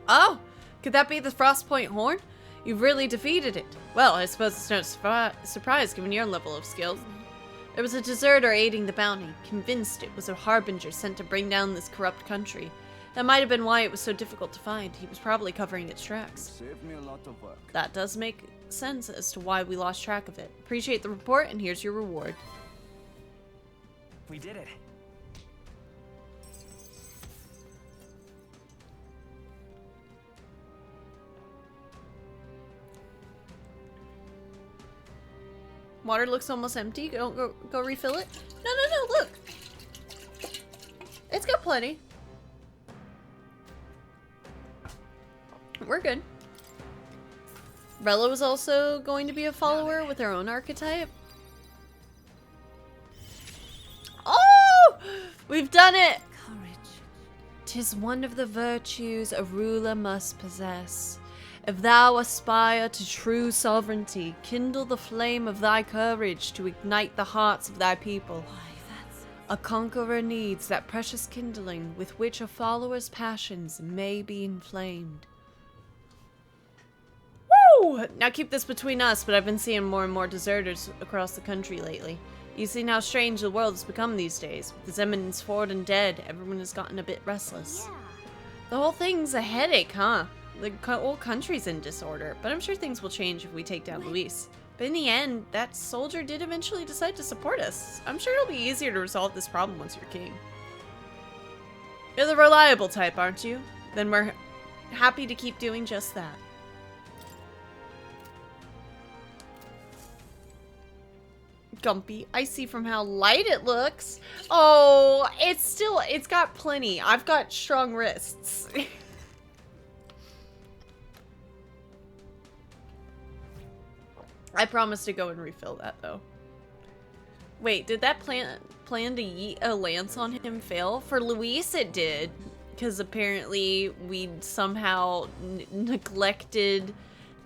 Oh! Could that be the Frostpoint Horn? You've really defeated it. Well, I suppose it's no surprise given your level of skill. There was a deserter aiding the bounty, convinced it was a harbinger sent to bring down this corrupt country. That might have been why it was so difficult to find. He was probably covering its tracks.
Saved me a lot of work.
That does make sense as to why we lost track of it. Appreciate the report, and here's your reward.
We did it.
Water looks almost empty. Don't go refill it. No, look. It's got plenty. We're good. Rella was also going to be a follower with her own archetype. Oh! We've done it!
Courage.
'Tis one of the virtues a ruler must possess. If thou aspire to true sovereignty, kindle the flame of thy courage to ignite the hearts of thy people.
Why, that's...
A conqueror needs that precious kindling with which a follower's passions may be inflamed. Woo! Now keep this between us, but I've been seeing more and more deserters across the country lately. You've seen how strange the world has become these days. With His Eminence Ford and dead, everyone has gotten a bit restless.
Yeah.
The whole thing's a headache, huh? The whole country's in disorder, but I'm sure things will change if we take down Luis. But in the end, that soldier did eventually decide to support us. I'm sure it'll be easier to resolve this problem once you're king. You're the reliable type, aren't you? Then we're happy to keep doing just that. Gumpy, I see from how light it looks. Oh, it's got plenty. I've got strong wrists. I promise to go and refill that, though. Wait, did that plan to yeet a lance on him fail? For Luis, it did. Because apparently we somehow neglected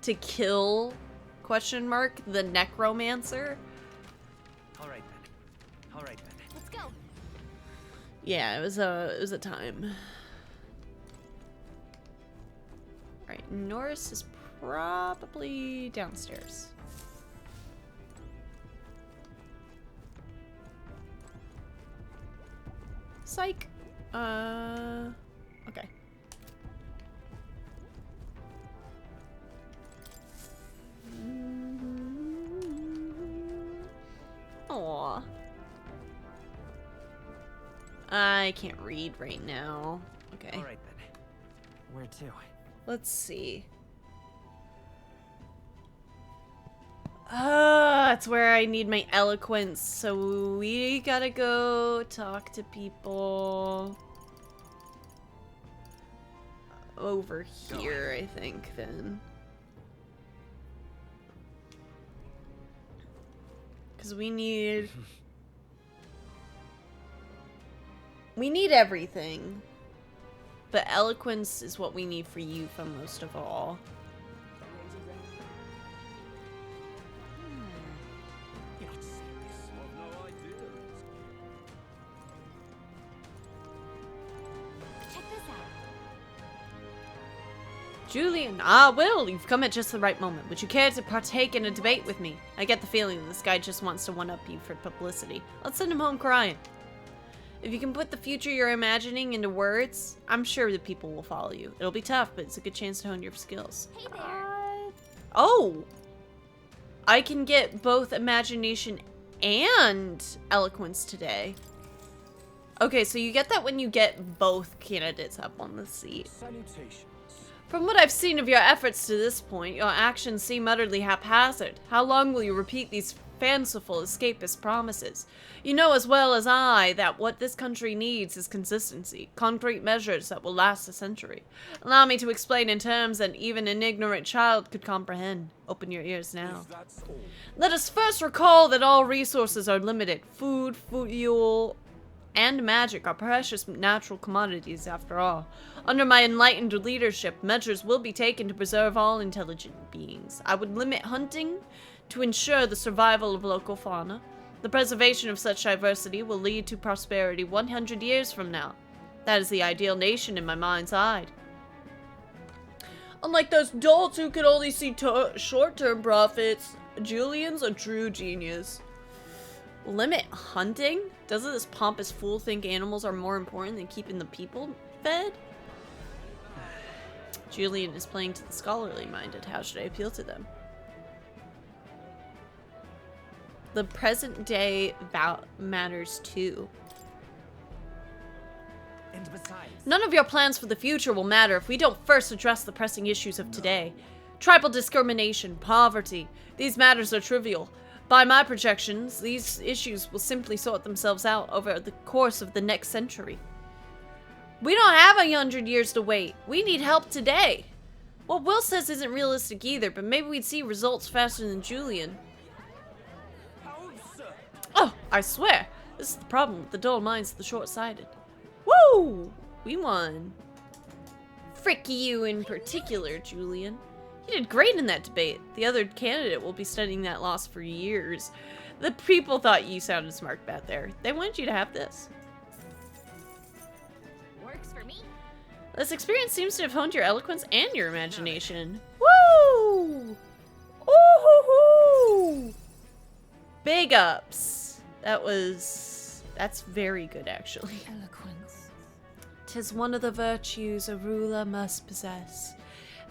to kill, the necromancer.
Alright then.
Let's go.
Yeah, it was a time. Alright, Norris is probably downstairs. Psych. Okay. Aww. I can't read right now. Okay.
Alright then. Where to?
Let's see. That's where I need my eloquence. So we gotta go talk to people over here, I think, then. Because we need everything. But eloquence is what we need for you for most of all.
Check this out.
Julian, Will, you've come at just the right moment. Would you care to partake in a debate with me? I get the feeling that this guy just wants to one-up you for publicity. Let's send him home crying. If you can put the future you're imagining into words, I'm sure that people will follow you. It'll be tough, but it's a good chance to hone your skills.
Hey there.
Oh! I can get both imagination and eloquence today. Okay, so you get that when you get both candidates up on the seat.
Salutations.
From what I've seen of your efforts to this point, your actions seem utterly haphazard. How long will you repeat these fanciful escapist promises? You know as well as I that what this country needs is consistency, concrete measures that will last a century. Allow me to explain in terms that even an ignorant child could comprehend. Open your ears now. Let us first recall that all resources are limited. Food, fuel, and magic are precious natural commodities after all. Under my enlightened leadership, measures will be taken to preserve all intelligent beings. I would limit hunting to ensure the survival of local fauna. The preservation of such diversity will lead to prosperity 100 years from now. That is the ideal nation in my mind's eye. Unlike those dolts who could only see short-term profits, Julian's a true genius. Limit hunting? Doesn't this pompous fool think animals are more important than keeping the people fed? Julian is playing to the scholarly minded. How should I appeal to them? The present day matters too.
And besides,
None of your plans for the future will matter if we don't first address the pressing issues of today. Tribal discrimination, poverty. These matters are trivial. By my projections, these issues will simply sort themselves out over the course of the next century. We don't have 100 years to wait. We need help today. What Will says isn't realistic either, but maybe we'd see results faster than Julian. Oh, I swear. This is the problem with the dull minds of the short-sighted. Woo! We won. Frick you in particular, Julian. You did great in that debate. The other candidate will be studying that loss for years. The people thought you sounded smart back there. They wanted you to have this.
Works for me.
This experience seems to have honed your eloquence and your imagination. Woo! Ooh-hoo-hoo! Big ups. That's very good, actually.
Eloquence.
'Tis one of the virtues a ruler must possess.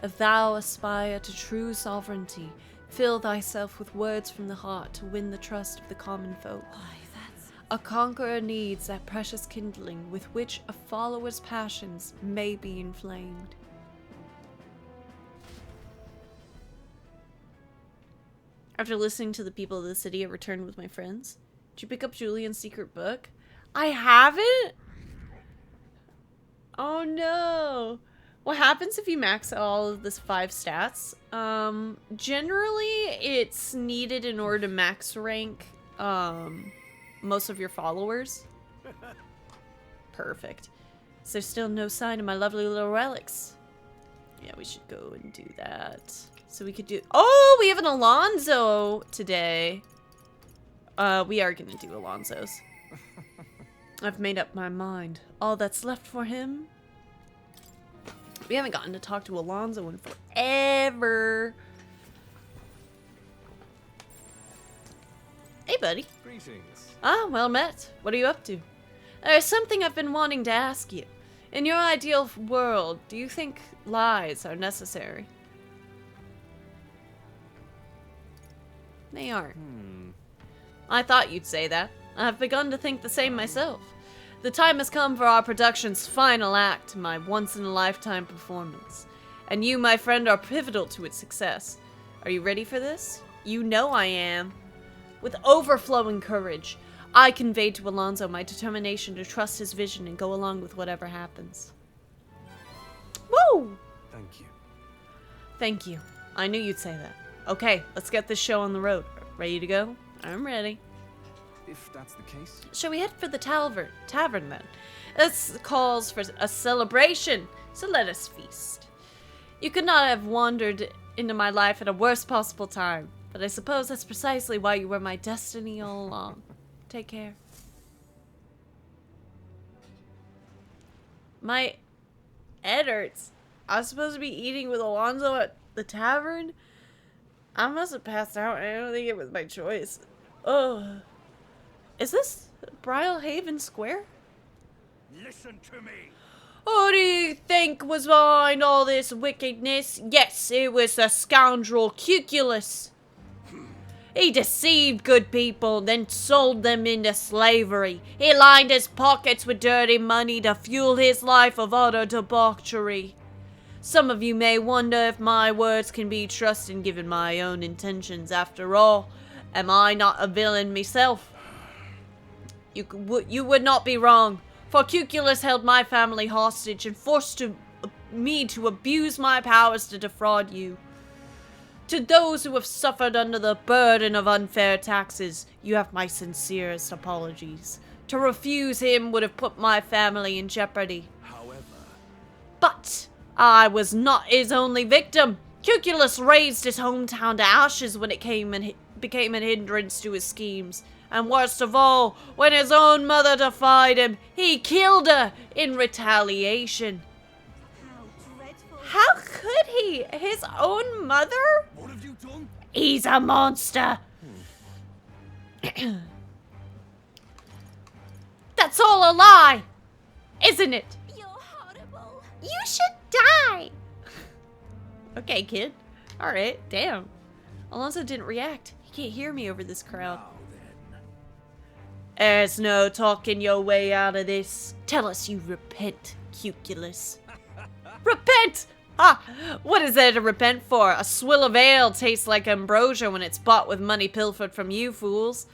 If thou aspire to true sovereignty, fill thyself with words from the heart to win the trust of the common folk.
Why, that's...
A conqueror needs that precious kindling with which a follower's passions may be inflamed. After listening to the people of the city, I returned with my friends. Did you pick up Julian's secret book? I haven't? Oh no. What happens if you max out all of this 5 stats? Generally, it's needed in order to max rank, most of your followers. Perfect. Is there still no sign of my lovely little relics? Yeah, we should go and do that. So we could do... Oh, we have an Alonzo today. We are gonna do Alonzo's. I've made up my mind. All that's left for him... We haven't gotten to talk to Alonzo in forever. Hey, buddy.
Greetings.
Ah, well met. What are you up to? There's something I've been wanting to ask you. In your ideal world, do you think lies are necessary? They aren't. I thought you'd say that. I've begun to think the same myself. The time has come for our production's final act, my once-in-a-lifetime performance. And you, my friend, are pivotal to its success. Are you ready for this? You know I am. With overflowing courage, I conveyed to Alonzo my determination to trust his vision and go along with whatever happens. Woo!
Thank you.
Thank you. I knew you'd say that. Okay, let's get this show on the road. Ready to go? I'm ready.
If that's the case.
Shall we head for the tavern then? This calls for a celebration, so let us feast. You could not have wandered into my life at a worse possible time, but I suppose that's precisely why you were my destiny all along. Take care. My head hurts. I was supposed to be eating with Alonzo at the tavern. I must have passed out. I don't think it was my choice. Ugh. Is this Brylehaven Square?
Listen to me.
Who do you think was behind all this wickedness? Yes, it was the scoundrel Cuculus. He deceived good people, then sold them into slavery. He lined his pockets with dirty money to fuel his life of utter debauchery. Some of you may wonder if my words can be trusted given my own intentions. After all, am I not a villain myself? You would not be wrong, for Cuculus held my family hostage and forced me to abuse my powers to defraud you. To those who have suffered under the burden of unfair taxes, you have my sincerest apologies. To refuse him would have put my family in jeopardy.
However...
But I was not his only victim. Cuculus razed his hometown to ashes when it became an hindrance to his schemes. And worst of all, when his own mother defied him, he killed her in retaliation.
How dreadful.
How could he? His own mother?
What have you done?
He's a monster. That's all a lie, isn't it?
You're horrible.
You should die. Okay, kid. Alright, damn. Alonso didn't react. He can't hear me over this crowd.
Now then.
There's no talking your way out of this. Tell us you repent, Cuculus. Repent! Ah, what is there to repent for? A swill of ale tastes like ambrosia when it's bought with money pilfered from you fools.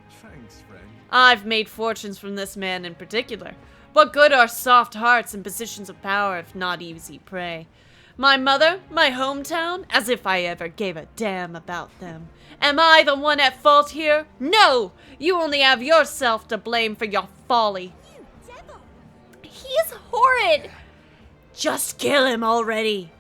Thanks, friend.
I've made fortunes from this man in particular. What good are soft hearts in positions of power if not easy prey? My mother, my hometown, as if I ever gave a damn about them. Am I the one at fault here? No! You only have yourself to blame for your folly.
You devil!
He is horrid! Just kill him already.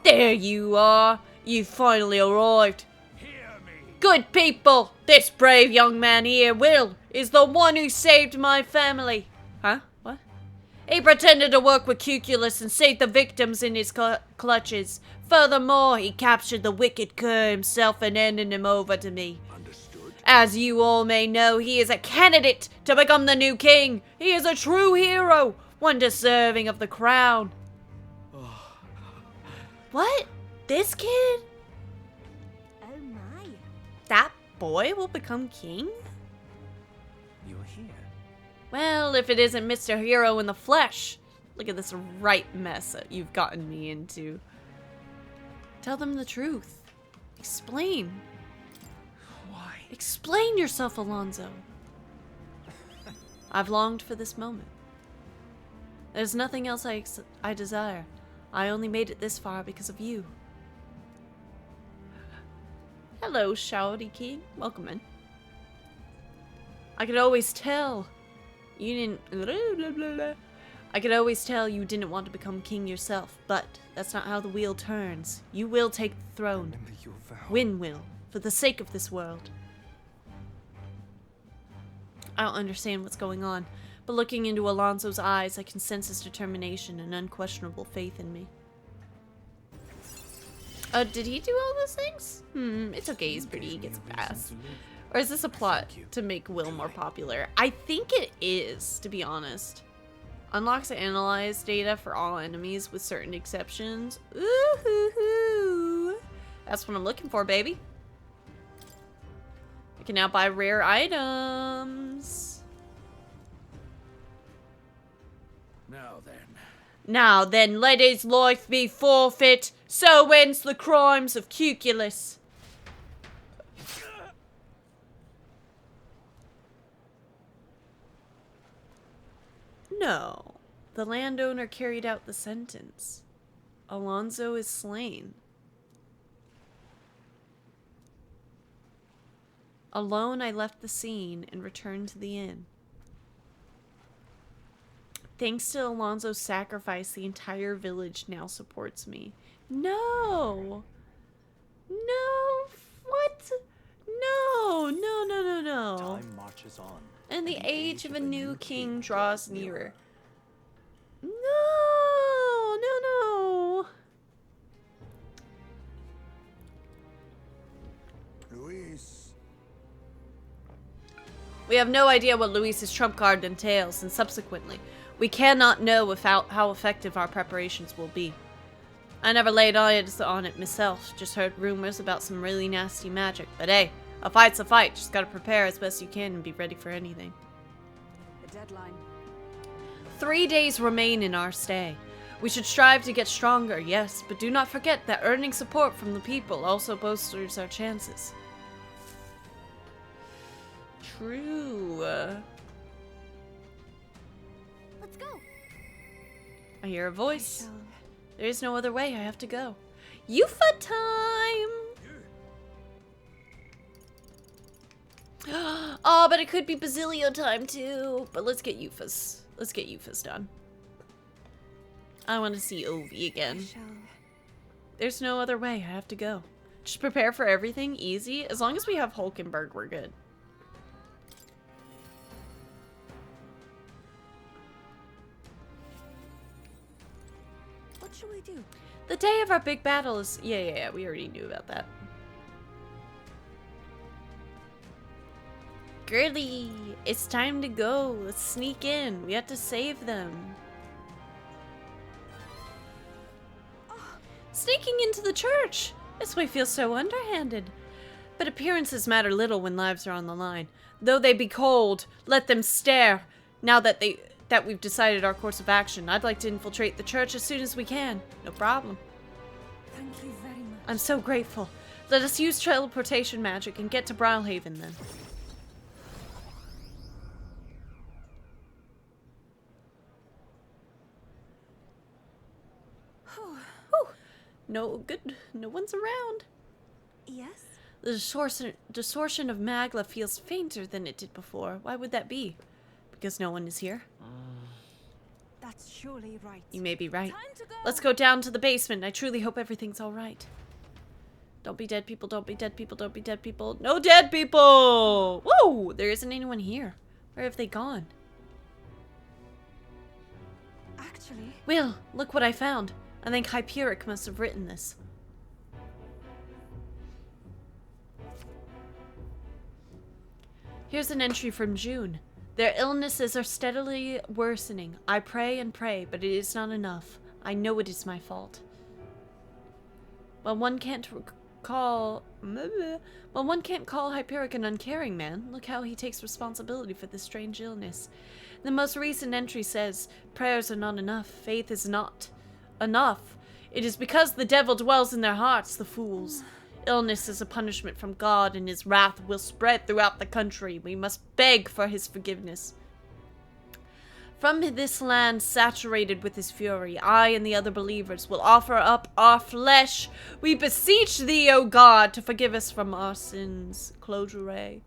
There you are. You finally arrived.
Hear me.
Good people, this brave young man here, Will, is the one who saved my family. Huh? What? He pretended to work with Cuculus and saved the victims in his clutches. Furthermore, he captured the wicked cur himself and handed him over to me.
Understood.
As you all may know, he is a candidate to become the new king. He is a true hero, one deserving of the crown. What? This kid?
Oh my.
That boy will become king?
You're here.
Well, if it isn't Mr. Hero in the flesh. Look at this right mess that you've gotten me into. Tell them the truth. Explain.
Why?
Explain yourself, Alonso. I've longed for this moment. There's nothing else I desire. I only made it this far because of you. Hello, Shouty King. Welcome in. I could always tell you didn't... I could always tell you didn't want to become king yourself, but that's not how the wheel turns. You will take the throne.
Remember your vow.
Win will, for the sake of this world. I don't understand what's going on, but looking into Alonso's eyes, I can sense his determination and unquestionable faith in me. Oh, did he do all those things? It's okay, he's pretty, he gets fast. Or is this a plot to make Will more popular? I think it is, to be honest. Unlocks analyze data for all enemies with certain exceptions. Ooh-hoo-hoo. That's what I'm looking for, baby. I can now buy rare items. Now then, let his life be forfeit. So ends the crimes of Cuculus. No. The landowner carried out the sentence. Alonso is slain. Alone, I left the scene and returned to the inn. Thanks to Alonso's sacrifice, the entire village now supports me. No! No! What? No! No, no, no, no.
Time marches on.
And the age of a new king draws nearer. No! No, no!
Luis.
We have no idea what Luis's trump card entails, and subsequently, we cannot know how effective our preparations will be. I never laid eyes on it myself, just heard rumors about some really nasty magic, but hey, a fight's a fight, just gotta prepare as best you can and be ready for anything.
The deadline.
3 days remain in our stay. We should strive to get stronger, yes, but do not forget that earning support from the people also bolsters our chances. True.
Let's go.
I hear a voice. There is no other way, I have to go. Yufa time! Oh, but it could be Basilio time too. But let's get Yufas. Let's get Yufas done. I want to see Ovi again. There's no other way, I have to go. Just prepare for everything, easy. As long as we have Hulkenberg, we're good.
What should we do?
The day of our big battle is... Yeah, we already knew about that. Girly, it's time to go. Let's sneak in. We have to save them. Sneaking into the church! This way feels so underhanded. But appearances matter little when lives are on the line. Though they be cold, let them stare. Now that we've decided our course of action, I'd like to infiltrate the church as soon as we can. No problem.
Thank you very much.
I'm so grateful. Let us use teleportation magic and get to Brilhaven then. Whew. No good. No one's around.
Yes?
The distortion of Magla feels fainter than it did before. Why would that be? Because no one is here?
That's surely right.
You may be right.
Time to go.
Let's go down to the basement. I truly hope everything's all right. Don't be dead people, don't be dead people, don't be dead people. No dead people! Whoa! There isn't anyone here. Where have they gone?
Actually,
Will, look what I found. I think Hyperic must have written this. Here's an entry from June. Their illnesses are steadily worsening. I pray and pray, but it is not enough. I know it is my fault. Well, one can't call Hyperic an uncaring man. Look how he takes responsibility for this strange illness. The most recent entry says, prayers are not enough. Faith is not enough. It is because the devil dwells in their hearts, the fools. Illness is a punishment from God, and his wrath will spread throughout the country. We must beg for his forgiveness. From this land saturated with his fury, I and the other believers will offer up our flesh. We beseech thee, O God, to forgive us from our sins. Clojure.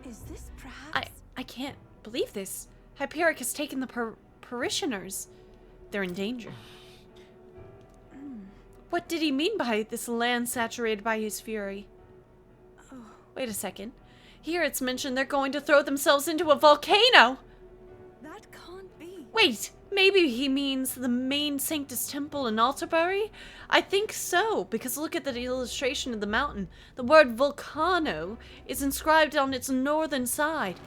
is this perhaps?
I can't believe this. Hyperic has taken the parishioners. They're in danger. What did he mean by this land saturated by his fury? Oh, wait a second. Here it's mentioned they're going to throw themselves into a volcano.
That can't be.
Wait, maybe he means the main Sanctus Temple in Altarbury? I think so, because look at the illustration of the mountain. The word volcano is inscribed on its northern side.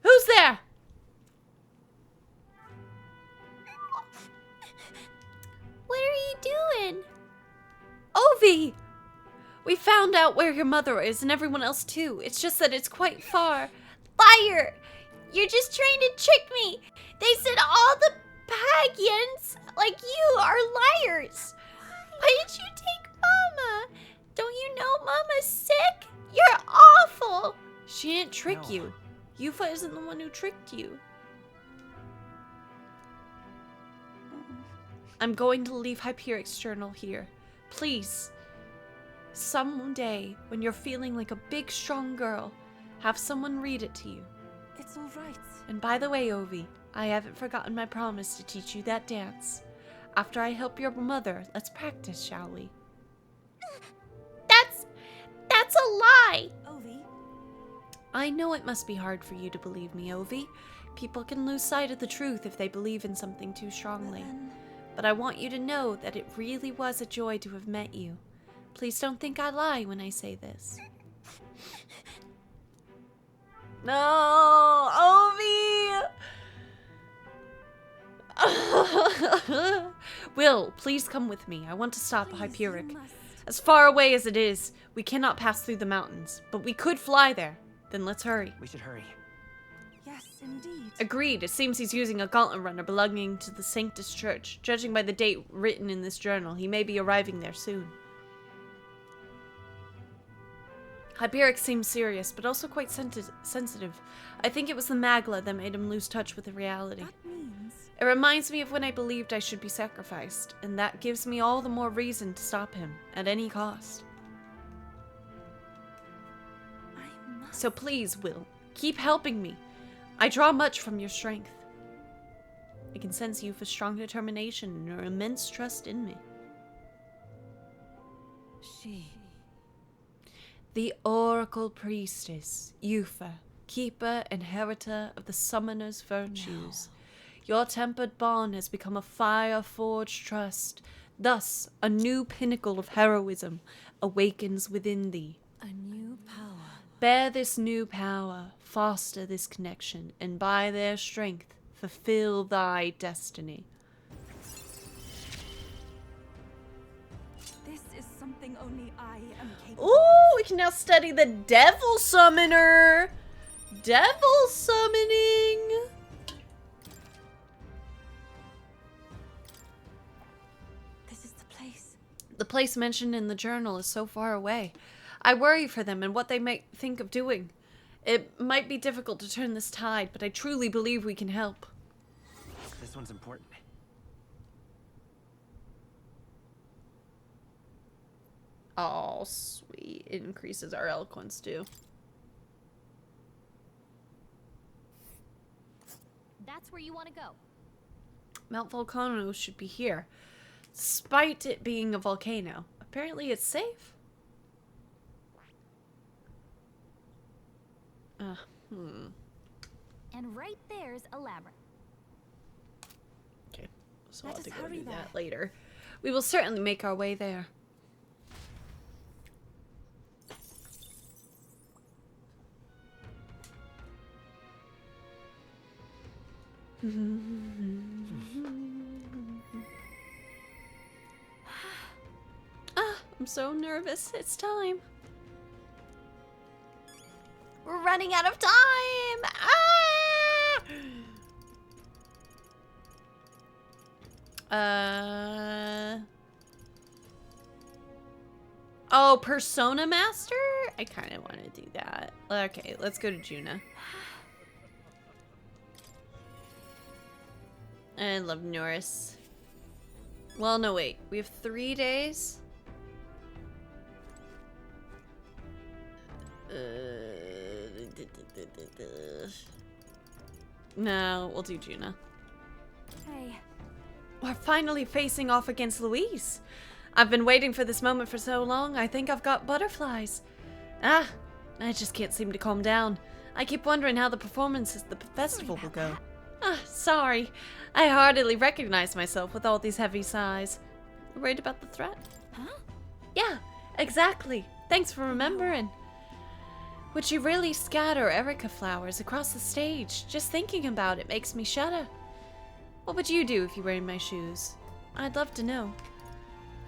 Who's there?
What are you doing?
Ovi! We found out where your mother is and everyone else too. It's just that it's quite far.
Liar! You're just trying to trick me. They said all the Pagians, like you, are liars. Why did you take Mama? Don't you know Mama's sick? You're awful.
She didn't trick
No.
you. Yufa isn't the one who tricked you. I'm going to leave Hyperic's journal here. Please, someday, when you're feeling like a big, strong girl, have someone read it to you.
It's all right.
And by the way, Ovi, I haven't forgotten my promise to teach you that dance. After I help your mother, let's practice, shall we?
That's a lie.
Ovi,
I know it must be hard for you to believe me, Ovi. People can lose sight of the truth if they believe in something too strongly.
then
But I want you to know that it really was a joy to have met you. Please don't think I lie when I say this. No, Ovi! Will, please come with me. I want to stop Hyperic.
you must.
As far away as it is, we cannot pass through the mountains, but we could fly there. Then let's hurry.
We should hurry.
Yes, indeed.
Agreed. It seems he's using a gauntlet runner belonging to the Sanctus Church. Judging by the date written in this journal, he may be arriving there soon. Hyperic seems serious, but also quite sensitive. I think it was the Magla that made him lose touch with the reality.
That means
It reminds me of when I believed I should be sacrificed, and that gives me all the more reason to stop him, at any cost.
I must.
So please, Will, keep helping me. I draw much from your strength. I can sense you for strong determination and your immense trust in me.
She.
The Oracle Priestess, Yufa, keeper and inheritor of the Summoner's virtues. Your tempered bond has become a fire-forged trust. Thus, a new pinnacle of heroism awakens within thee.
A new power.
Bear this new power, foster this connection, and by their strength, fulfill thy destiny.
This is something only I am capable
Ooh, we can now study the Devil Summoner. Devil summoning.
This is the place.
The place mentioned in the journal is so far away. I worry for them and what they might think of doing. It might be difficult to turn this tide, but I truly believe we can help.
This one's important.
Oh, sweet. It increases our eloquence, too.
That's where you want to go.
Mount Volcano should be here, despite it being a volcano. Apparently it's safe.
And right there's a labyrinth.
Okay, so
Let
I'll have
us
to go
hurry
do
there.
that later. We will certainly make our way there. I'm so nervous. It's time. We're running out of time. Oh, Persona Master? I kind of want to do that. Okay, let's go to Juna. I love Norris. Well, no, wait. We have 3 days. No, we'll do Juna.
Hey.
We're finally facing off against Louise. I've been waiting for this moment for so long, I think I've got butterflies. I just can't seem to calm down. I keep wondering how the performances at the festival will go. Sorry. I hardly recognize myself with all these heavy sighs. Worried about the threat?
Huh?
Yeah, exactly. Thanks for remembering. Would you really scatter Erica flowers across the stage? Just thinking about it makes me shudder. What would you do if you were in my shoes? I'd love to know.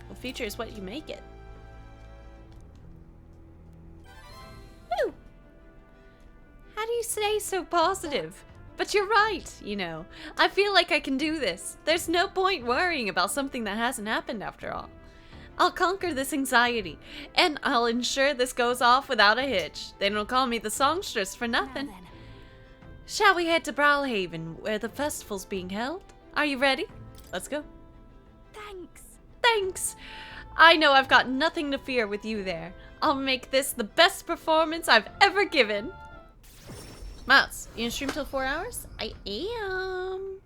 The future is what you make it. Woo! How do you stay so positive? But you're right, you know. I feel like I can do this. There's no point worrying about something that hasn't happened after all. I'll conquer this anxiety, and I'll ensure this goes off without a hitch. They don't call me the songstress for nothing.
Now then.
Shall we head to Brawlhaven, where the festival's being held? Are you ready? Let's go.
Thanks.
Thanks. I know I've got nothing to fear with you there. I'll make this the best performance I've ever given. Miles, you gonna stream till 4 hours? I am.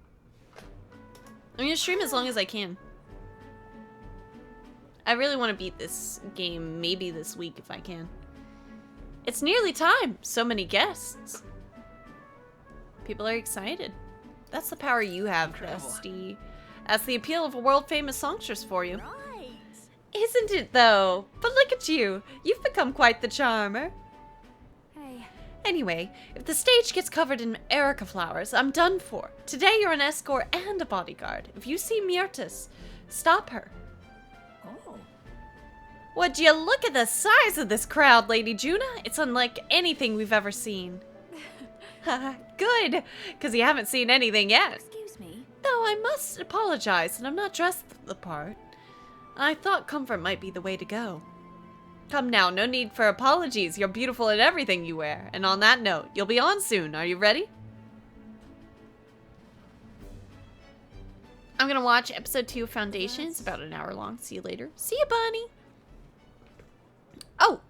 I'm gonna stream as long as I can. I really want to beat this game maybe this week if I can. It's nearly time. So many guests. People are excited. That's the power you have, Dusty. That's the appeal of a world-famous songstress for you.
Right.
Isn't it, though? But look at you. You've become quite the charmer.
Hey.
Anyway, if the stage gets covered in Erica flowers, I'm done for. Today you're an escort and a bodyguard. If you see Myrtis, stop her.
Oh.
Would you look at the size of this crowd, Lady Juna? It's unlike anything we've ever seen. Good, because you haven't seen anything yet.
Excuse me.
Though I must apologize that I'm not dressed the part. I thought comfort might be the way to go. Come now, no need for apologies. You're beautiful in everything you wear. And on that note, you'll be on soon. Are you ready? I'm gonna watch episode 2 of Foundation. It's about an hour long. See you later. See you, Bunny. Oh,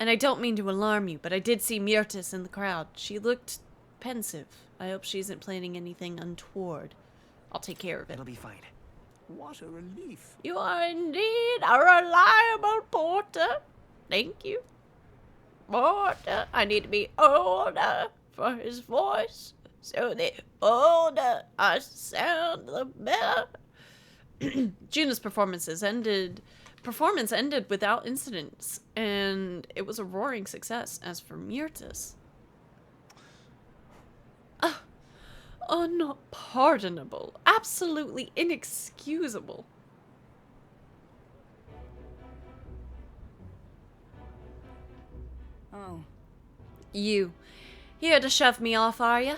and I don't mean to alarm you, but I did see Myrtis in the crowd. She looked pensive. I hope she isn't planning anything untoward. I'll take care of it.
It'll be fine.
What a relief.
You are indeed a reliable porter. Thank you. Porter. I need to be older for his voice. So the older I sound, the better. Juna's performance ended without incidents, and it was a roaring success. As for Myrtis, unpardonable, absolutely inexcusable. You. Here to shove me off, are ya?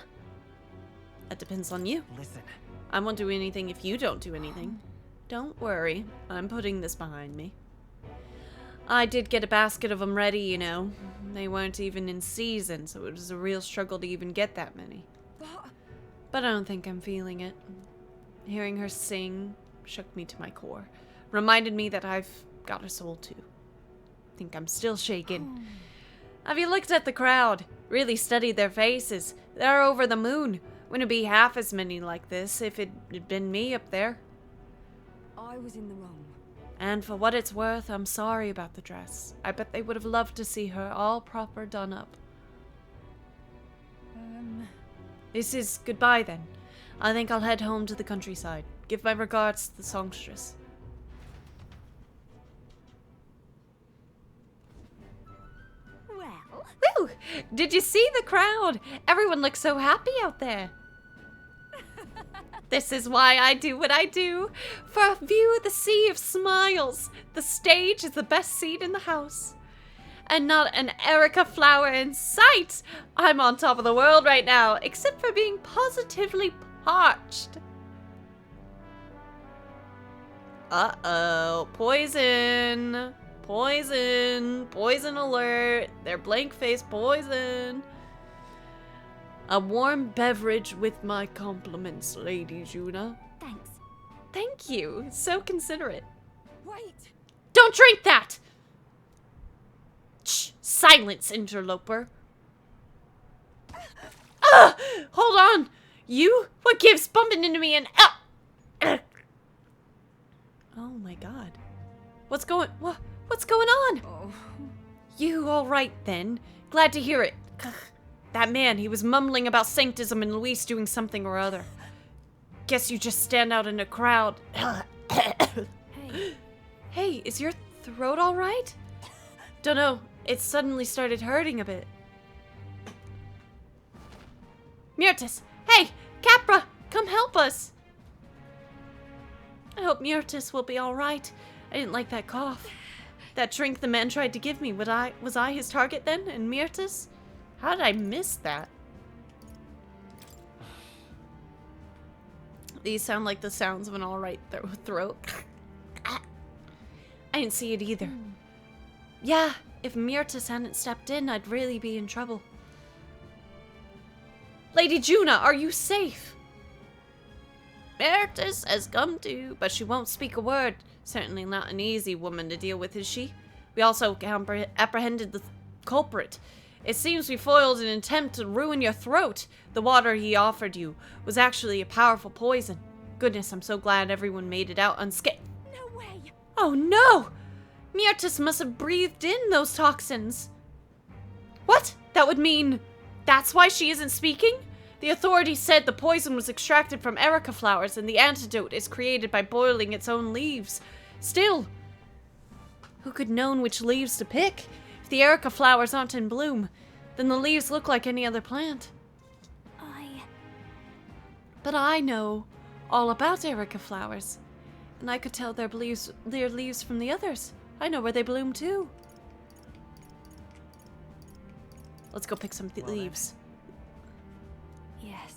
That depends on you.
Listen.
I won't do anything if you don't do anything. Don't worry. I'm putting this behind me. I did get a basket of them ready, you know. They weren't even in season, so it was a real struggle to even get that many. But I don't think I'm feeling it. Hearing her sing shook me to my core. Reminded me that I've got a soul too. Think I'm still shaken. Have you looked at the crowd? Really studied their faces. They're over the moon. Wouldn't be half as many like this if it had been me up there.
I was in the wrong.
And for what it's worth, I'm sorry about the dress. I bet they would have loved to see her all proper done up. This is goodbye then. I think I'll head home to the countryside. Give my regards to the songstress.
Well,
Woo! Did you see the crowd? Everyone looks so happy out there. This is why I do what I do. For a view of the sea of smiles. The stage is the best seat in the house. And not an Erica flower in sight. I'm on top of the world right now, except for being positively parched. Uh-oh. Poison. Poison. Poison alert. They're blank face poison. A warm beverage with my compliments, Lady Juna.
thanks.
Thank you. So considerate.
Wait!
Don't drink that! Shh! Silence, interloper. Ah! Hold on! You? What gives bumping into me and... Oh my god. What's going on?
Oh.
You alright then? Glad to hear it. That man, he was mumbling about sanctism and Luis doing something or other. Guess you just stand out in a crowd.
Hey.
Hey, is your throat alright? Dunno, it suddenly started hurting a bit. Myrtis! Hey! Capra! Come help us! I hope Myrtis will be alright. I didn't like that cough. That drink the man tried to give me, was I his target then? And Myrtis? How did I miss that? These sound like the sounds of an alright throat. I didn't see it either. Yeah, if Myrtis hadn't stepped in, I'd really be in trouble. Lady Juna, are you safe? Myrtis has come to, but she won't speak a word. Certainly not an easy woman to deal with, is she? We also apprehended the culprit. It seems we foiled an attempt to ruin your throat. The water he offered you was actually a powerful poison. Goodness, I'm so glad everyone made it out unscathed.
No way.
Oh no! Myrtis must have breathed in those toxins. What? That would mean that's why she isn't speaking? The authorities said the poison was extracted from Erica flowers and the antidote is created by boiling its own leaves. Still, who could known which leaves to pick? If the Erica flowers aren't in bloom, then the leaves look like any other plant. But I know all about Erica flowers, and I could tell their leaves from the others. I know where they bloom too. Let's go pick some leaves.
Yes.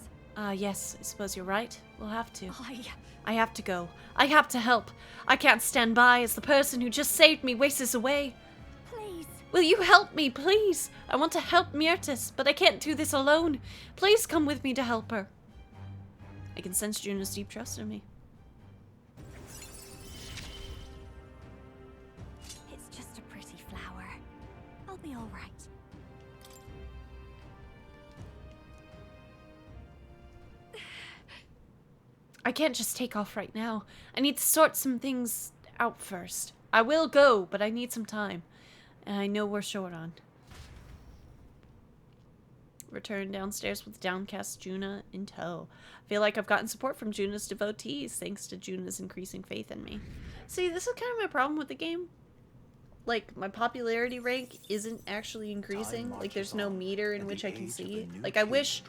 Yes, I suppose you're right. We'll have to.
I
I have to go. I have to help. I can't stand by as the person who just saved me wastes away.
Please.
Will you help me, please? I want to help Myrtis, but I can't do this alone. Please come with me to help her. I can sense Juna's deep trust in me.
It's just a pretty flower. I'll be all right.
I can't just take off right now. I need to sort some things out first. I will go, but I need some time. And I know we're short on. Return downstairs with downcast Juna in tow. I feel like I've gotten support from Juna's devotees, thanks to Juna's increasing faith in me. See, this is kind of my problem with the game. Like, my popularity rank isn't actually increasing. Like, there's no meter in which I can see. Like, I wish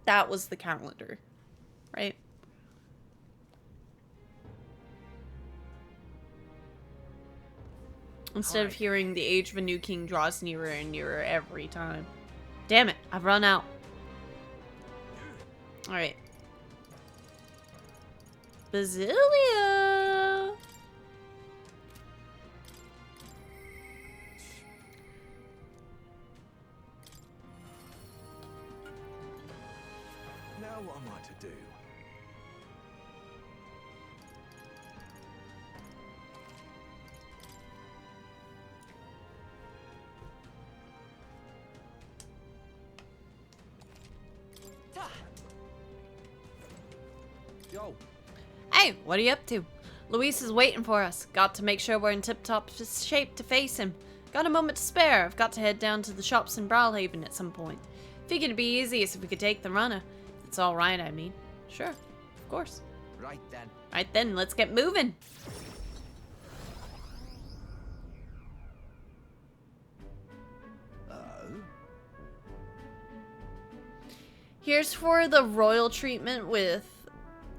that was the calendar. Right? Instead of hearing the age of a new king draws nearer and nearer every time. Damn it, I've run out. Alright. Basilia!
Now what am I to do?
Yo,
Hey, what are you up to? Luis is waiting for us. Got to make sure we're in tip-top shape to face him. Got a moment to spare. I've got to head down to the shops in Brawlhaven at some point. Figured it'd be easiest if we could take the runner. It's alright, I mean. Sure, of course.
right then.
Right then, let's get moving. Here's for the royal treatment with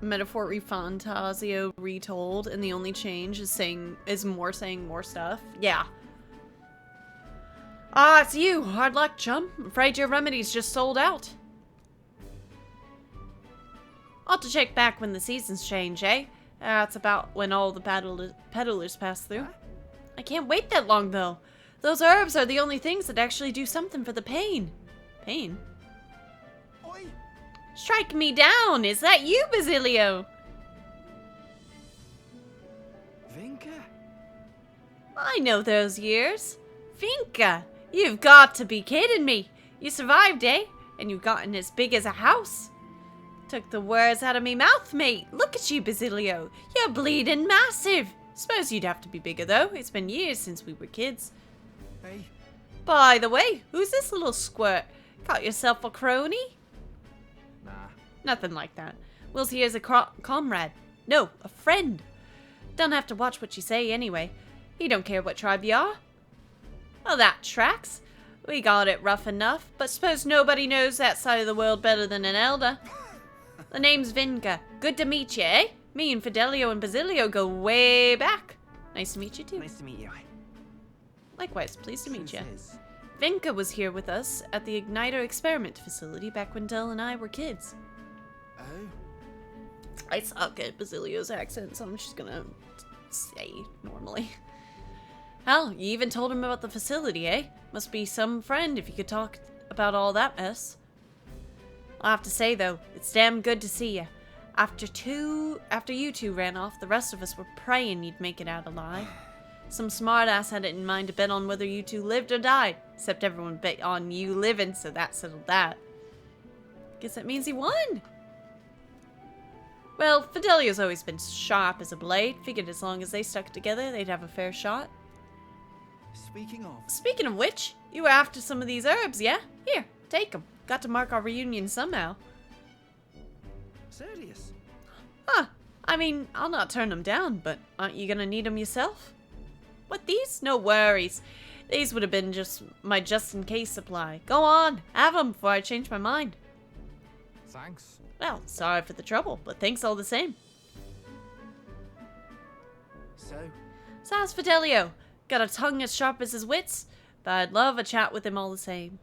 Metaphor Fantazio retold, and the only change is saying more stuff. Yeah. Ah, it's you. Hard luck, chum. Afraid your remedy's just sold out. Ought to check back when the seasons change, eh? That's about when all the peddlers pass through. I can't wait that long, though. Those herbs are the only things that actually do something for the pain. Pain?
Oi!
Strike me down! Is that you, Basilio?
Vinka?
I know those years. Vinka, you've got to be kidding me. You survived, eh? And you've gotten as big as a house. Took the words out of me mouth, mate. Look at you, Basilio. You're bleeding massive. Suppose you'd have to be bigger, though. It's been years since we were kids.
Hey,
By the way, who's this little squirt? Got yourself a crony?
Nah.
Nothing like that. Will's here as a comrade. No, a friend. Don't have to watch what you say anyway. He don't care what tribe you are. Well, that tracks. We got it rough enough, but suppose nobody knows that side of the world better than an elder. The name's Vinka. Good to meet you, eh? Me and Fidelio and Basilio go way back. Nice to meet you, too.
Nice to meet you.
Likewise, pleased to meet you.
Who's this?
Vinka was here with us at the Igniter experiment facility back when Del and I were kids.
Oh,
I suck at Basilio's accent, so I'm just gonna say normally. Hell, you even told him about the facility, eh? Must be some friend if you could talk about all that mess. I'll have to say, though, it's damn good to see you. After you two ran off, the rest of us were praying you'd make it out alive. Some smartass had it in mind to bet on whether you two lived or died. Except everyone bet on you living, so that settled that. Guess that means he won! Well, Fidelio's always been sharp as a blade. Figured as long as they stuck together, they'd have a fair shot. Speaking of which, you were after some of these herbs, yeah? Here, take them. Got to mark our reunion somehow.
serious?
Huh. I mean, I'll not turn them down, but aren't you gonna need them yourself? What, these? No worries. These would have been just my just-in-case supply. Go on, have them before I change my mind.
thanks.
Well, sorry for the trouble, but thanks all the same.
So,
So how's Fidelio? Got a tongue as sharp as his wits? But I'd love a chat with him all the same.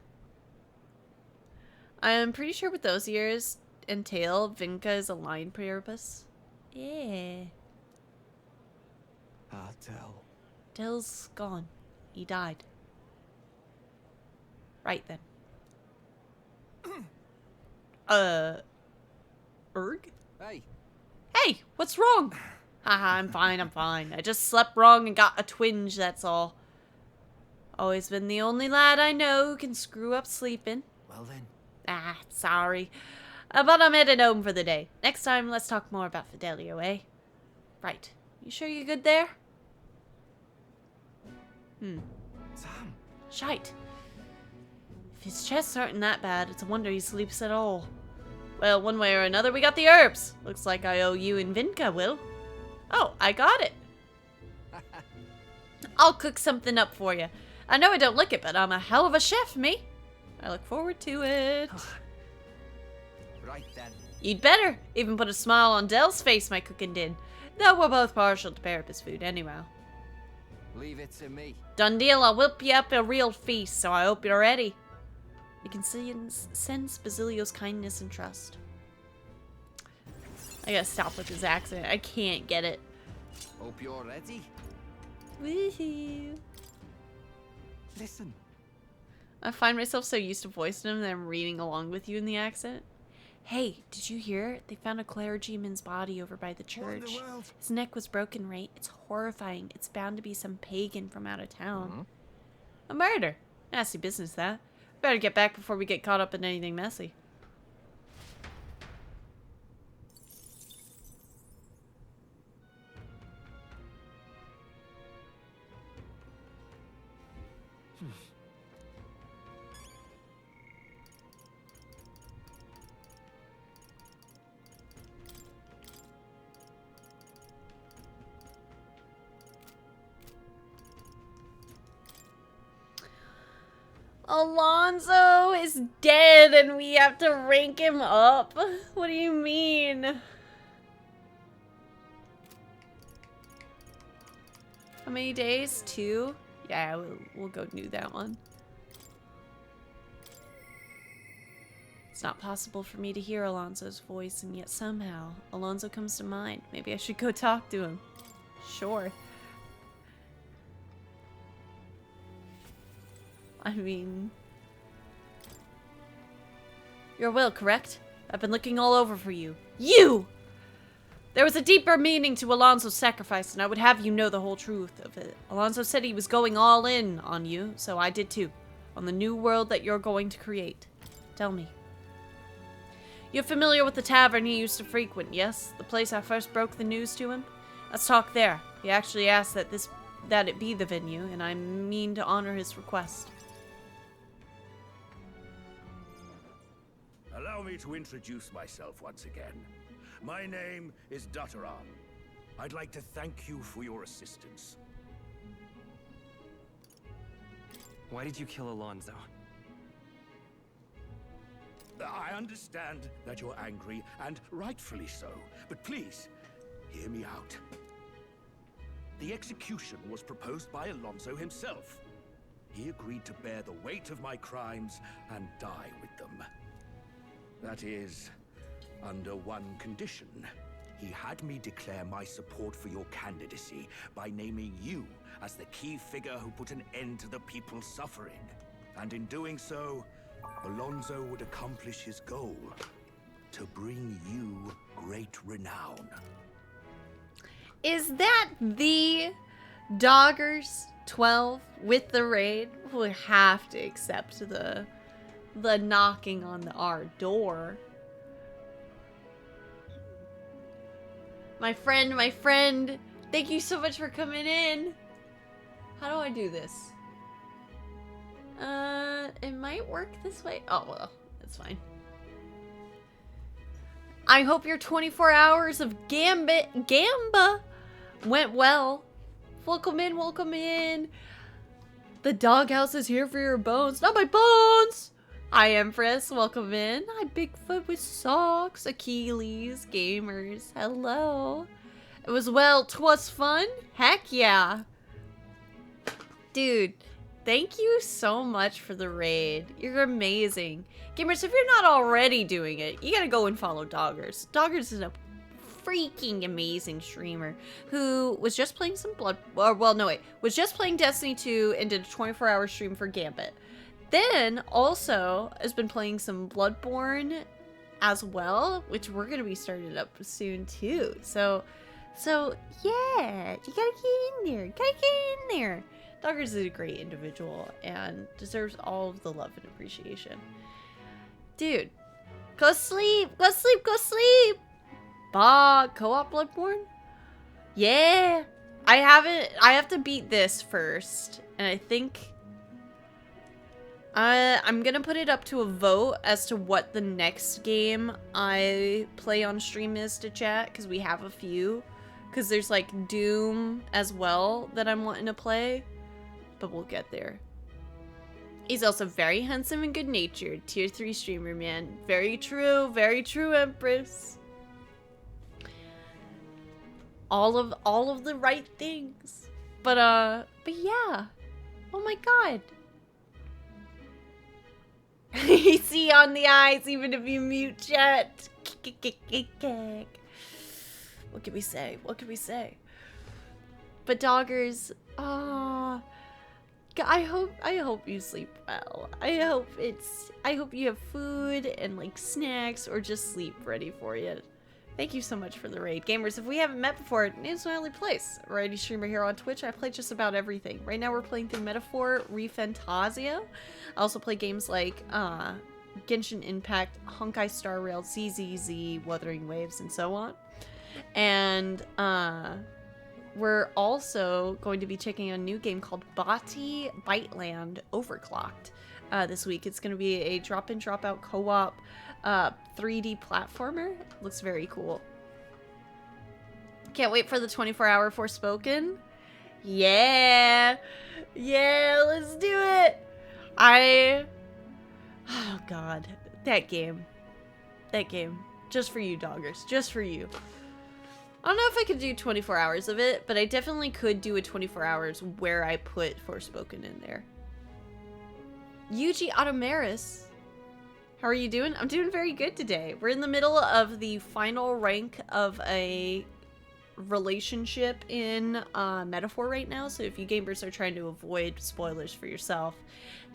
I'm pretty sure with those years and tail, Vinka is a lion purpose. Yeah.
Del.
Del's gone. He died. Right then. Erg?
hey,
Hey, what's wrong? Haha, I'm fine. I just slept wrong and got a twinge, that's all. Always been the only lad I know who can screw up sleeping.
well then.
Ah, sorry. But I'm headed home for the day. Next time, let's talk more about Fidelio, eh? Right. You sure you're good there?
Sam,
Shite. If his chest's hurting that bad, it's a wonder he sleeps at all. Well, one way or another, we got the herbs. Looks like I owe you and Vinka, Will. Oh, I got it. I'll cook something up for you. I know I don't look it, but I'm a hell of a chef, me. I look forward to it.
Right then.
You'd better. Even put a smile on Del's face my cooking did. Though we're both partial to Parapus food anyhow.
Leave it to me.
Done deal. I'll whip you up a real feast, so I hope you're ready. You can sense Basilio's kindness and trust. I gotta stop with his accent. I can't get it.
Hope you're ready.
Woohoo.
Listen.
I find myself so used to voicing him that I'm reading along with you in the accent. Hey, did you hear? They found a clergyman's body over by the church. His neck was broken, right? It's horrifying. It's bound to be some pagan from out of town. A murder. Nasty business, that. Better get back before we get caught up in anything messy. Alonso is dead and we have to rank him up. What do you mean? How many days? 2? Yeah, we'll go do that one. It's not possible for me to hear Alonso's voice, and yet somehow Alonso comes to mind. Maybe I should go talk to him. Sure. I mean... Your will, correct? I've been looking all over for you. You! There was a deeper meaning to Alonso's sacrifice, and I would have you know the whole truth of it. Alonso said he was going all in on you, so I did too. On the new world that you're going to create. Tell me. You're familiar with the tavern he used to frequent, yes? The place I first broke the news to him? Let's talk there. He actually asked that it be the venue, and I mean to honor his request.
Allow me to introduce myself once again. My name is Dutteran. I'd like to thank you for your assistance.
Why did you kill Alonso?
I understand that you're angry, and rightfully so, but please, hear me out. The execution was proposed by Alonso himself. He agreed to bear the weight of my crimes and die with them. That is, under one condition. He had me declare my support for your candidacy by naming you as the key figure who put an end to the people's suffering. And in doing so, Alonso would accomplish his goal, to bring you great renown.
Is that the Doggers 12 with the raid? We'll have to accept the knocking on our door. My friend, thank you so much for coming in. How do I do this? It might work this way. Oh, well, it's fine. I hope your 24 hours of Gamba went well. Welcome in, welcome in. The doghouse is here for your bones. Not my bones! Hi, Empress. Welcome in. Hi, Bigfoot with socks. Achilles. Gamers. Hello. It was, well, 'twas fun? Heck yeah. Dude, thank you so much for the raid. You're amazing. Gamers, if you're not already doing it, you gotta go and follow Doggers. Doggers is a freaking amazing streamer who was just playing some was just playing Destiny 2 and did a 24-hour stream for Gambit. Then also has been playing some Bloodborne as well, which we're gonna be starting up soon too. So yeah, you gotta get in there. Gotta get in there. Doggers is a great individual and deserves all of the love and appreciation. Dude, go sleep, go sleep, go sleep. Co-op Bloodborne? Yeah. I have to beat this first, and I think I'm gonna put it up to a vote as to what the next game I play on stream is to chat, because we have a few. Because there's like Doom as well that I'm wanting to play, but we'll get there. He's also very handsome and good-natured. Tier 3 streamer, man. Very true, Empress. All of the right things. But yeah. Oh my god. You see on the eyes, even if you mute chat. What can we say? What can we say? But doggers, I hope you sleep well. I hope you have food and like snacks or just sleep ready for you. Thank you so much for the raid. Gamers, if we haven't met before, it's my only place. Variety streamer here on Twitch. I play just about everything. Right now we're playing through Metaphor, Fantazio. I also play games like Genshin Impact, Honkai Star Rail, ZZZ, Wuthering Waves, and so on. And we're also going to be checking a new game called Bati Biteland Overclocked this week. It's going to be a drop-in, drop-out co-op 3D platformer. Looks very cool. Can't wait for the 24-hour Forspoken. Yeah! Yeah, let's do it! Oh god. That game. That game. Just for you, doggers. Just for you. I don't know if I could do 24 hours of it, but I definitely could do a 24 hours where I put Forspoken in there. Yuji Automaris. How are you doing? I'm doing very good today. We're in the middle of the final rank of a relationship in Metaphor right now, so if you gamers are trying to avoid spoilers for yourself,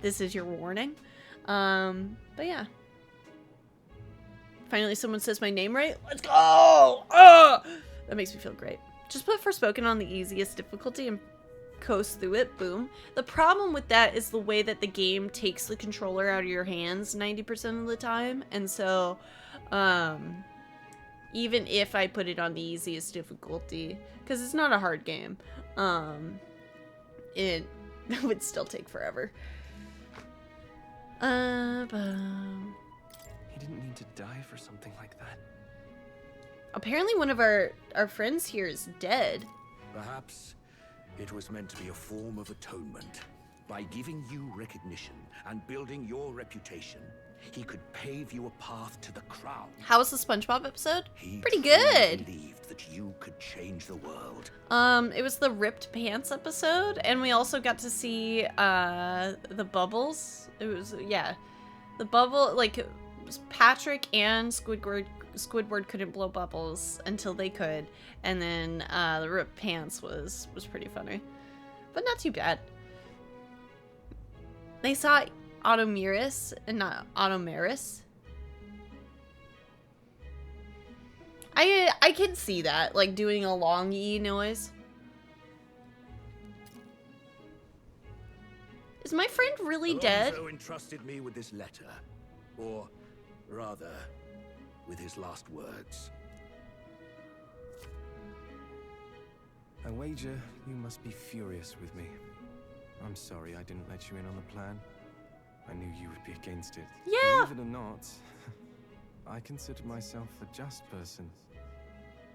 this is your warning. But yeah. Finally someone says my name right. Let's go! That makes me feel great. Just put Forspoken on the easiest difficulty and coast through it. Boom. The problem with that is the way that the game takes the controller out of your hands 90% of the time. And so, even if I put it on the easiest difficulty, because it's not a hard game, it would still take forever.
He didn't need to die for something like that.
Apparently one of our friends here is dead.
Perhaps it was meant to be a form of atonement. By giving you recognition and building your reputation, he could pave you a path to the crown.
How was the SpongeBob episode?
He
Pretty good.
believed that you could change the world.
It was the ripped pants episode, and we also got to see the bubbles. It was, yeah, the bubble, like Patrick and Squidward couldn't blow bubbles until they could, and then the ripped pants was pretty funny, but not too bad. They saw Automaris and not Automaris. I can see that, like doing a long E noise. Is my friend really dead?
Alonso entrusted me with this letter, or rather, with his last words.
I wager you must be furious with me. I'm sorry I didn't let you in on the plan. I knew you would be against it.
Yeah.
Believe it or not, I consider myself a just person.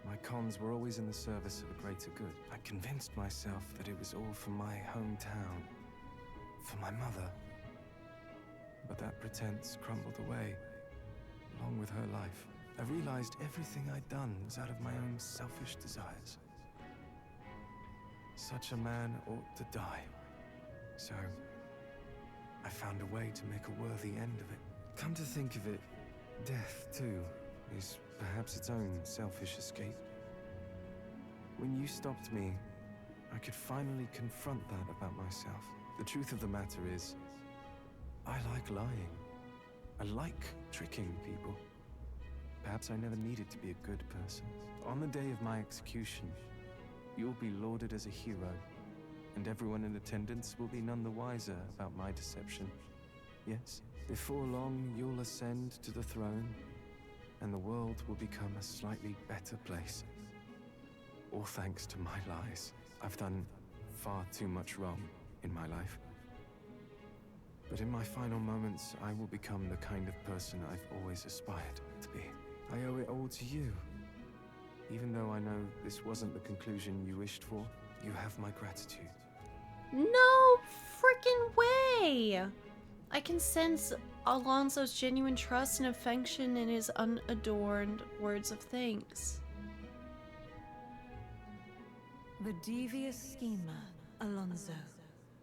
My cons were always in the service of a greater good. I convinced myself that it was all for my hometown, for my mother. But that pretense crumbled away, along with her life. I realized everything I'd done was out of my own selfish desires. Such a man ought to die. So, I found a way to make a worthy end of it. Come to think of it, death, too, is perhaps its own selfish escape. When you stopped me, I could finally confront that about myself. The truth of the matter is, I like lying. I like tricking people. Perhaps I never needed to be a good person. On the day of my execution, you'll be lauded as a hero, and everyone in attendance will be none the wiser about my deception. Yes, before long you'll ascend to the throne, and the world will become a slightly better place. All thanks to my lies. I've done far too much wrong in my life. But in my final moments, I will become the kind of person I've always aspired to be. I owe it all to you. Even though I know this wasn't the conclusion you wished for, you have my gratitude.
No freaking way! I can sense Alonso's genuine trust and affection in his unadorned words of thanks.
The devious schemer Alonso,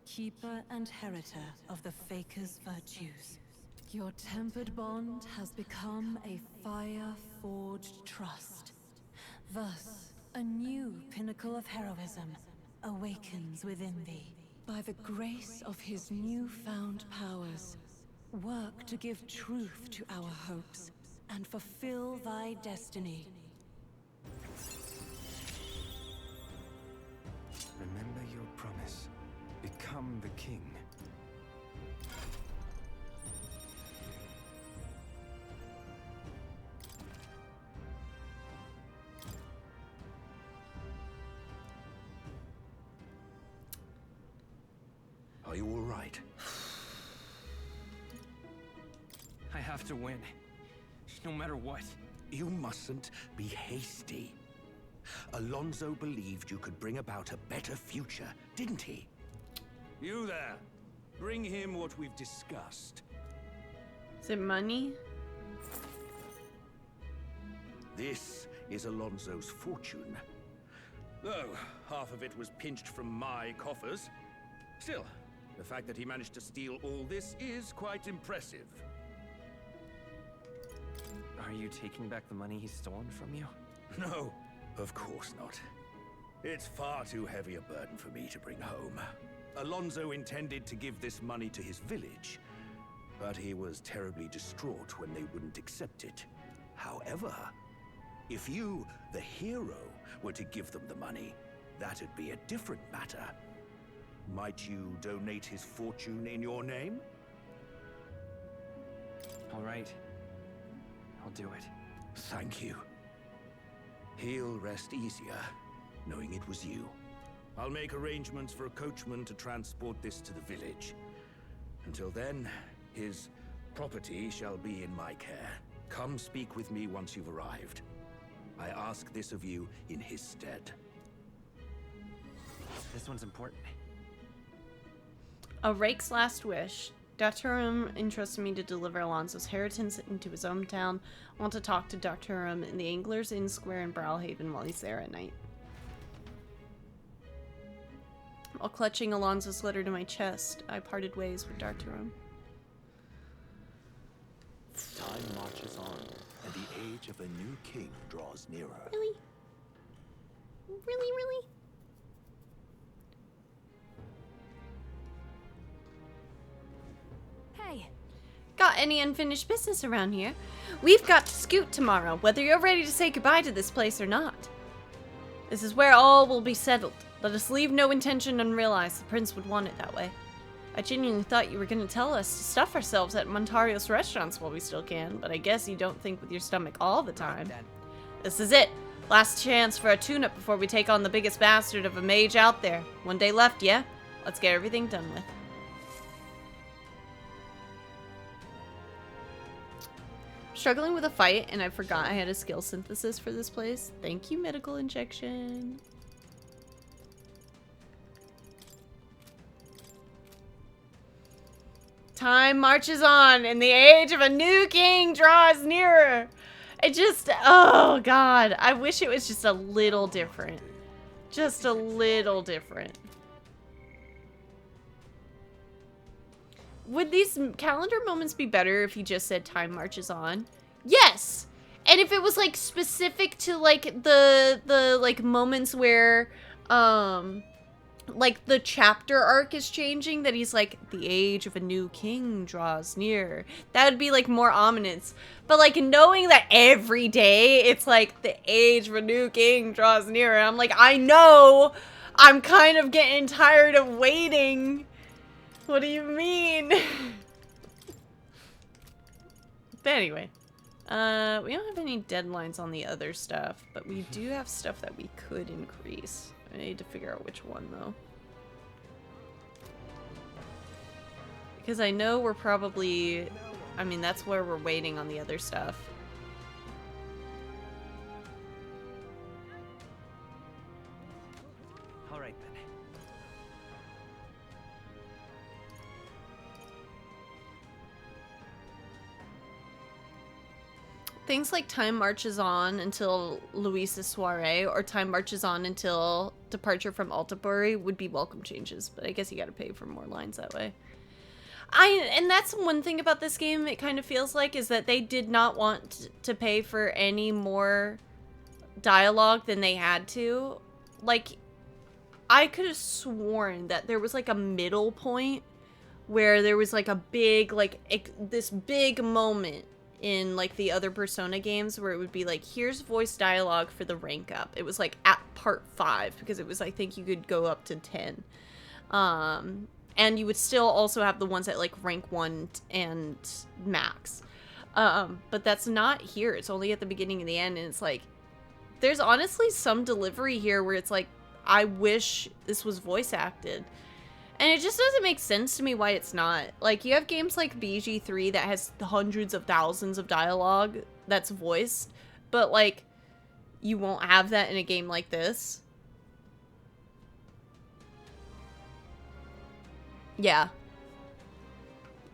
keeper and heritor of the Faker's virtues. Your tempered bond has become a fire-forged trust. Thus, a new pinnacle of heroism awakens within thee. By the grace of his newfound powers, work to give truth to our hopes and fulfill thy destiny.
Remember your promise. Become the king.
Are you all right?
I have to win. No matter what.
You mustn't be hasty. Alonso believed you could bring about a better future, didn't he? You there. Bring him what we've discussed.
Is it money?
This is Alonso's fortune. Though half of it was pinched from my coffers. Still, the fact that he managed to steal all this is quite impressive.
Are you taking back the money he's stolen from you?
No, of course not. It's far too heavy a burden for me to bring home. Alonso intended to give this money to his village, but he was terribly distraught when they wouldn't accept it. However, if you, the hero, were to give them the money, that'd be a different matter. Might you donate his fortune in your name?
All right. I'll do it.
Thank you. He'll rest easier, knowing it was you. I'll make arrangements for a coachman to transport this to the village. Until then, his property shall be in my care. Come speak with me once you've arrived. I ask this of you in his stead.
This one's important.
A rake's last wish. Dr. entrusted me to deliver Alonso's inheritance into his hometown. I want to talk to Dr. in the Anglers Inn Square in Brawlhaven while he's there at night. While clutching Alonso's letter to my chest, I parted ways with Dr.
Time marches on, and the age of a new king draws nearer.
Really? Really?
Hey,
Got any unfinished business around here? We've got to scoot tomorrow, whether you're ready to say goodbye to this place or not. This is where all will be settled. Let us leave no intention unrealized. The prince would want it that way. I genuinely thought you were going to tell us to stuff ourselves at Montario's restaurants while we still can, but I guess you don't think with your stomach all the time. This is it. Last chance for a tune-up before we take on the biggest bastard of a mage out there. One day left, yeah? Let's get everything done with. Struggling with a fight, and I forgot I had a skill synthesis for this place. Thank you, medical injection. Time marches on, and the age of a new king draws nearer. It just, oh god, I wish it was just a little different. Just a little different. Would these calendar moments be better if he just said time marches on? Yes! And if it was like specific to like the like moments where like the chapter arc is changing, that he's like the age of a new king draws near. That would be like more ominous. But like knowing that every day it's like the age of a new king draws near, and I'm like, I know, I'm kind of getting tired of waiting. What do you mean? But anyway, we don't have any deadlines on the other stuff, but we do have stuff that we could increase. I need to figure out which one though. Because I know we're probably, I mean, that's where we're waiting on the other stuff.
All right then.
Things like time marches on until Luis's soiree, or time marches on until departure from Altabury would be welcome changes, but I guess you gotta pay for more lines that way. And that's one thing about this game, it kind of feels like, is that they did not want to pay for any more dialogue than they had to. Like, I could have sworn that there was, like, a middle point where there was, like, a big, like, this big moment in, like, the other Persona games where it would be, like, here's voice dialogue for the rank up. It was, like, at part 5, because it was, I think you could go up to 10. And you would still also have the ones at, like, rank 1 and max. But that's not here. It's only at the beginning and the end, and it's, like, there's honestly some delivery here where it's, like, I wish this was voice acted. And it just doesn't make sense to me why it's not. Like, you have games like BG3 that has hundreds of thousands of dialogue that's voiced, but, like, you won't have that in a game like this. Yeah.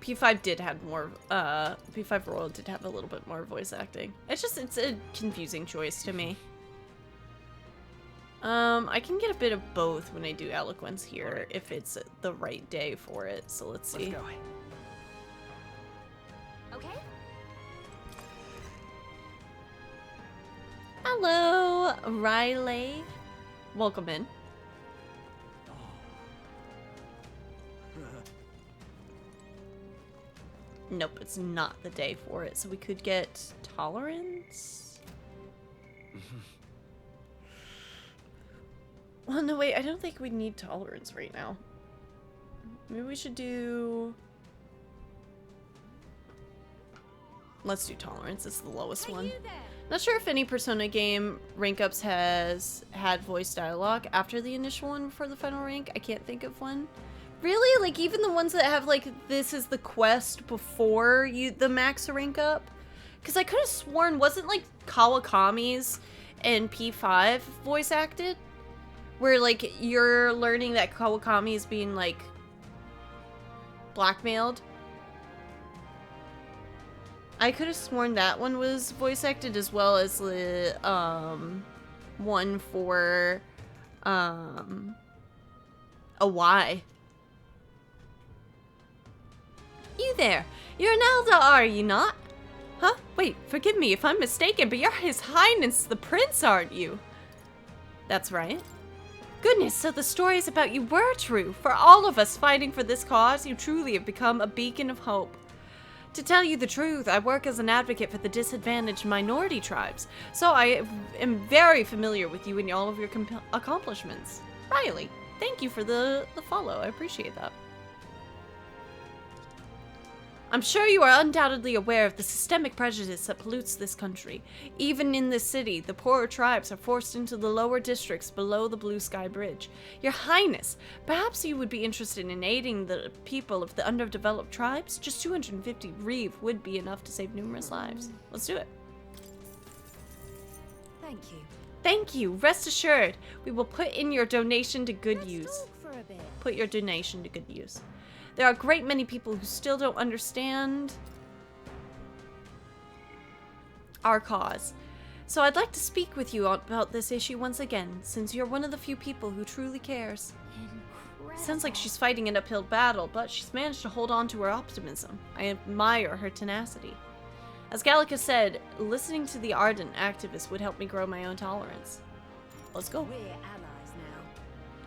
P5 did have more, P5 Royal did have a little bit more voice acting. It's a confusing choice to me. I can get a bit of both when I do Eloquence here, if it's the right day for it, so let's see.
Let's go.
Okay.
Hello, Riley. Welcome in. Nope, it's not the day for it, so we could get Tolerance? Well, no, wait, I don't think we need Tolerance right now. Maybe we should do... Let's do Tolerance, it's the lowest one. Not sure if any Persona game rank ups has had voice dialogue after the initial one before the final rank. I can't think of one. Really? Like, even the ones that have, like, this is the quest before the max rank up? Because I could have sworn, wasn't, like, Kawakami's and P5 voice acted? Where, like, you're learning that Kawakami is being, like, blackmailed. I could have sworn that one was voice acted, as well as the, one for, a Y. You there. You're an elder, are you not? Huh? Wait, forgive me if I'm mistaken, but you're His Highness the Prince, aren't you? That's right. Goodness, so the stories about you were true. For all of us fighting for this cause, you truly have become a beacon of hope. To tell you the truth, I work as an advocate for the disadvantaged minority tribes, so I am very familiar with you and all of your accomplishments. Riley, thank you for the follow. I appreciate that. I'm sure you are undoubtedly aware of the systemic prejudice that pollutes this country. Even in this city, the poorer tribes are forced into the lower districts below the Blue Sky Bridge. Your Highness, perhaps you would be interested in aiding the people of the underdeveloped tribes? Just 250 reeve would be enough to save numerous lives. Let's do it.
Thank you.
Thank you. Rest assured, we will put in your donation to good use.
Talk for a bit.
Put your donation to good use. There are a great many people who still don't understand our cause. So I'd like to speak with you about this issue once again, since you're one of the few people who truly cares.
Incredible.
Sounds like she's fighting an uphill battle, but she's managed to hold on to her optimism. I admire her tenacity. As Gallica said, listening to the ardent activist would help me grow my own tolerance. Let's go.
We're allies now.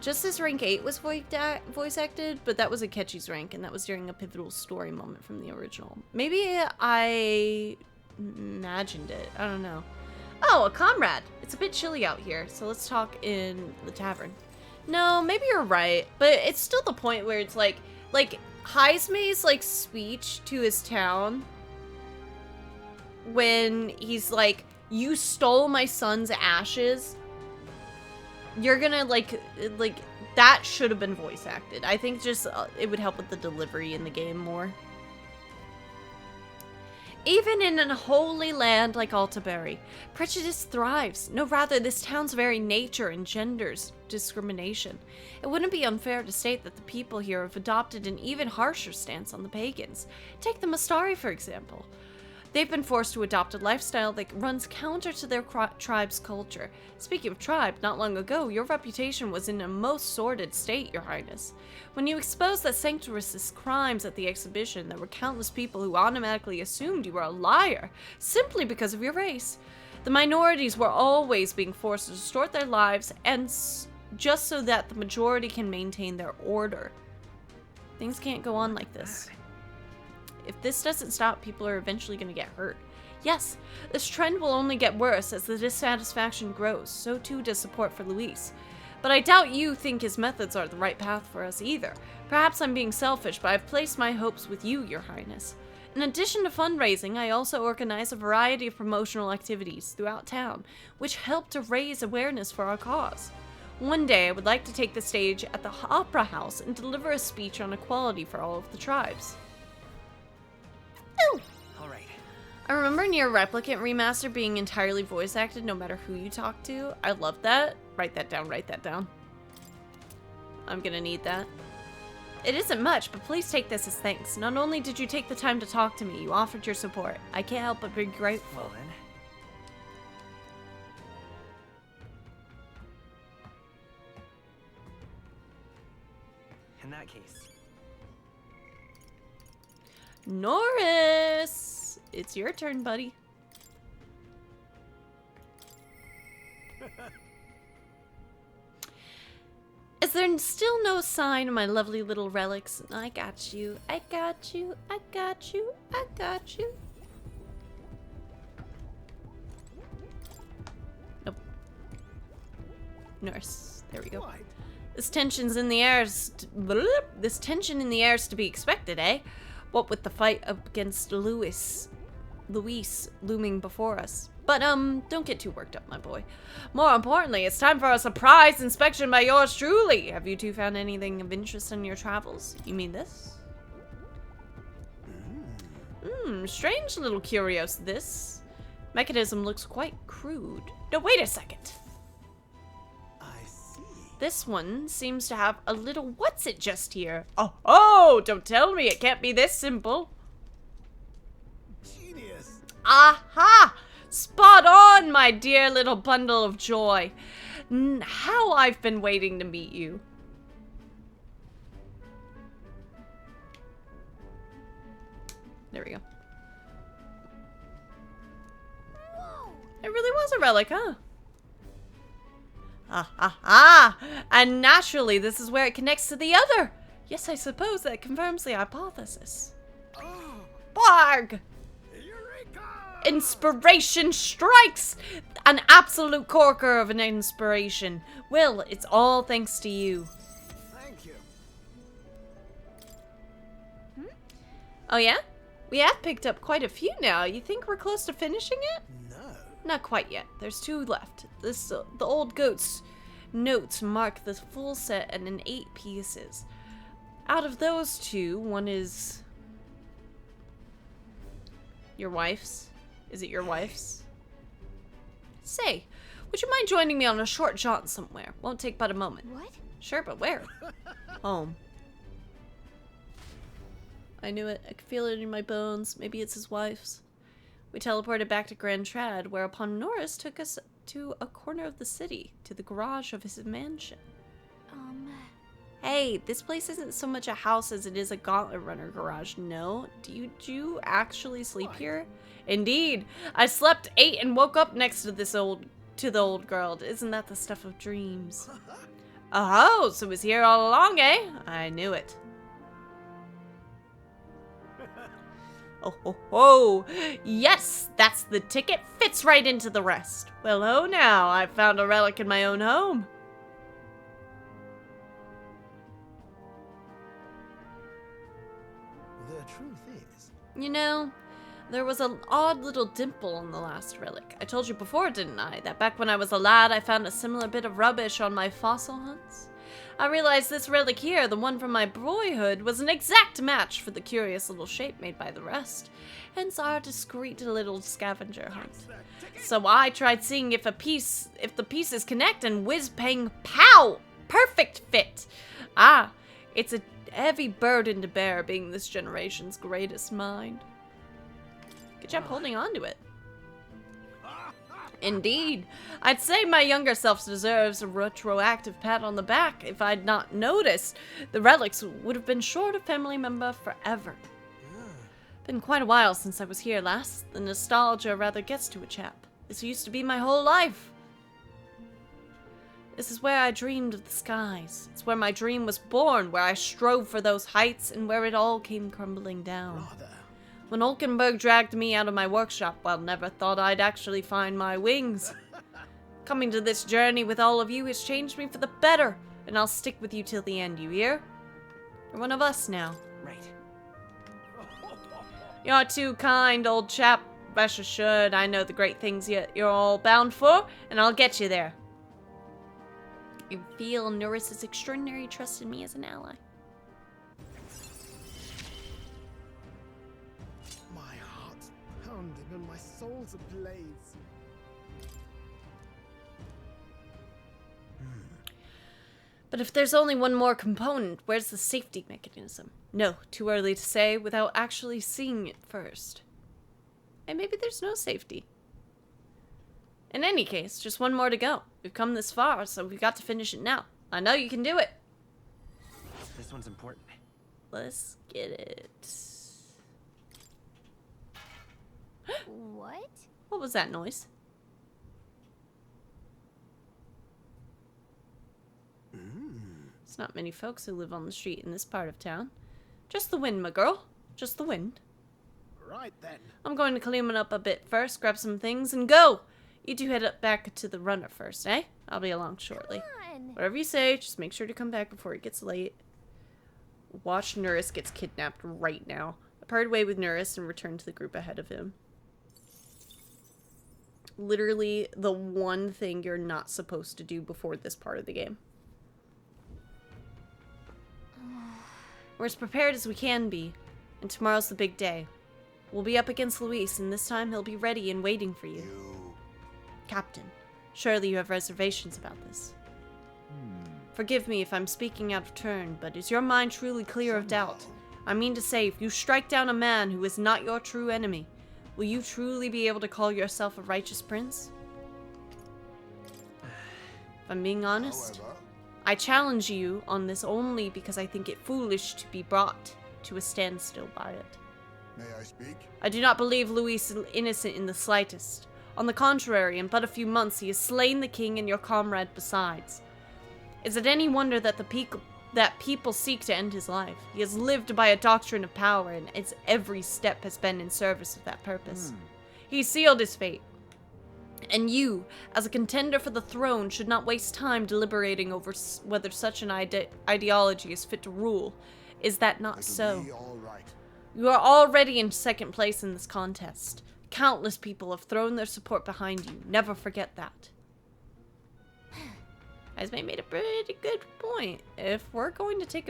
Just as rank 8 was voice acted, but that was Akechi's rank, and that was during a pivotal story moment from the original. Maybe I imagined it. I don't know. Oh, a comrade! It's a bit chilly out here, so let's talk in the tavern. No, maybe you're right, but it's still the point where it's like Heisme's like speech to his town when he's like, you stole my son's ashes. You're gonna like that should have been voice acted. I think just it would help with the delivery in the game more. Even in an holy land like Altabury, prejudice thrives. No, rather, this town's very nature engenders discrimination. It wouldn't be unfair to state that the people here have adopted an even harsher stance on the pagans. Take the Mastari, for example. They've been forced to adopt a lifestyle that runs counter to their tribe's culture. Speaking of tribe, not long ago, your reputation was in a most sordid state, Your Highness. When you exposed the Sanctuaris's crimes at the exhibition, there were countless people who automatically assumed you were a liar, simply because of your race. The minorities were always being forced to distort their lives, and just so that the majority can maintain their order. Things can't go on like this. If this doesn't stop, people are eventually going to get hurt. Yes, this trend will only get worse as the dissatisfaction grows, so too does support for Luis. But I doubt you think his methods are the right path for us either. Perhaps I'm being selfish, but I've placed my hopes with you, Your Highness. In addition to fundraising, I also organize a variety of promotional activities throughout town, which help to raise awareness for our cause. One day, I would like to take the stage at the Opera House and deliver a speech on equality for all of the tribes. Ooh!
Alright.
I remember Nier Replicant Remaster being entirely voice acted no matter who you talk to. I love that. Write that down, write that down. I'm gonna need that. It isn't much, but please take this as thanks. Not only did you take the time to talk to me, you offered your support. I can't help but be grateful.
Well then. In that case.
Norris! It's your turn, buddy. Is there still no sign of my lovely little relics? I got you. I got you. I got you. I got you. Nope. Nurse. There we go. This tension's in the air. This tension in the air is to be expected, eh? What with the fight against Luis looming before us. But, don't get too worked up, my boy. More importantly, it's time for a surprise inspection by yours truly. Have you two found anything of interest in your travels? You mean this? Strange little curios, this. Mechanism looks quite crude. No, wait a second.
I see.
This one seems to have a little what's-it just here. Oh, don't tell me it can't be this simple.
Genius.
Aha! Spot on, my dear little bundle of joy. How I've been waiting to meet you. There we go.
Whoa!
It really was a relic, huh? Ah! And naturally, this is where it connects to the other. Yes, I suppose that confirms the hypothesis. Barg! Inspiration strikes! An absolute corker of an inspiration. Will, it's all thanks to you.
Thank you.
Oh yeah? We have picked up quite a few now. You think we're close to finishing it?
No.
Not quite yet. There's 2 left. The old goat's notes mark the full set and in 8 pieces. Out of those 2, one is your wife's. Is it your wife's? Say, would you mind joining me on a short jaunt somewhere? Won't take but a moment.
What?
Sure, but where? Home. I knew it. I could feel it in my bones. Maybe it's his wife's. We teleported back to Grand Trad, whereupon Norris took us to a corner of the city, to the garage of his mansion. Hey, this place isn't so much a house as it is a gauntlet runner garage, no? Do you actually sleep here? Indeed. I slept 8 and woke up next to the old girl. Isn't that the stuff of dreams? Oh, so it was here all along, eh? I knew it. Oh, yes, that's the ticket. Fits right into the rest. Well, oh now, I've found a relic in my own home.
The truth is,
You know, there was an odd little dimple on the last relic. I told you before, didn't I, that back when I was a lad, I found a similar bit of rubbish on my fossil hunts? I realized this relic here, the one from my boyhood, was an exact match for the curious little shape made by the rest. Hence our discreet little scavenger hunt. So I tried seeing if the pieces connect, and whiz-bang, pow! Perfect fit! Ah, it's a heavy burden to bear, being this generation's greatest mind. Good job holding on to it. Indeed. I'd say my younger self deserves a retroactive pat on the back. If I'd not noticed, the relics would have been short a family member forever. Been quite a while since I was here last. The nostalgia rather gets to a chap. This used to be my whole life. This is where I dreamed of the skies. It's where my dream was born, where I strove for those heights, and where it all came crumbling down. When Olkenberg dragged me out of my workshop, well, never thought I'd actually find my wings. Coming to this journey with all of you has changed me for the better, and I'll stick with you till the end, you hear? You're one of us now.
Right.
You're too kind, old chap. Rest assured, I know the great things you're all bound for, and I'll get you there. You feel Norris's extraordinary trust in me as an ally.
My heart's pounding and my soul's ablaze.
But if there's only one more component, where's the safety mechanism? No, too early to say without actually seeing it first. And maybe there's no safety. In any case, just one more to go. We've come this far, so we've got to finish it now. I know you can do it.
This one's important.
Let's get it.
What?
What was that noise? There's not many folks who live on the street in this part of town. Just the wind, my girl. Just the wind.
Right then.
I'm going to clean it up a bit first, grab some things, and go! You two head up back to the runner first, eh? I'll be along shortly.
Come on.
Whatever you say, just make sure to come back before it gets late. Watch Norris gets kidnapped right now. I parted way with Norris and returned to the group ahead of him. Literally the one thing you're not supposed to do before this part of the game. We're as prepared as we can be, and tomorrow's the big day. We'll be up against Luis, and this time he'll be ready and waiting for you. Captain, surely you have reservations about this. Forgive me if I'm speaking out of turn, but is your mind truly clear of doubt? I mean to say, if you strike down a man who is not your true enemy, will you truly be able to call yourself a righteous prince? If I'm being honest, I challenge you on this only because I think it foolish to be brought to a standstill by it.
May I speak?
I do not believe Luis is innocent in the slightest. On the contrary, in but a few months he has slain the king and your comrade besides. Is it any wonder that people seek to end his life? He has lived by a doctrine of power, and its every step has been in service of that purpose. He sealed his fate. And you, as a contender for the throne, should not waste time deliberating over whether such an ideology is fit to rule. Is that not so?
Be all right.
You are already in second place in this contest. Countless people have thrown their support behind you. Never forget that. Esme made a pretty good point. If we're going to take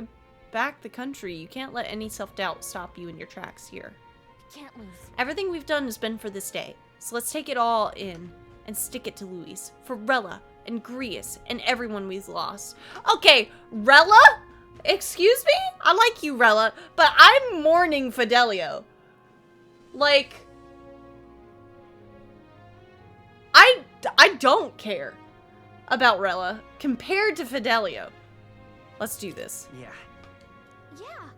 back the country, you can't let any self-doubt stop you in your tracks here.
Can't lose.
Everything we've done has been for this day, so let's take it all in and stick it to Luis, for Rella and Grius and everyone we've lost. Okay, Rella? Excuse me? I like you, Rella, but I'm mourning Fidelio. Like, I don't care about Rella compared to Fidelio. Let's do this.
Yeah.
Yeah.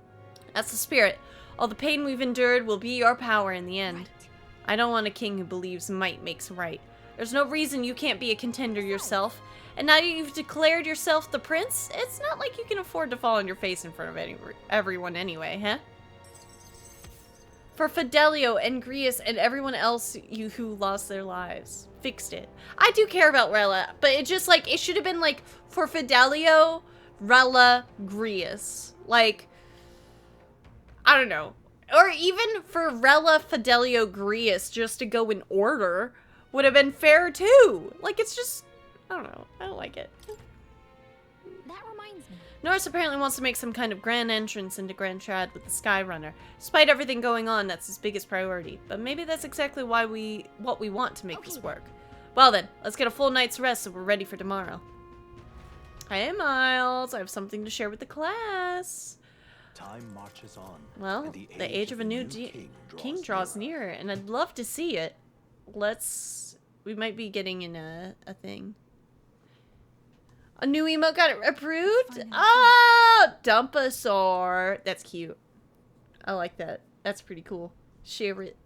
That's the spirit. All the pain we've endured will be your power in the end.
Right.
I don't want a king who believes might makes right. There's no reason you can't be a contender yourself. And now that you've declared yourself the prince, it's not like you can afford to fall on your face in front of everyone anyway, huh? For Fidelio and Grius and everyone else who lost their lives. Fixed it. I do care about Rella, but it just, like, it should have been, like, for Fidelio, Rella, Grius. Like, I don't know. Or even for Rella, Fidelio, Grius, just to go in order, would have been fair, too. Like, it's just, I don't know. I don't like it.
That reminds me.
Norris apparently wants to make some kind of grand entrance into Grand Trad with the Skyrunner. Despite everything going on, that's his biggest priority. But maybe that's exactly what we want to make this work. Well then, let's get a full night's rest so we're ready for tomorrow. Hey Miles, I have something to share with the class.
Time marches on.
Well,
and
the age of a new king draws nearer, and I'd love to see it. We might be getting in a thing. A new emote got approved? Oh, Dumpasaur. That's cute. I like that. That's pretty cool. Share it.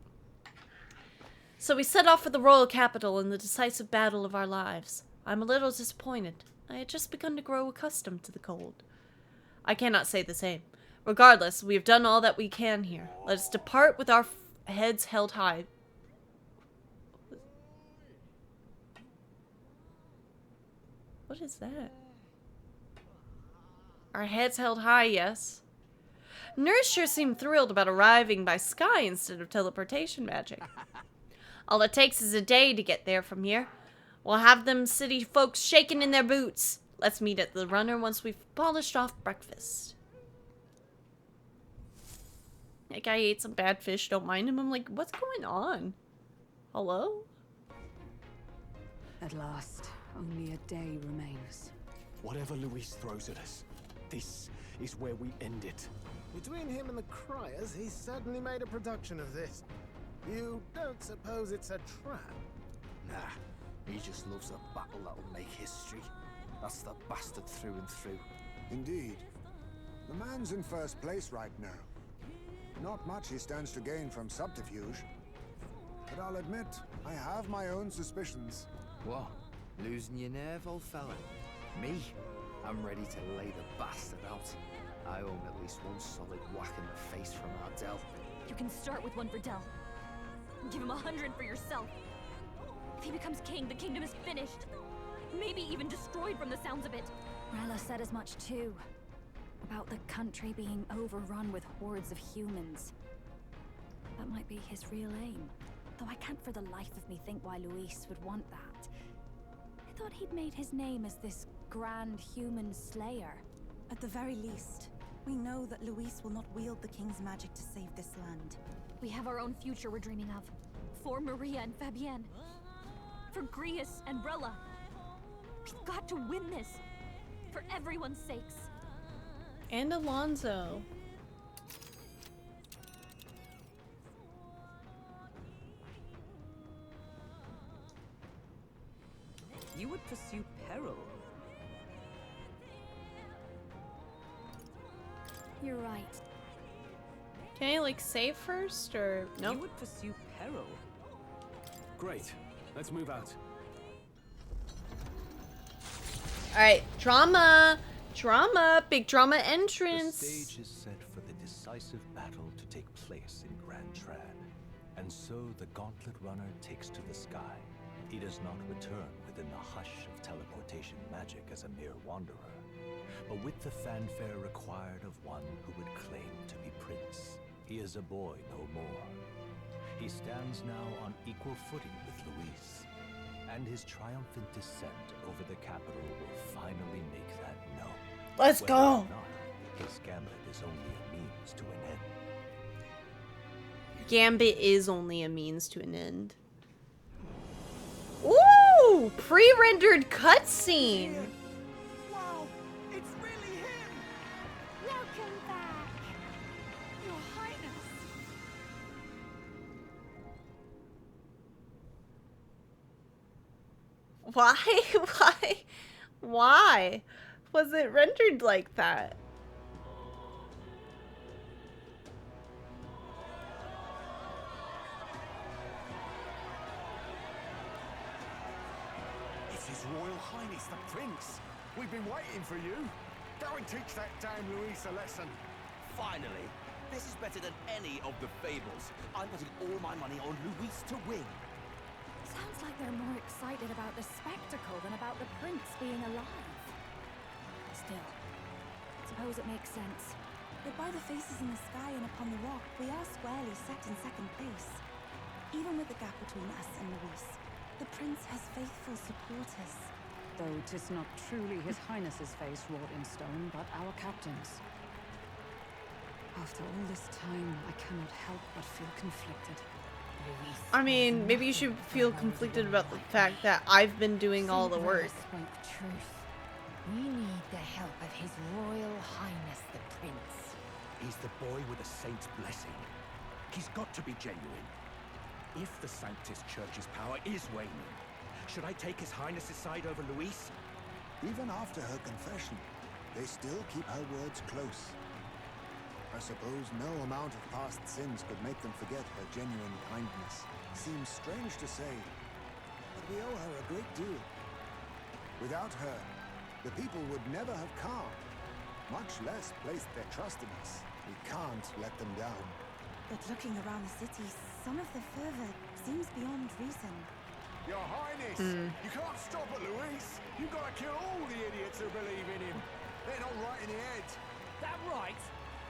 So we set off for the royal capital in the decisive battle of our lives. I'm a little disappointed. I had just begun to grow accustomed to the cold. I cannot say the same. Regardless, we have done all that we can here. Let us depart with our heads held high. What is that? Our heads held high, yes. Nurse sure seemed thrilled about arriving by sky instead of teleportation magic. All it takes is a day to get there from here. We'll have them city folks shaking in their boots. Let's meet at the runner once we've polished off breakfast. That guy ate some bad fish, don't mind him. I'm like, what's going on? Hello?
At last, only a day remains.
Whatever Luis throws at us, this is where we end it.
Between him and the Criers, he's certainly made a production of this. You don't suppose it's a trap?
Nah, he just loves a battle that'll make history. That's the bastard through and through.
Indeed. The man's in first place right now. Not much he stands to gain from subterfuge. But I'll admit, I have my own suspicions.
What? Losing your nerve, old fella? Me? I'm ready to lay the bastard out. I own at least one solid whack in the face from Ardell.
You can start with one for Dell. Give him 100 for yourself. If he becomes king, the kingdom is finished. Maybe even destroyed from the sounds of it.
Rella said as much too. About the country being overrun with hordes of humans. That might be his real aim. Though I can't for the life of me think why Luis would want that. I thought he'd made his name as this grand human slayer.
At the very least, we know that Luis will not wield the king's magic to save this land.
We have our own future we're dreaming of. For Maria and Fabienne. For Grius and Rella. We've got to win this. For everyone's sakes.
And Alonso.
You would pursue peril.
You're right.
Can I like save first or no?
You would pursue peril.
Great. Let's move out.
Alright, drama! Drama! Big drama entrance!
The stage is set for the decisive battle to take place in Grand Trad. And so the Gauntlet Runner takes to the sky. He does not return within the hush of teleportation magic as a mere wanderer, but with the fanfare required of one who would claim to be prince. He is a boy no more. He stands now on equal footing with Luis, and his triumphant descent over the capital will finally make that known.
Let's
Whether
go!
or not, his gambit is only a means to an end.
Gambit is only a means to an end. Ooh! Pre-rendered cutscene!
Wow! It's really him!
Welcome back!
Your Highness!
Why? Why was it rendered like that?
It's His Royal Highness the Prince. We've been waiting for you. Go and teach that damn Luis a lesson.
Finally! This is better than any of the fables. I'm putting all my money on Luis to win.
Sounds like they're more excited about the spectacle than about the prince being alive. Still, I suppose it makes sense.
But by the faces in the sky and upon the rock, we are squarely set in second place. Even with the gap between us and Luis, the prince has faithful supporters.
Though 'tis not truly His Highness's face wrought in stone, but our captain's. After all this time, I cannot help but feel conflicted.
I mean, maybe you should feel conflicted about the fact that I've been doing all the work.
Spoke truth. We need the help of His Royal Highness the Prince.
He
He's the boy with a saint's blessing. He's got to be genuine. If the Sanctus Church's power is waning, should I take His Highness's side over Luis?
Even after her confession, they still keep her words close. I suppose no amount of past sins could make them forget her genuine kindness. Seems strange to say, but we owe her a great deal. Without her, the people would never have come, much less placed their trust in us. We can't let them down.
But looking around the city, some of the fervor seems beyond reason.
Your Highness, you can't stop at Luis. You've got to kill all the idiots who believe in him. They're not right in the head.
That right?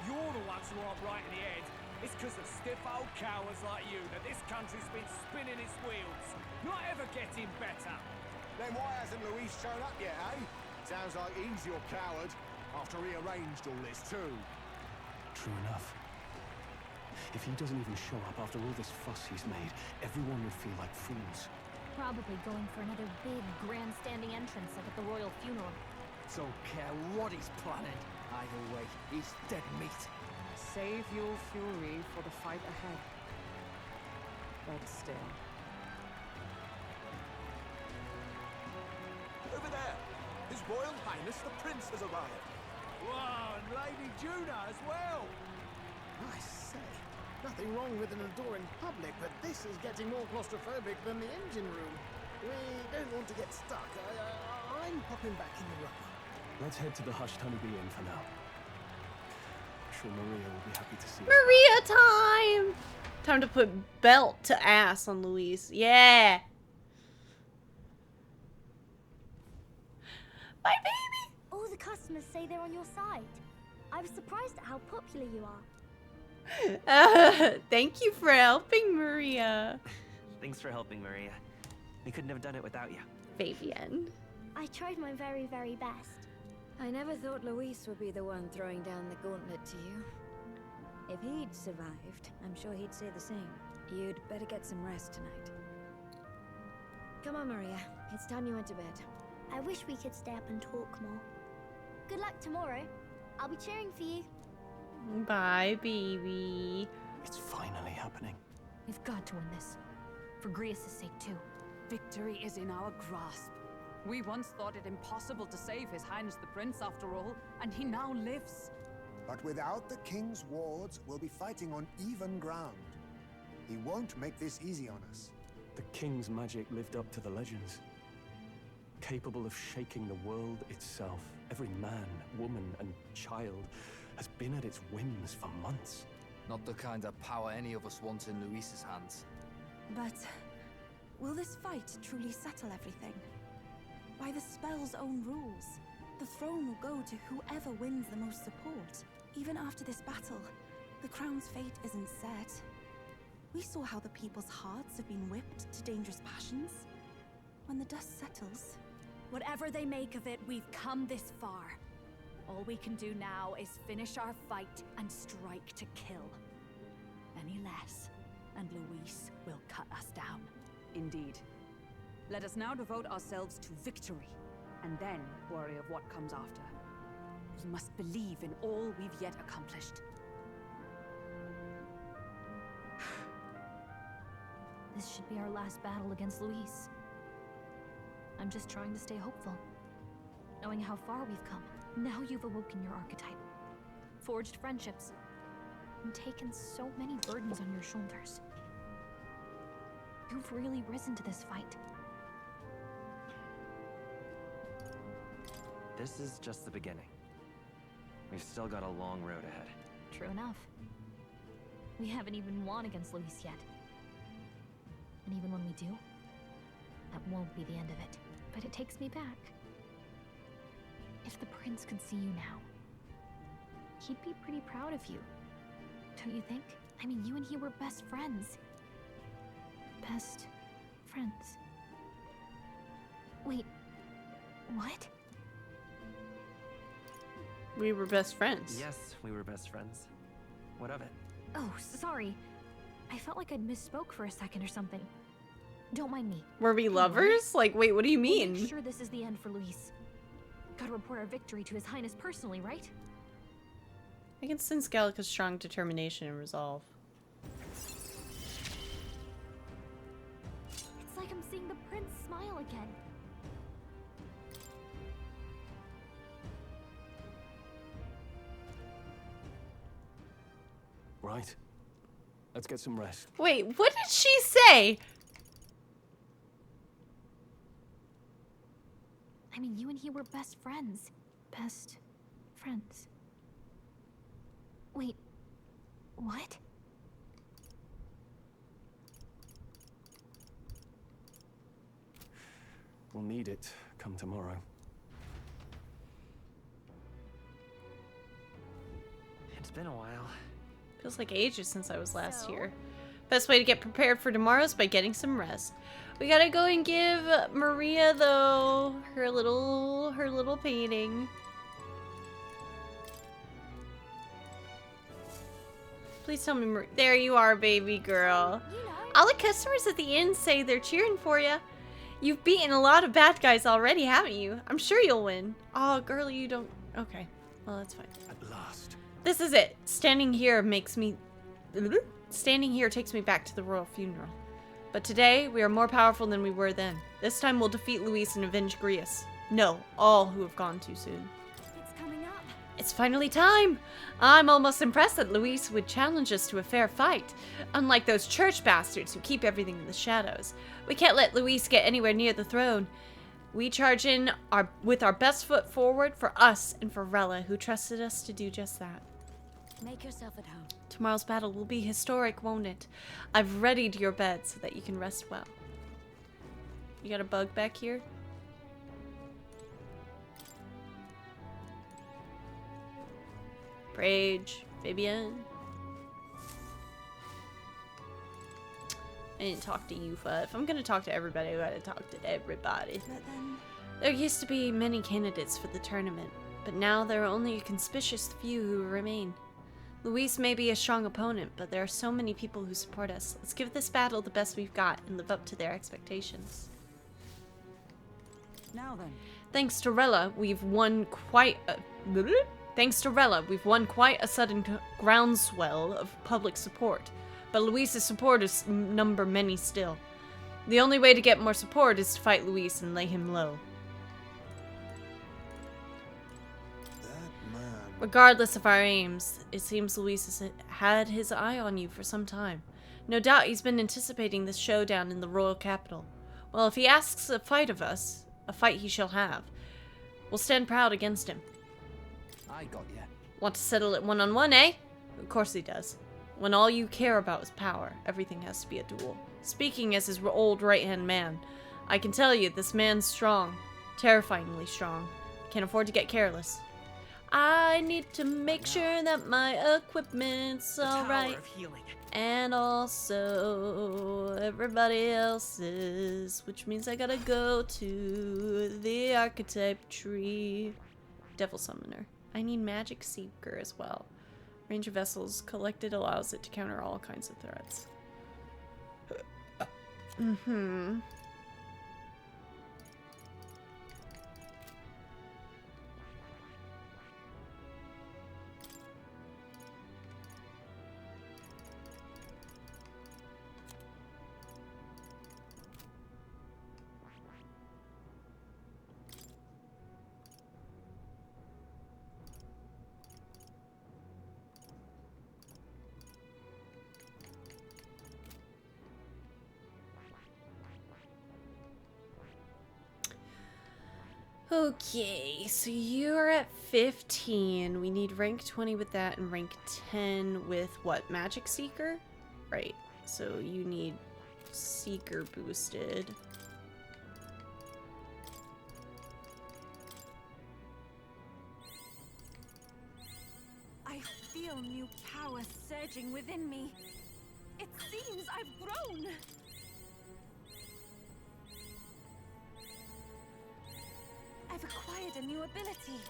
You're the ones who aren't right in the head. It's because of stiff old cowards like you that this country's been spinning its wheels. Not ever getting better.
Then why hasn't Luis shown up yet, eh? Sounds like he's your coward, after he arranged all this too.
True enough. If he doesn't even show up after all this fuss he's made, everyone would feel like fools.
Probably going for another big, grandstanding entrance like at the royal funeral.
Don't care what he's planning. Either way, he's dead meat.
Save your fury for the fight ahead. But still.
Over there! His Royal Highness the Prince has arrived.
Wow, and Lady Juna as well. I say, nothing wrong with an adoring public, but this is getting more claustrophobic than the engine room. We don't want to get stuck. I'm popping back in the rubber.
Let's head to the Hushed Honeybee Inn for now. I'm sure Maria will be happy to see us.
Maria time! Time to put belt to ass on Luis. Yeah! My baby!
All the customers say they're on your side. I was surprised at how popular you are.
Thank you for helping, Maria.
Thanks for helping, Maria. We couldn't have done it without you.
Fabian.
I tried my very, very best.
I never thought Luis would be the one throwing down the gauntlet to you. If he'd survived, I'm sure he'd say the same. You'd better get some rest tonight. Come on, Maria. It's time you went to bed.
I wish we could stay up and talk more. Good luck tomorrow. I'll be cheering for you.
Bye, baby.
It's finally happening.
We've got to win this. For Grius' sake, too.
Victory is in our grasp. We once thought it impossible to save His Highness the Prince after all, and he now lives.
But without the king's wards, we'll be fighting on even ground. He won't make this easy on us.
The king's magic lived up to the legends. Capable of shaking the world itself. Every man, woman, and child has been at its whims for months.
Not the kind of power any of us want in Luis's hands.
But will this fight truly settle everything? By the spell's own rules, the throne will go to whoever wins the most support. Even after this battle, the crown's fate isn't set. We saw how the people's hearts have been whipped to dangerous passions. When the dust settles...
Whatever they make of it, we've come this far. All we can do now is finish our fight and strike to kill. Any less, and Luis will cut us down.
Indeed. Let us now devote ourselves to victory, and then worry of what comes after. We must believe in all we've yet accomplished.
This should be our last battle against Luis. I'm just trying to stay hopeful. Knowing how far we've come. Now you've awoken your archetype. Forged friendships. And taken so many burdens on your shoulders. You've really risen to this fight.
This is just the beginning. We've still got a long road ahead.
True enough. We haven't even won against Luis yet. And even when we do, that won't be the end of it. But it takes me back. If the prince could see you now, he'd be pretty proud of you. Don't you think? I mean, you and he were best friends. Best friends. Wait, what?
We were best friends.
Yes, we were best friends. What of it?
Oh, sorry. I felt like I'd misspoke for a second or something. Don't mind me.
Were we lovers? Like, wait, what do you mean?
We'll make sure this is the end for Luis. Gotta report our victory to His Highness personally, right?
I can sense Gallica's strong determination and resolve.
It's like I'm seeing the prince smile again.
Right. Let's get some rest.
Wait, what did she say?
I mean, you and he were best friends. Best friends. Wait, what?
We'll need it come tomorrow.
It's been a while.
Feels like ages since I was last here. Best way to get prepared for tomorrow is by getting some rest. We gotta go and give Maria, though, her little painting. Please tell me, there you are, baby girl. All the customers at the inn say they're cheering for you. You've beaten a lot of bad guys already, haven't you? I'm sure you'll win. Oh, girlie, you don't... Okay. Well, that's fine.
At last.
This is it. Standing here takes me back to the royal funeral. But today, we are more powerful than we were then. This time we'll defeat Luis and avenge Grius. No, all who have gone too soon.
It's coming up.
It's finally time! I'm almost impressed that Luis would challenge us to a fair fight. Unlike those church bastards who keep everything in the shadows. We can't let Luis get anywhere near the throne. We charge in with our best foot forward for us and for Rella, who trusted us to do just that.
Make yourself at home.
Tomorrow's battle will be historic, won't it? I've readied your bed so that you can rest well. You got a bug back here? Brage, Fabian. I didn't talk to Yufa. If I'm gonna talk to everybody, I gotta talk to everybody.
But then...
There used to be many candidates for the tournament, but now there are only a conspicuous few who remain. Luis may be a strong opponent, but there are so many people who support us. Let's give this battle the best we've got and live up to their expectations.
Now then.
Thanks to Rella, we've won quite a... sudden groundswell of public support. But Luis's supporters number many still. The only way to get more support is to fight Luis and lay him low. Regardless of our aims, it seems Luis has had his eye on you for some time. No doubt he's been anticipating this showdown in the royal capital. Well, if he asks a fight of us, a fight he shall have. We'll stand proud against him.
I got ya.
Want to settle it one-on-one, eh? Of course he does. When all you care about is power, everything has to be a duel. Speaking as his old right-hand man, I can tell you this man's strong. Terrifyingly strong. Can't afford to get careless. I need to make sure that my equipment's alright. And also everybody else's, which means I gotta go to the archetype tree. Devil Summoner. I need Magic Seeker as well. Range of vessels collected allows it to counter all kinds of threats. Okay, so you're at 15. We need rank 20 with that and rank 10 with what? Magic Seeker? Right. So you need Seeker boosted.
I feel new power surging within me. It seems I've grown. I've acquired a new ability.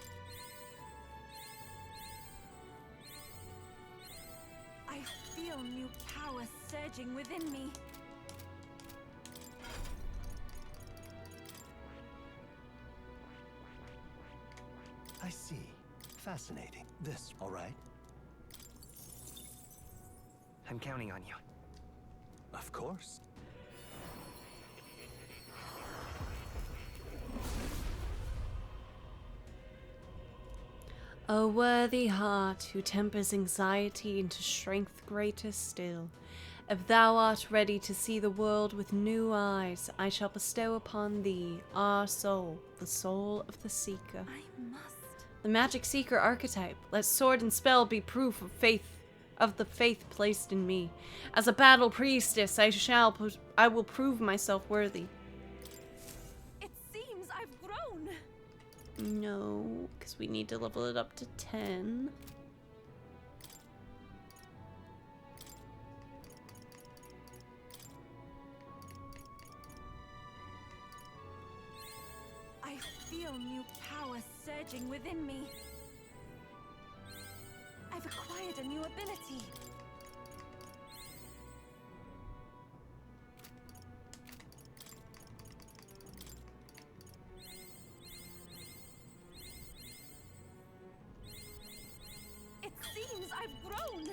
I feel new power surging within me.
I see. Fascinating. This, all right?
I'm counting on you.
Of course.
A worthy heart who tempers anxiety into strength greater still. If thou art ready to see the world with new eyes, I shall bestow upon thee our soul, the soul of the Seeker.
I must.
The magic Seeker archetype. Let sword and spell be proof of faith, of the faith placed in me. As a battle priestess, I will prove myself worthy.
It seems I've grown.
No, because we need to level it up to 10.
I feel new power surging within me. I've acquired a new ability. It seems I've grown.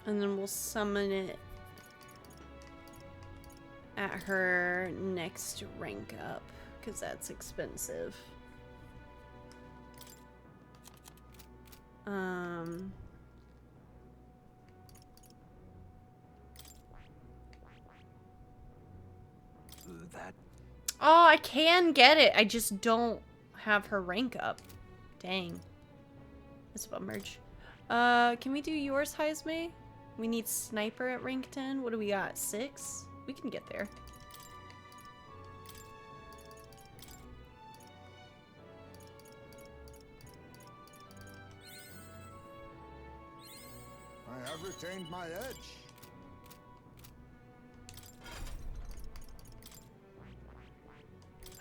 And then we'll summon it at her next rank up, because that's expensive.
That.
Oh, I can get it. I just don't have her rank up. Dang. That's a bummerge. Can we do yours, Heisme? We need Sniper at rank 10. What do we got? 6? We can get there.
I have retained my edge.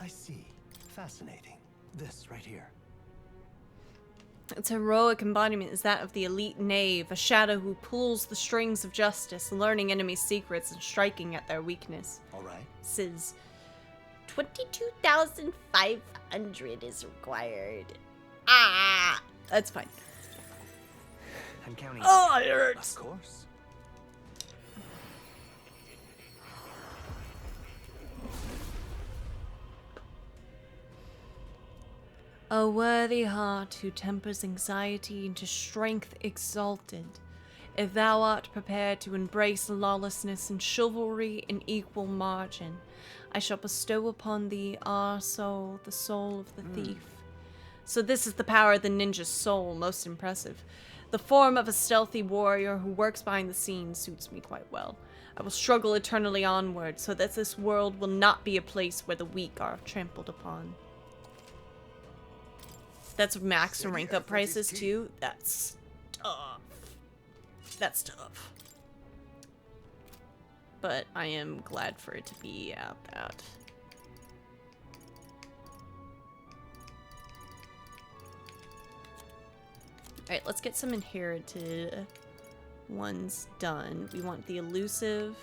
I see. Fascinating. This right here.
Its heroic embodiment is that of the elite knave, a shadow who pulls the strings of justice, learning enemies' secrets and striking at their weakness.
All right.
Says 22,500 is required. Ah, that's fine.
I'm counting.
Oh, it hurts.
Of course.
A worthy heart who tempers anxiety into strength exalted. If thou art prepared to embrace lawlessness and chivalry in equal margin, I shall bestow upon thee our soul, the soul of the thief. So this is the power of the ninja's soul, most impressive. The form of a stealthy warrior who works behind the scenes suits me quite well. I will struggle eternally onward so that this world will not be a place where the weak are trampled upon. That's max and rank up prices too. That's tough. That's tough. But I am glad for it to be at that. Alright, let's get some inherited ones done. We want the elusive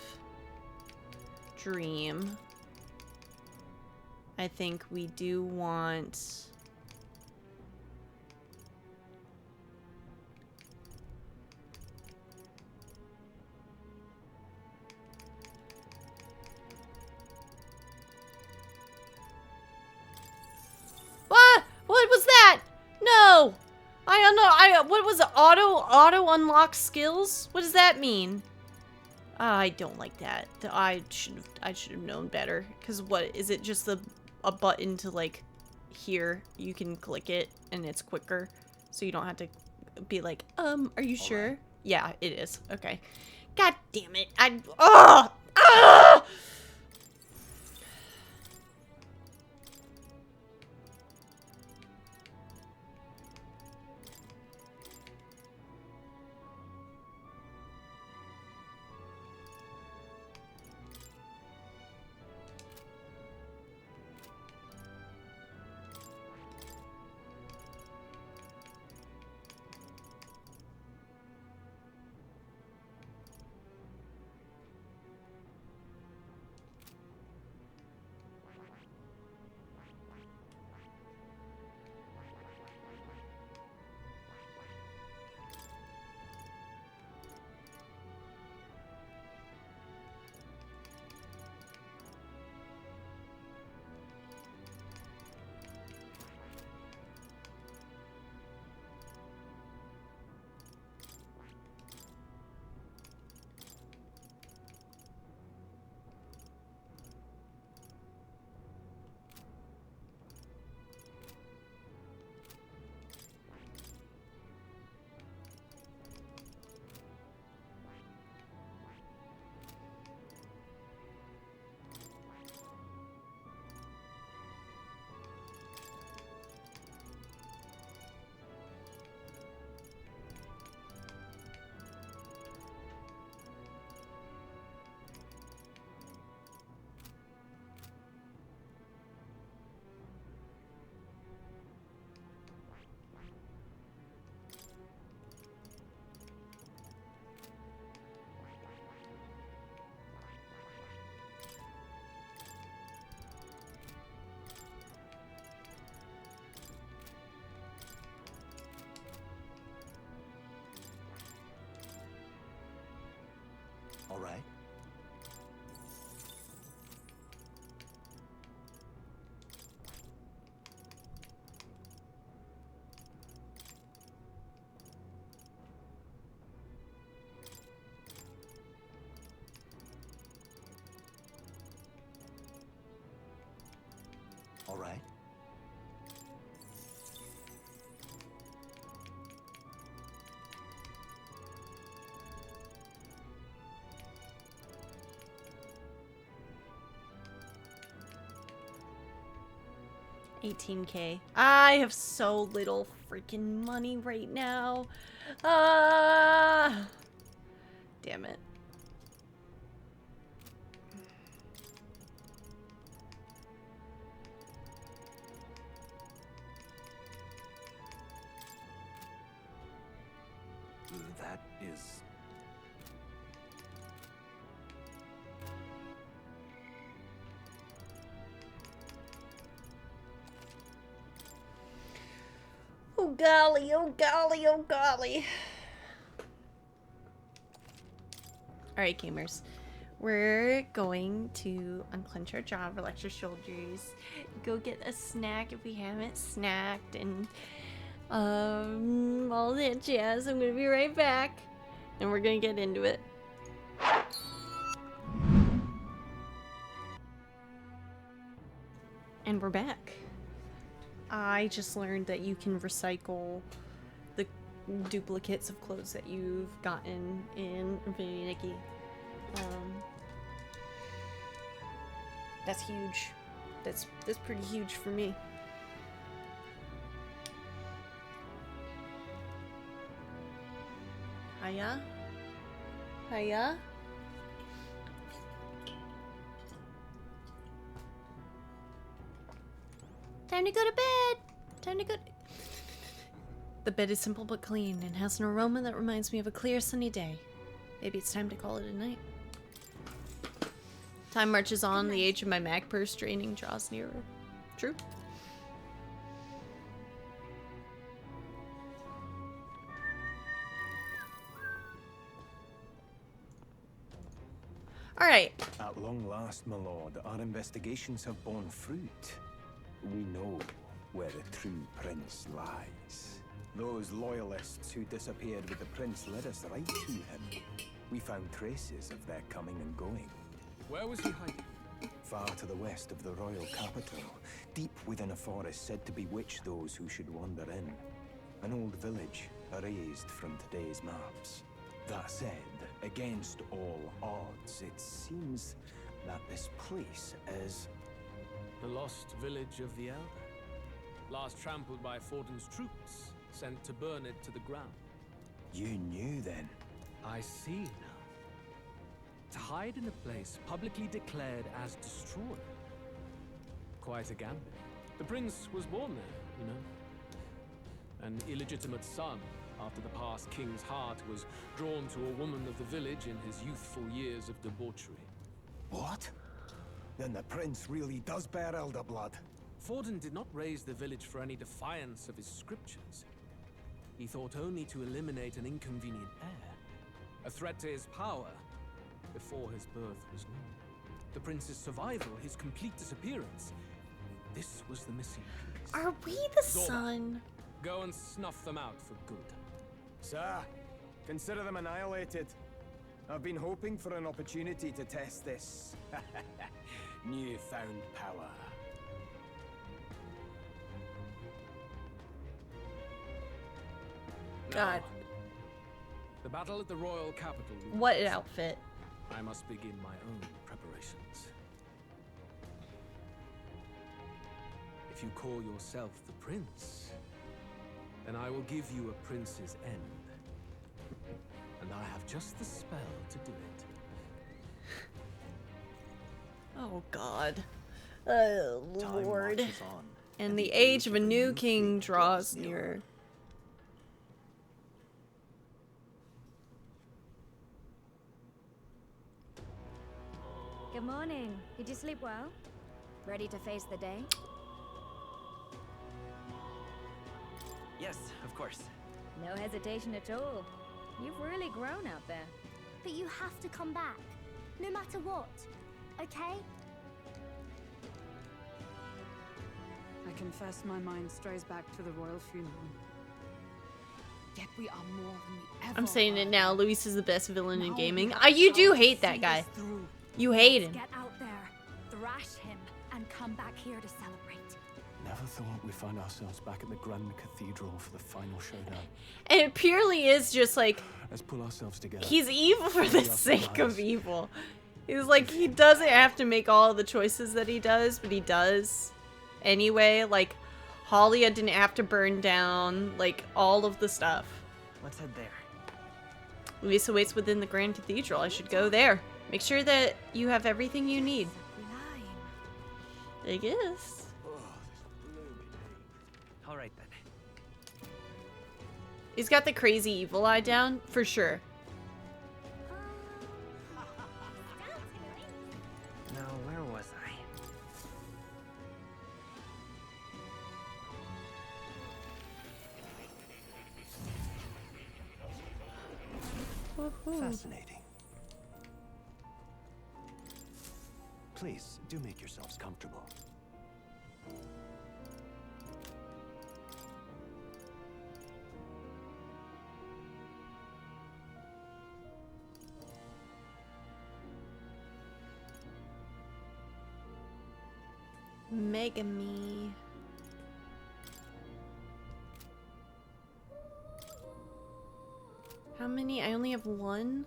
dream. I think we do want... What? What was that? No! I don't know. What was it? Auto unlock skills? What does that mean? I don't like that. I should have known better. Cause what is it? Just a button to like here. You can click it and it's quicker, so you don't have to be like, are you sure? Right. Yeah, it is. Okay. God damn it! 18K. I have so little freaking money right now. Ah! Damn it.
That is...
Oh golly, oh golly, oh golly. Alright, gamers. We're going to unclench our jaw, relax your shoulders, go get a snack if we haven't snacked, and all that jazz. I'm gonna be right back, and we're gonna get into it. And we're back. I just learned that you can recycle the duplicates of clothes that you've gotten in Infinity Nikki. That's huge. That's pretty huge for me. Hiya? Hiya? Time to go to bed! Time to go. The bed is simple but clean and has an aroma that reminds me of a clear sunny day. Maybe it's time to call it a night. Time marches on, the age of my mag purse draining draws nearer. True. Alright.
At long last, my lord, our investigations have borne fruit. We know where the true prince lies. Those loyalists who disappeared with the prince led us right to him. We found traces of their coming and going.
Where was he hiding?
Far to the west of the royal capital, deep within a forest said to bewitch those who should wander in. An old village, erased from today's maps. That said, against all odds, it seems that this place is...
The lost village of the Elder. Last trampled by Fortin's troops, sent to burn it to the ground.
You knew then?
I see now. To hide in a place publicly declared as destroyed. Quite a gambit. The prince was born there, you know. An illegitimate son, after the past king's heart was drawn to a woman of the village in his youthful years of debauchery.
What? Then the prince really does bear elder blood.
Fortin did not raise the village for any defiance of his scriptures. He thought only to eliminate an inconvenient heir, a threat to his power, before his birth was known. The prince's survival, his complete disappearance. This was the missing piece.
Are we the
Zorba,
son?
go and snuff them out for good.
Sir, consider them annihilated. I've been hoping for an opportunity to test this newfound power.
God.
Now, the battle at the royal capital.
What an outfit.
I must begin my own preparations. If you call yourself the prince, then I will give you a prince's end. And I have just the spell to do it.
Oh God. Oh Lord. And the age of a new king draws nearer.
Good morning. Did you sleep well? Ready to face the day?
Yes, of course.
No hesitation at all. You've really grown out there.
But you have to come back, no matter what, okay?
I confess my mind strays back to the royal funeral. Yet we are more than we ever
I'm saying it now. Luis is the best villain in
Now
gaming.
we
You do
have to
hate that
see
guy.
this through.
You hate
Let's
him.
get out there, thrash him, and come back here to celebrate.
Never thought we'd find ourselves back at the Grand Cathedral for the final showdown.
And it purely is just like
Let's pull ourselves together.
he's evil for the
Hurry up,
sake of
guys.
evil. He's like, he doesn't have to make all the choices that he does, but he does. anyway. Like, Halia didn't have to burn down, like, all of the stuff.
Let's head there.
Luis awaits within the Grand Cathedral. I should go there. Make sure that you have everything you need. I guess.
All right then.
He's got the crazy evil eye down, for sure.
Now, where was I?
Fascinating. Please, do make yourselves comfortable.
Megami. How many? I only have one.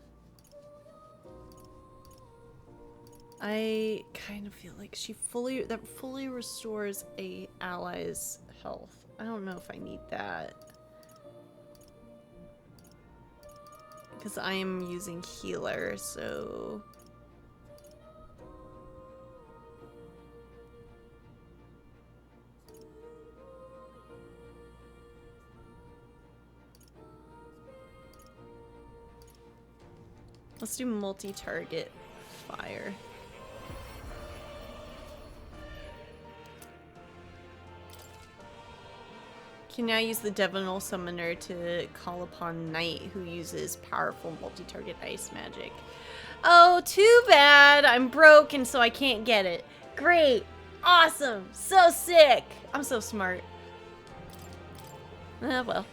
I kind of feel like that fully restores a ally's health. I don't know if I need that. Because I am using healer, so... Let's do multi-target fire. Can now use the Divinal Summoner to call upon Knight, who uses powerful multi-target ice magic. Oh, too bad! I'm broke and so I can't get it. Great! Awesome! So sick! I'm so smart. Well.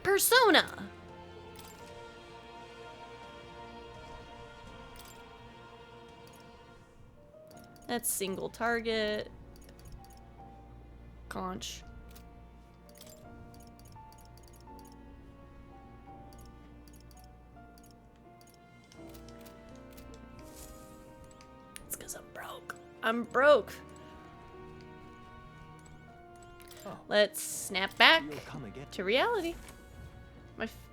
Persona! That's single target. Conch. It's because I'm broke. I'm broke.
Oh.
Let's snap back
Come again.
to reality.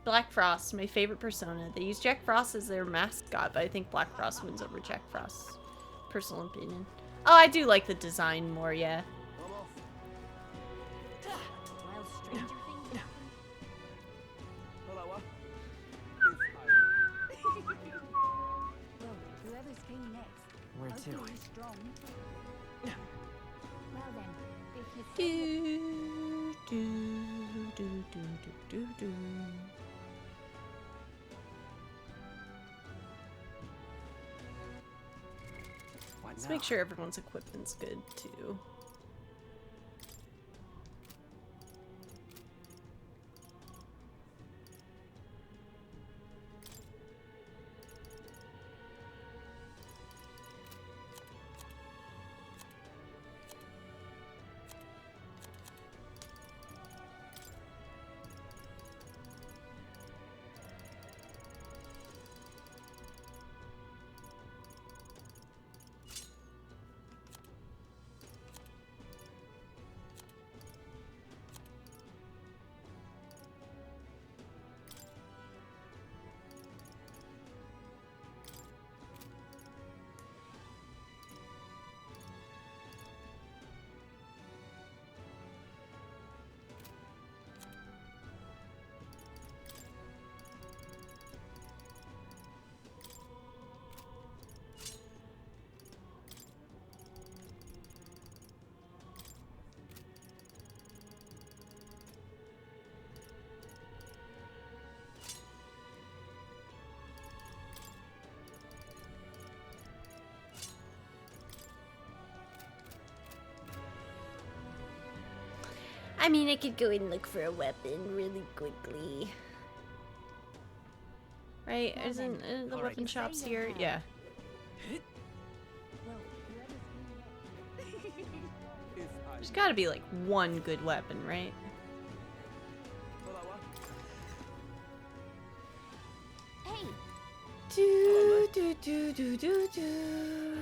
Black Frost, my favorite persona. They use Jack Frost as their mascot, but I think Black Frost wins over Jack Frost. Personal opinion. Oh, I do like the design more, yeah.
Where to?
Well then, if you
Let's make sure everyone's equipment's good too. I mean, I could go and look for a weapon really quickly. Right? Isn't the weapon shops here? Yeah. There's gotta be like one good weapon, right?
Hey!
Do do do do do do.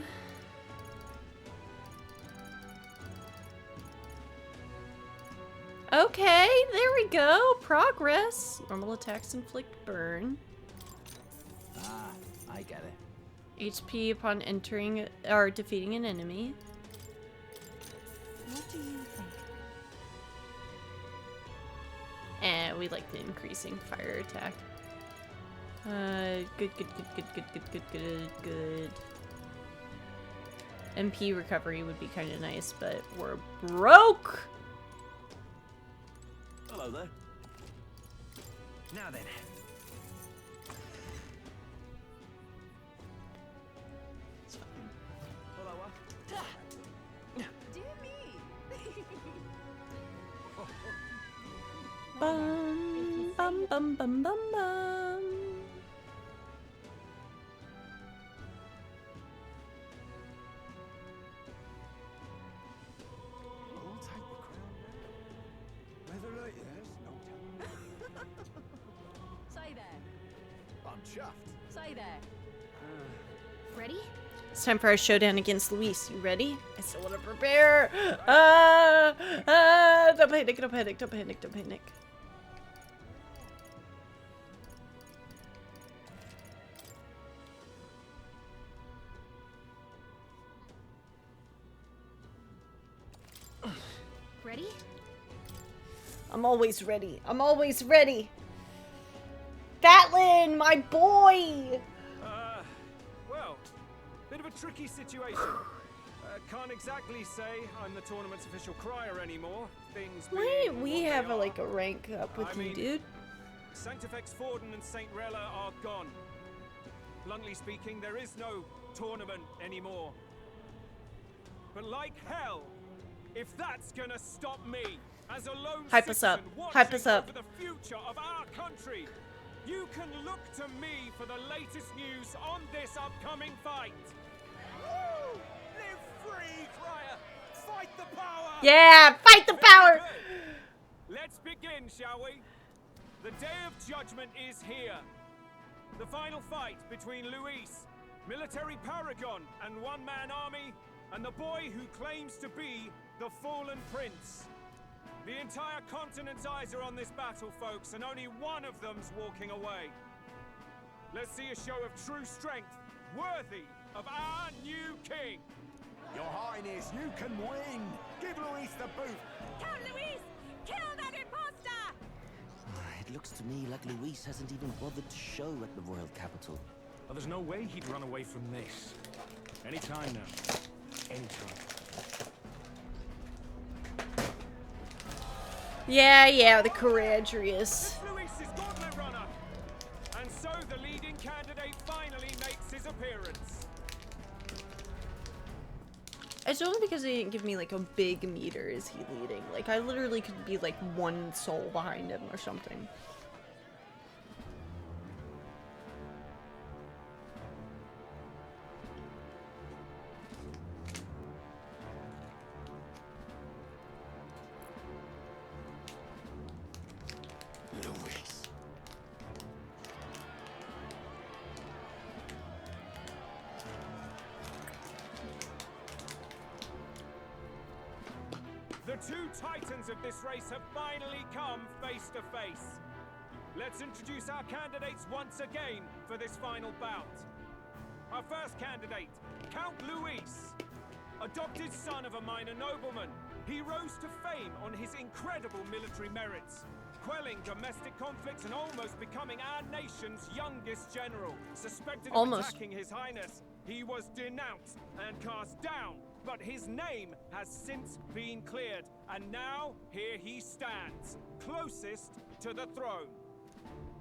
Okay, there we go. Progress. Normal attacks inflict burn.
Ah, I get it.
HP upon entering or defeating an enemy.
What do you think?
And we like the increasing fire attack. Good. MP recovery would be kind of nice, but we're broke.
Hello there.
Now then.
Dear me.
Bum, bum, bum, bum, bum.
I'll take the crown. Whether like yes, no telling.
Say there.
I'm chuffed.
Say there.
Ready?
It's time for our showdown against Luis. You ready? I still want to prepare. Don't panic, don't panic, don't panic, don't panic.
Ready?
I'm always ready. I'm always ready. Gatlin, my boy!
Well, bit of a tricky situation. Can't exactly say I'm the tournament's official crier anymore. Things
Why didn't we have like a rank up with you, dude?
Sanctifex Forden and St. Rella are gone. Bluntly speaking, there is no tournament anymore. But like hell, if that's gonna stop me as a lone
Hype us up. Hype us up.
over the future of our country, you can look to me for the latest news on this upcoming fight.
Woo! Live free, Crier! Fight the power!
Yeah, fight the power!
Let's begin, shall we? The day of judgment is here. The final fight between Luis, military paragon and one-man army, and the boy who claims to be the fallen prince. The entire continent's eyes are on this battle, folks, and only one of them's walking away. Let's see a show of true strength, worthy of our new king.
Your Highness, you can win! Give Luis the boot!
Count Luis! Kill that imposter!
It looks to me like Luis hasn't even bothered to show at the royal capital.
Well, there's no way he'd run away from this. Anytime now. Anytime.
Yeah, the Courageous.
Luis's gauntlet runner. And so the leading candidate finally makes his appearance.
It's only because they didn't give me like a big meter is he leading. Like I literally could be like one soul behind him or something.
Luis.
The two titans of this race have finally come face to face. Let's introduce our candidates once again for this final bout. Our first candidate, Count Luis. Adopted son of a minor nobleman, he rose to fame on his incredible military merits, quelling domestic conflicts and almost becoming our nation's youngest general. Suspected of attacking His Highness, he was denounced and cast down, but his name has since been cleared, and now here he stands, closest to the throne.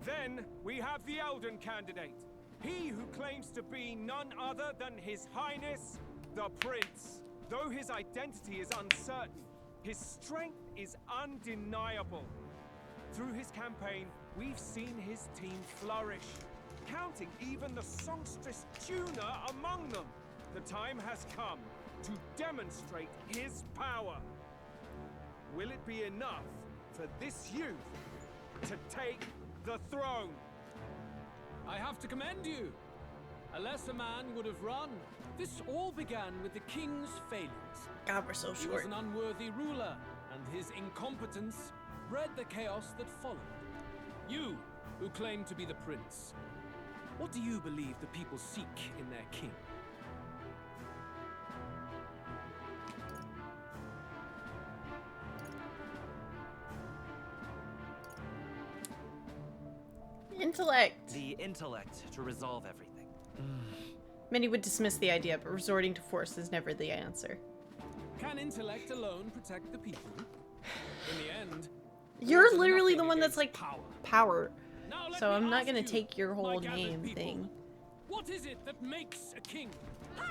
Then we have the Elden candidate, he who claims to be none other than His Highness, the Prince. Though his identity is uncertain, his strength is undeniable. Through his campaign, we've seen his team flourish, counting even the songstress Tuna among them. The time has come to demonstrate his power. Will it be enough for this youth to take the throne?
I have to commend you. A lesser man would have run. This all began with the king's failures.
God, we're so
He
short.
was an unworthy ruler, and his incompetence bred the chaos that followed. You, who claim to be the prince, what do you believe the people seek in their king?
Intellect.
The intellect to resolve everything.
Many would dismiss the idea, but resorting to force is never the answer.
Can intellect alone protect the people? In the end,
You're literally the one that's like power. So I'm not gonna take your whole
gathered
name
people.
thing.
What is it that makes a king?
Power!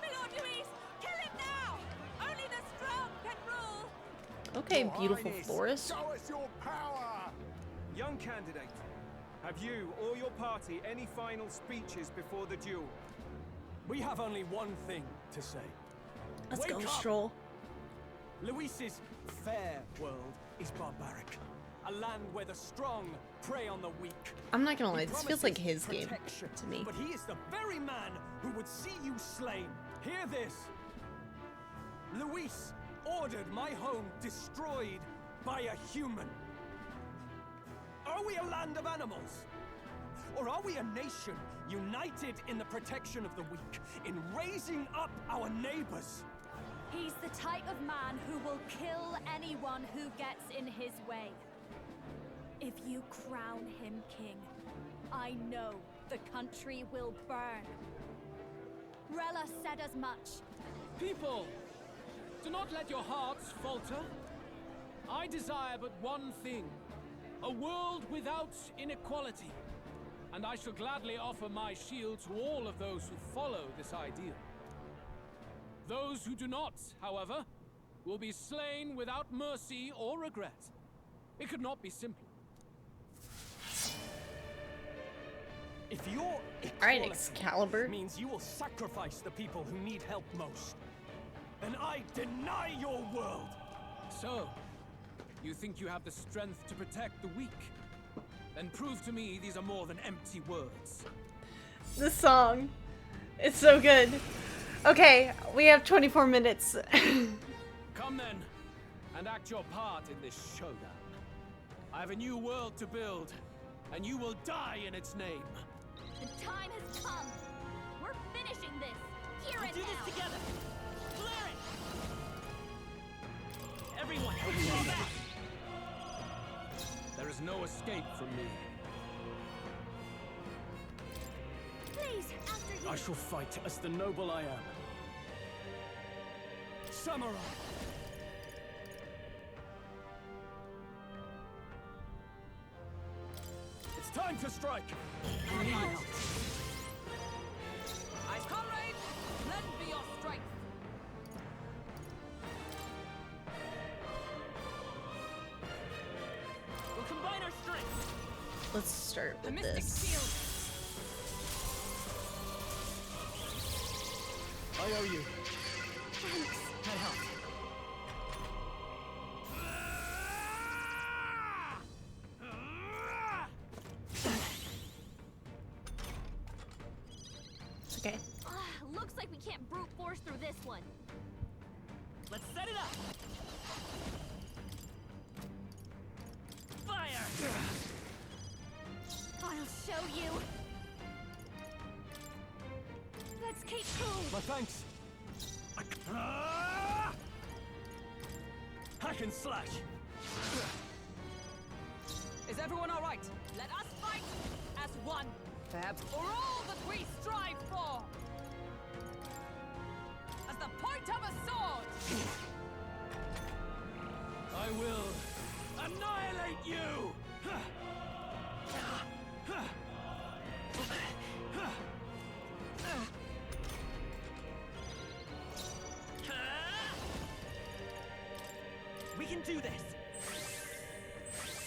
Milord Luis, kill him now! Only the strong can rule!
Okay,
Your
beautiful
Highness,
forest.
Show us your power!
Young candidate, have you or your party any final speeches before the duel?
We have only one thing to say.
Let's
Wake
go,
up!
Stroll.
Luis's fair world is barbaric. A land where the strong prey on the weak.
I'm not gonna lie,
He
this feels like
promises
his game
protection,
to me.
But he is the very man who would see you slain. Hear this. Luis ordered my home destroyed by a human. Are we a land of animals? Or are we a nation united in the protection of the weak, in raising up our neighbors?
He's the type of man who will kill anyone who gets in his way. If you crown him king, I know the country will burn. Rella said as much.
People, do not let your hearts falter. I desire but one thing, a world without inequality. And I shall gladly offer my shield to all of those who follow this ideal. Those who do not, however, will be slain without mercy or regret. It could not be simpler.
If your
Alright,
equality
Excalibur.
means you will sacrifice the people who need help most, then I deny your world.
So, you think you have the strength to protect the weak? Then prove to me these are more than empty words.
The song. It's so good. Okay, we have 24 minutes.
Come then, and act your part in this showdown. I have a new world to build, and you will die in its name.
The time has come! We're finishing this! Here and
Do
now!
this together! Clear it! Everyone, fall back!
There is no escape from me.
Please, after you!
I shall fight as the noble I am. Samurai! It's time to strike!
My comrades, lend me your strength.
We'll combine our strength!
Let's start
The
with
mystic
this.
shield.
I owe you.
Thanks!
That helped.
It's okay.
Looks like we can't brute force through this one.
Let's set it up! Fire!
I'll show you! Let's keep cool!
My thanks. Hack and slash.
Is everyone all right? Let us fight as one. Perhaps for all that we strive for. As the point of a sword.
I will annihilate you!
We can do this!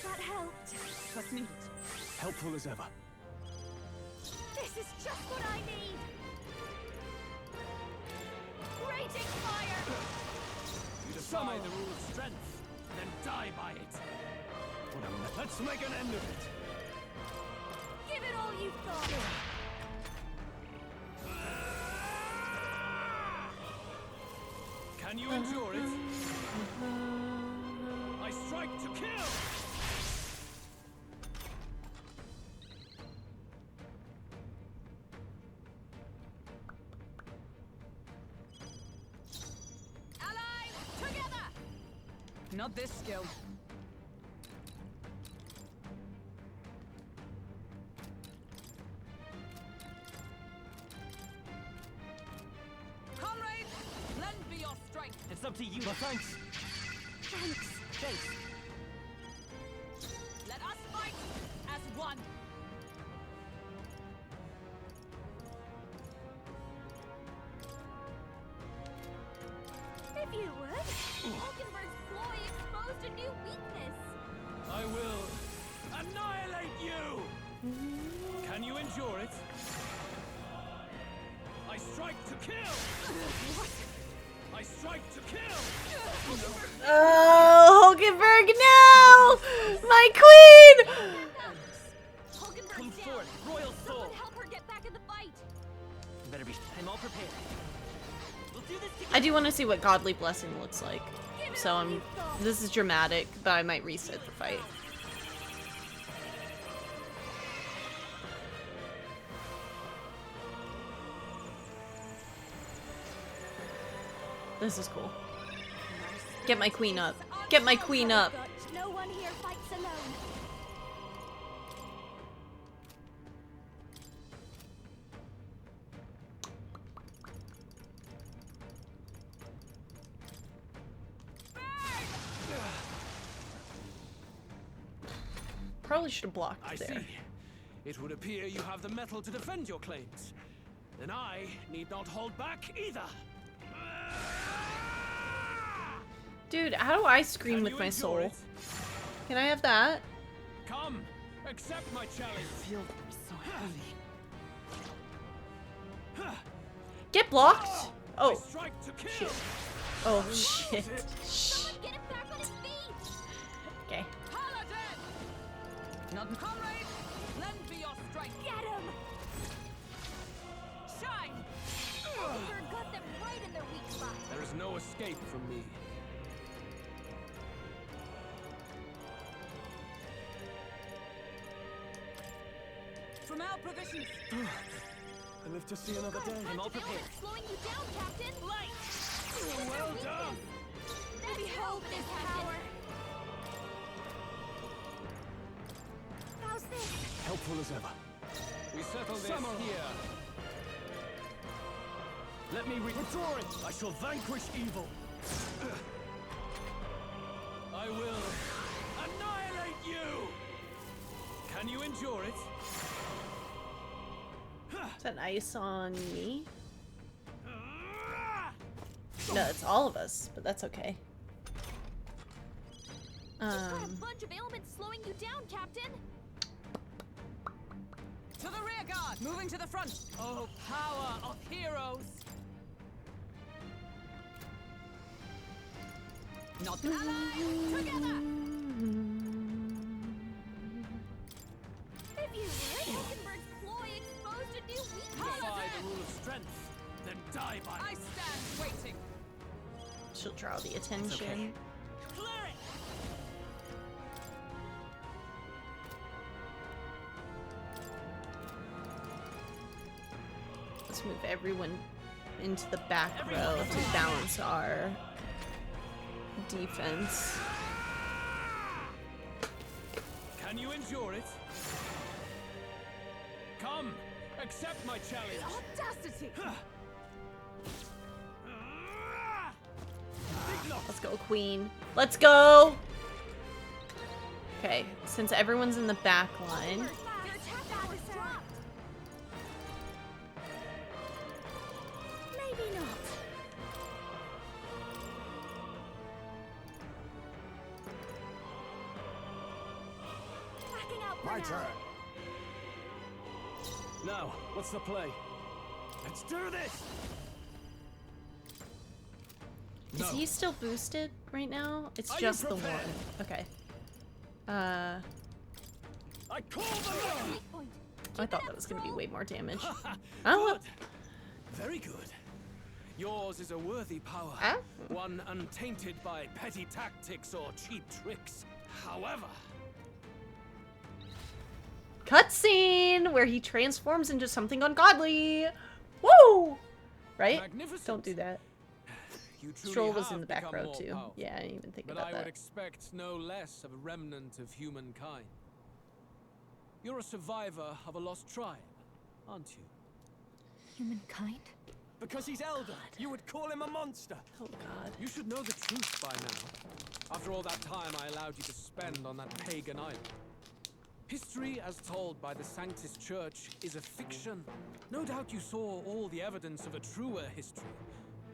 That helped!
Trust me.
Helpful as ever.
This is just what I need! Raging fire!
You defy the rule of strength, then die by it.
Let's make an end of it.
Give it all you've got!
Can you endure it? I strike to kill!
Allies, together! Not this skill. Comrades, lend me your strength.
It's up to you. But thanks.
Thanks. Thanks. Let us fight as one.
If you would. Hulkenberg's ploy exposed a new weakness.
I will annihilate you! Can you endure it? I strike to kill! What? I strike to kill!
Oh, Hulkenberg, no! My queen!
Hulkenberg's down.
Forth, royal soul.
Someone help her get back in the fight.
You better be. I'm all prepared. We'll do this together.
I do want to see what Godly Blessing looks like. So this is dramatic, but I might reset the fight. This is cool. Get my queen up. Get my queen up.
No one here fights alone.
Probably should have blocked
I
there.
see. It would appear you have the metal to defend your claims. Then I need not hold back either.
Dude, how do I scream with my soul? Can I have that?
Come, accept my challenge.
I feel so heavy.
Get blocked! Oh.
Strike to kill.
Shit. Oh, shit.
Someone get him back on his feet.
Okay.
Not comrades, lend me your strength.
Get him.
Shine.
Hulkenberg got them right in their weak spot.
There is no escape from me.
From our provisions.
I live to see another day.
I'm all prepared.
Slowing you down, Captain. Light.
Well done.
Behold this power. How's this?
Helpful as ever.
We settle this
Samurai.
here.
Let me withdraw it. I shall vanquish evil.
I will annihilate you. Can you endure it?
Is that ice on me? No, it's all of us, but that's okay.
Just got a bunch of ailments slowing you down, Captain.
To the rear guard, moving to the front. Oh, power of heroes. Not allies, together.
If you would, Hulkenberg's ploy exposed a new weakness.
Defy the rule of strength, then die by
I stand waiting.
She'll draw the attention.
okay.
Clear it.
Let's move everyone into the back row to balance our defense.
Can you endure it? Come, accept my challenge.
Audacity.
Let's go, queen. Let's go! Okay, since everyone's in the back line.
Your attack power is dropped. Maybe not. Backing out for
My
now.
turn.
Now, what's the play?
Let's do this.
Is he still boosted right now? It's
Are
just
you
the one.
prepared?
Okay.
I call the
Weak point.
I thought that was gonna be way more damage. Oh,
Very good. Yours is a worthy power,
Huh?
one untainted by petty tactics or cheap tricks. However,
Cutscene where he transforms into something ungodly. Woo! Right?
magnificent.
Don't do that.
You truly
Stroll was
have
in the back
become
row
more
too.
powerful.
Yeah, I didn't even think
But
about
I
that.
would expect no less of a remnant of humankind. You're a survivor of a lost tribe, aren't you?
Humankind?
Because he's elder, you would call him a monster.
Oh God.
You should know the truth by now. After all that time I allowed you to spend on that pagan island. History as told by the Sanctus Church is a fiction. No doubt you saw all the evidence of a truer history.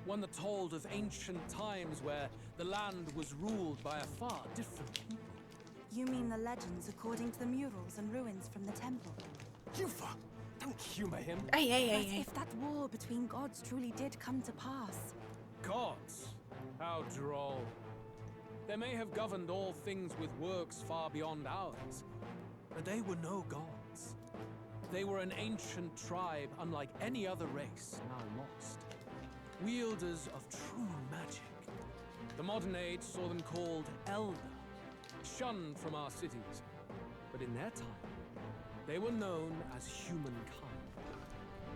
One that told of ancient times where the land was ruled by a far different people.
You mean the legends according to the murals and ruins from the temple?
Yufa, don't humor him.
But if that war between gods truly did come to pass...
Gods? How droll. They may have governed all things with works far beyond ours, but they were no gods. They were an ancient tribe unlike any other race, now lost. Wielders of true magic. The modern age saw them called Elder, shunned from our cities. But in their time, they were known as humankind.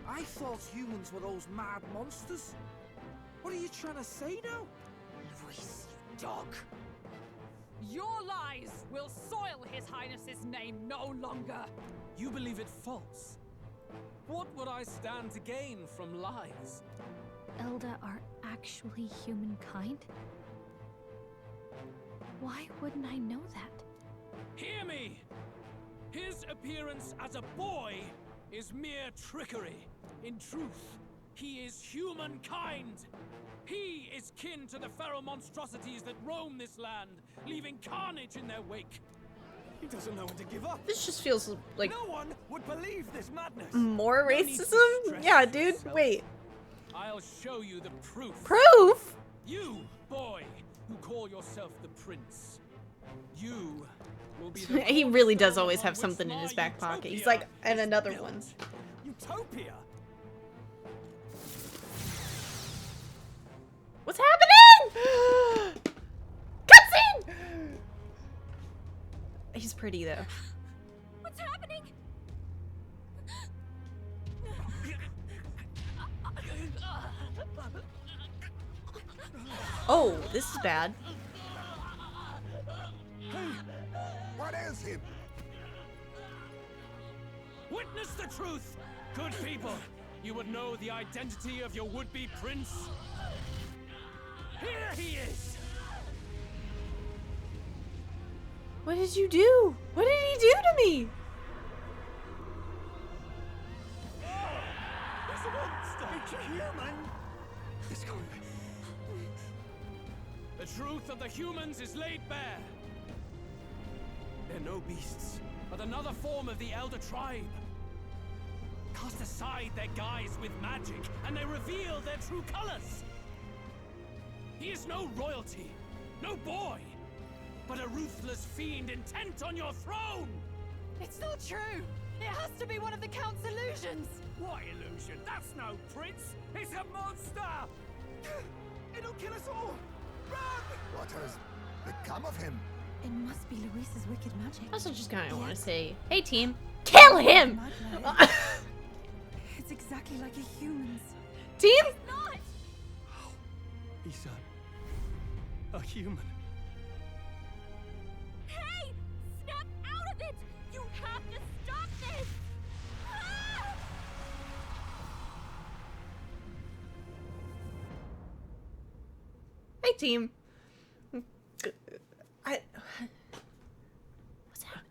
I thought humans were those mad monsters. What are you trying to say now? Luis, you dog.
Your lies will soil His Highness's name no longer.
You believe it false? What would I stand to gain from lies?
Elder are actually humankind? Why wouldn't I know that?
Hear me! His appearance as a boy is mere trickery. In truth, he is humankind. He is kin to the feral monstrosities that roam this land, leaving carnage in their wake.
He doesn't know when to give up.
This just feels like
No one would believe this madness.
more
No need to
racism?
stress
Yeah, dude.
yourself.
Wait.
I'll show you the proof.
Proof?
You, boy, who call yourself the prince. You will be the
He really does
cornerstone
always
upon
have
which
something in
my
his back pocket. He's
utopia
like, and
is
another
built.
one.
Utopia?
What's happening? Cutscene! He's pretty though.
What's happening?
Oh, this is bad.
What is him?
Witness the truth, good people. You would know the identity of your would-be prince. Here he is.
What did you do? What did he do to me?
He's a monster. It's a human. It's gone.
The truth of the humans is laid bare. They're no beasts, but another form of the Elder Tribe. Cast aside their guise with magic, and they reveal their true colors. He is no royalty, no boy, but a ruthless fiend intent on your throne!
It's not true! It has to be one of the Count's illusions!
What illusion? That's no prince. It's a monster. It'll kill us all. Run!
What has become of him?
It must be Luis's wicked magic.
I also just kind of want to say, hey team, kill him!
It's exactly like a human's.
Team?
Not!
He's a human.
Hey! Snap out of it! You have to stop this! Ah!
Hey team. What's that?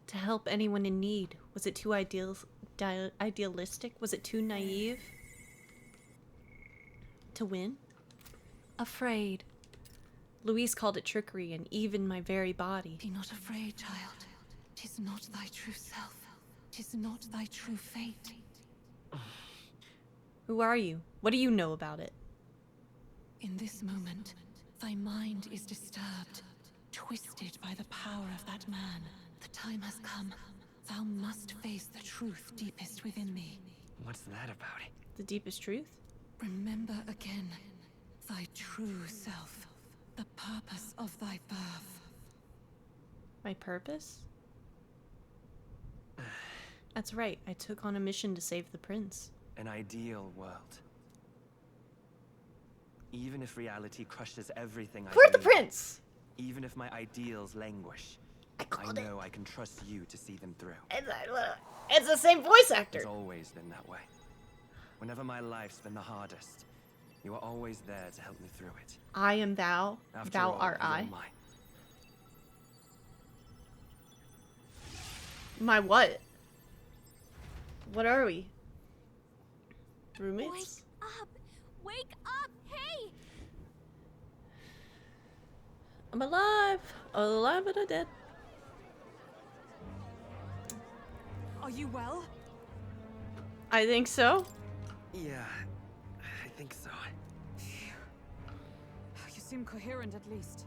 To help anyone in need. Was it too idealistic? Was it too naive? To win? Afraid. Luis called it trickery, and even my very body.
Be not afraid, child. 'Tis not thy true self. 'Tis not thy true fate.
Who are you? What do you know about it?
In this moment, thy mind is disturbed, twisted by the power of that man. The time has come. Thou must face the truth deepest within thee.
What's that about?
The deepest truth?
Remember again thy true self, the purpose of thy birth.
My purpose? That's right, I took on a mission to save the prince.
An ideal world. Even if reality crushes everything I
Where's the
believe,
prince?
even if my ideals languish, I know I can trust you to see them through.
It's the same voice actor.
It's always been that way. Whenever my life's been the hardest, you are always there to help me through it.
I am thou,
After
thou
all,
art
you're
I.
mine.
My what? What are we? Roommates?
Wake up! Wake up! Hey!
I'm alive. Alive but I dead.
Are you well?
I think so.
Yeah, I think so.
You seem coherent at least.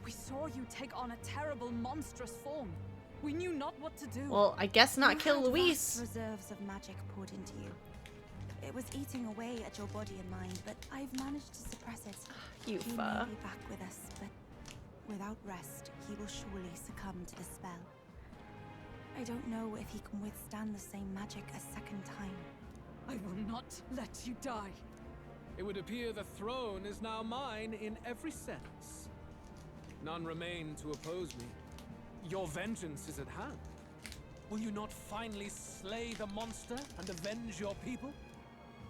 We saw you take on a terrible, monstrous form. We knew not what to do.
Well, I guess not kill
had
Luis.
vast reserves of magic poured into you. It was eating away at your body and mind, but I've managed to suppress it.
You
He may be back with us, but without rest, he will surely succumb to the spell. I don't know if he can withstand the same magic a second time.
I will not let you die.
It would appear the throne is now mine in every sense. None remain to oppose me. Your vengeance is at hand. Will you not finally slay the monster and avenge your people?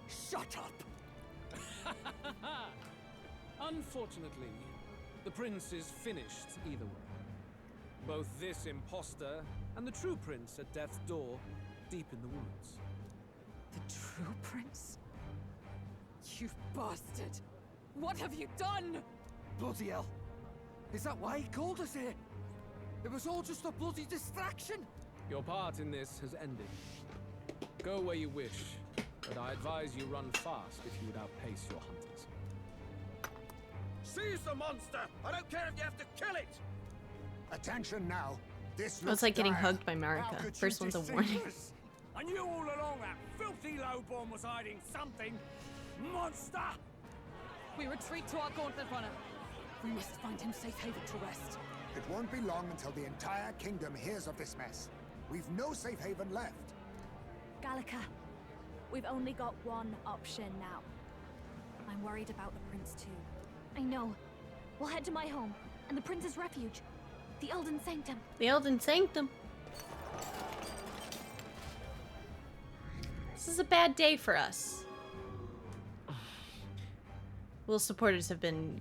Shut up!
Unfortunately, the prince is finished either way. Both this imposter and the true prince at death's door, deep in the woods.
The true prince? You bastard! What have you done?
Bloody hell. Is that why he called us here? It was all just a bloody distraction.
Your part in this has ended. Go where you wish, but I advise you run fast if you would outpace your hunters.
Seize the monster! I don't care if you have to kill it!
Attention now. This
It's like getting
dire.
hugged by
How
Marika.
could
First
you
one's a
deceive
warning.
us? I knew all along that filthy lowborn was hiding something. Monster!
We retreat to our gauntlet runner. We must find him safe haven to rest.
It won't be long until the entire kingdom hears of this mess. We've no safe haven left.
Gallica, we've only got one option now. I'm worried about the prince too.
I know. We'll head to my home and the prince's refuge, the Elden Sanctum.
The Elden Sanctum. This is a bad day for us. Will supporters have been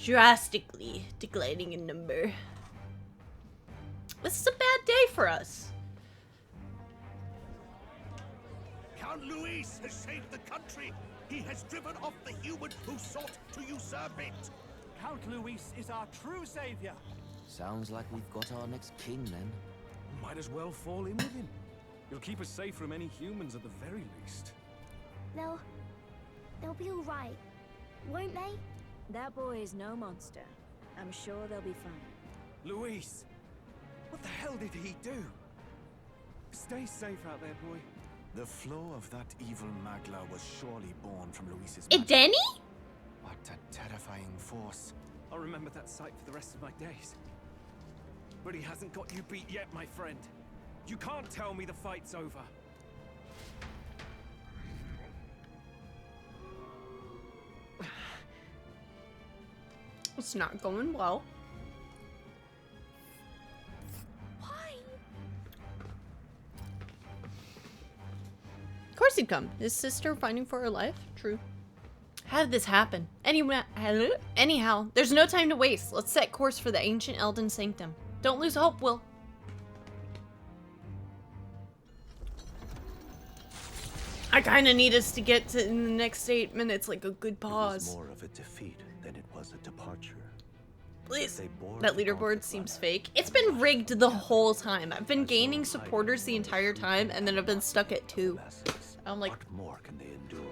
drastically declining in number. This is a bad day for us.
Count Luis has saved the country. He has driven off the human who sought to usurp it.
Count Luis is our true savior.
Sounds like we've got our next king then.
Might as well fall in with him. You'll keep us safe from any humans at the very least.
They'll be all right, won't they?
That boy is no monster. I'm sure they'll be fine.
Luis! What the hell did he do? Stay safe out there, boy.
The flow of that evil Magla was surely born from Luis's
It
magic.
Danny?
What a terrifying force.
I'll remember that sight for the rest of my days. But he hasn't got you beat yet, my friend. You can't tell me the fight's over.
It's not going well.
Why?
Of course he'd come. His sister fighting for her life? True. How did this happen? Anyhow, there's no time to waste. Let's set course for the ancient Elden Sanctum. Don't lose hope, Will. I kind of need us to get to in the next 8 minutes, like a good pause.
It was more of a defeat than it was a departure.
Please.
They bore
That
the
leaderboard
gauntlet
seems
runner.
fake. It's been rigged the whole time. I've been gaining supporters the entire time, and then I've been stuck at 2. I'm like,
What more can they endure?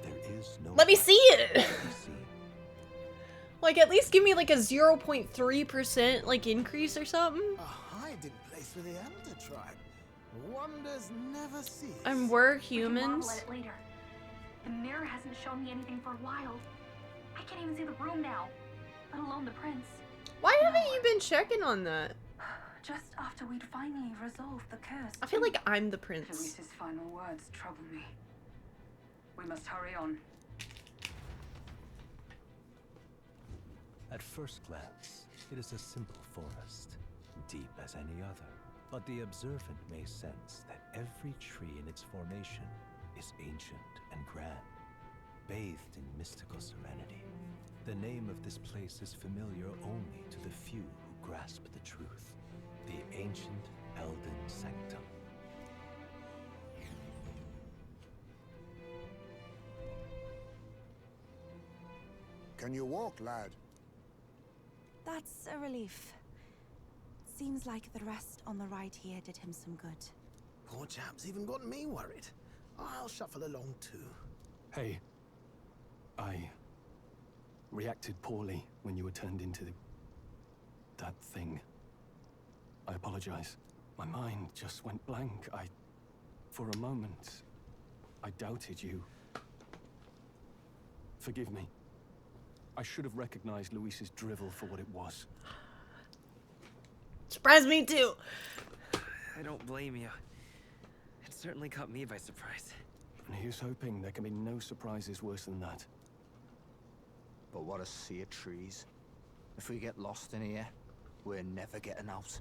There is no
let me see it!
Let me see.
Like, at least give me like a 0.3% like increase or something.
A hiding place for the Elder tribe. Wonders never cease.
And we're humans.
Marvel at it later.
The mirror hasn't shown me anything for a while. I can't even see the room now, let alone the prince.
Why haven't you been checking on that?
Just after we'd finally resolved the curse.
I feel like I'm the prince.
Luis's final words trouble me. We must hurry on.
At first glance, it is a simple forest, deep as any other. But the observant may sense that every tree in its formation is ancient and grand, bathed in mystical serenity. The name of this place is familiar only to the few who grasp the truth. The ancient Elden Sanctum.
Can you walk, lad?
That's a relief. Seems like the rest on the right here did him some good.
Poor chap's even got me worried. I'll shuffle along too.
Hey, I reacted poorly when you were turned into that thing. I apologize. My mind just went blank. For a moment, I doubted you. Forgive me. I should have recognized Luis's drivel for what it was.
Surprised me too.
I don't blame you. It certainly caught me by surprise.
And here's hoping there can be no surprises worse than that.
But what a sea of trees. If we get lost in here, we're never getting out.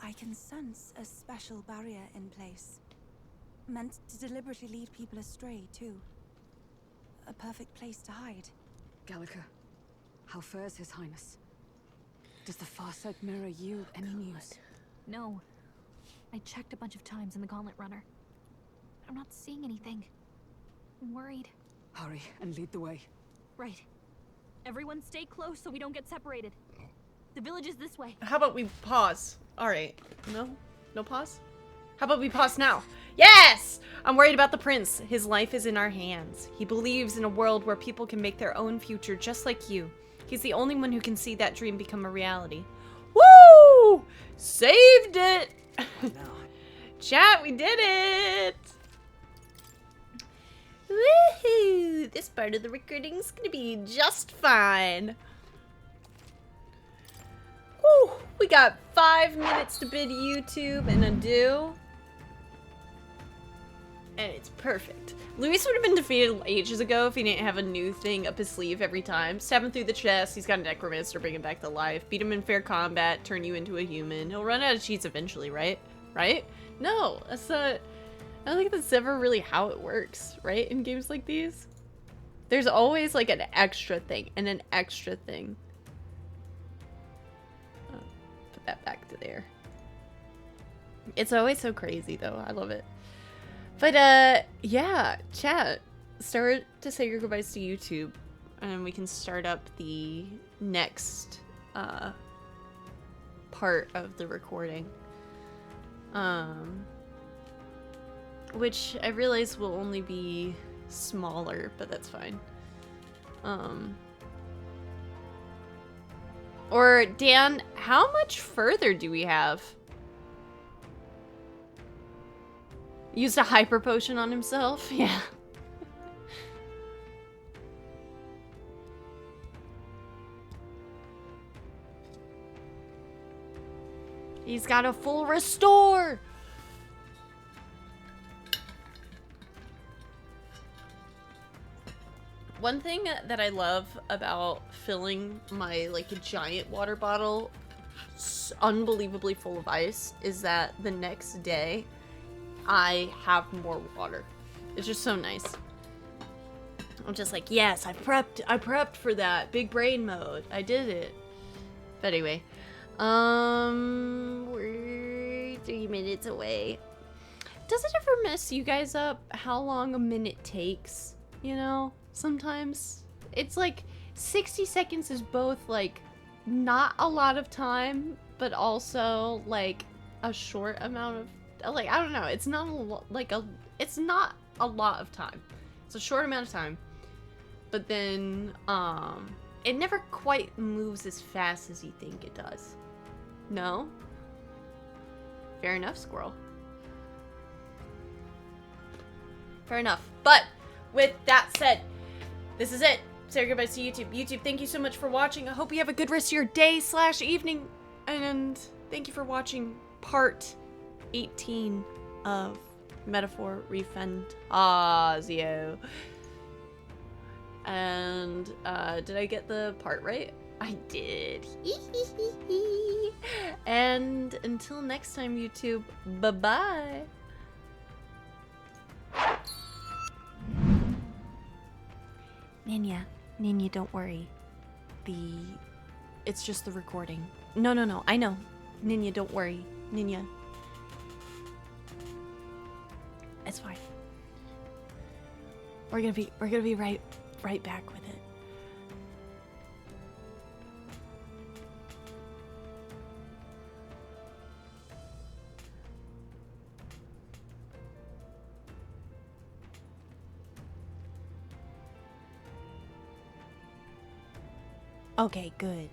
I can sense a special barrier in place. Meant to deliberately lead people astray, too. A perfect place to hide.
Gallica, how fares His Highness? Does the far side mirror you any news?
No. I checked a bunch of times in the Gauntlet Runner. I'm not seeing anything. I'm worried.
Hurry and lead the way.
Right. Everyone stay close so we don't get separated. The village is this way.
How about we pause? Alright. No? No pause? How about we pause now? Yes! I'm worried about the prince. His life is in our hands. He believes in a world where people can make their own future just like you. He's the only one who can see that dream become a reality. Woo! Saved it! Chat, we did it! Woohoo! This part of the recording's gonna be just fine. Woo! We got 5 minutes to bid YouTube and undo. And it's perfect. Luis would have been defeated ages ago if he didn't have a new thing up his sleeve every time. Stab him through the chest, he's got a necromancer, bring him back to life. Beat him in fair combat, turn you into a human. He'll run out of cheats eventually, right? Right? No, that's not... I don't think that's ever really how it works, right? In games like these. There's always like an extra thing and an extra thing. Oh, put that back to there. It's always so crazy though. I love it. But yeah, chat. Start to say your goodbyes to YouTube and we can start up the next part of the recording. Which I realize will only be smaller, but that's fine. Or Dan, how much further do we have? Used a hyper potion on himself? Yeah. He's got a full restore! One thing that I love about filling my like a giant water bottle unbelievably full of ice is that the next day I have more water. It's just so nice. I'm just like, yes, I prepped for that. Big brain mode. I did it. But anyway, we're 3 minutes away. Does it ever mess you guys up how long a minute takes? You know? Sometimes it's like 60 seconds is both like not a lot of time, but also like a short amount of like, I don't know. It's not it's not a lot of time. It's a short amount of time, but then it never quite moves as fast as you think it does. No? Fair enough, squirrel. Fair enough. But with that said, this is it. Say goodbyes to YouTube. YouTube, thank you so much for watching. I hope you have a good rest of your day / evening. And thank you for watching part 18 of Metaphor Fantazio. And did I get the part right? I did. And until next time, YouTube, bye-bye. Ninya, don't worry. It's just the recording. No, I know. Ninya, don't worry. Ninya. It's fine. We're gonna be right back with it. Okay, good.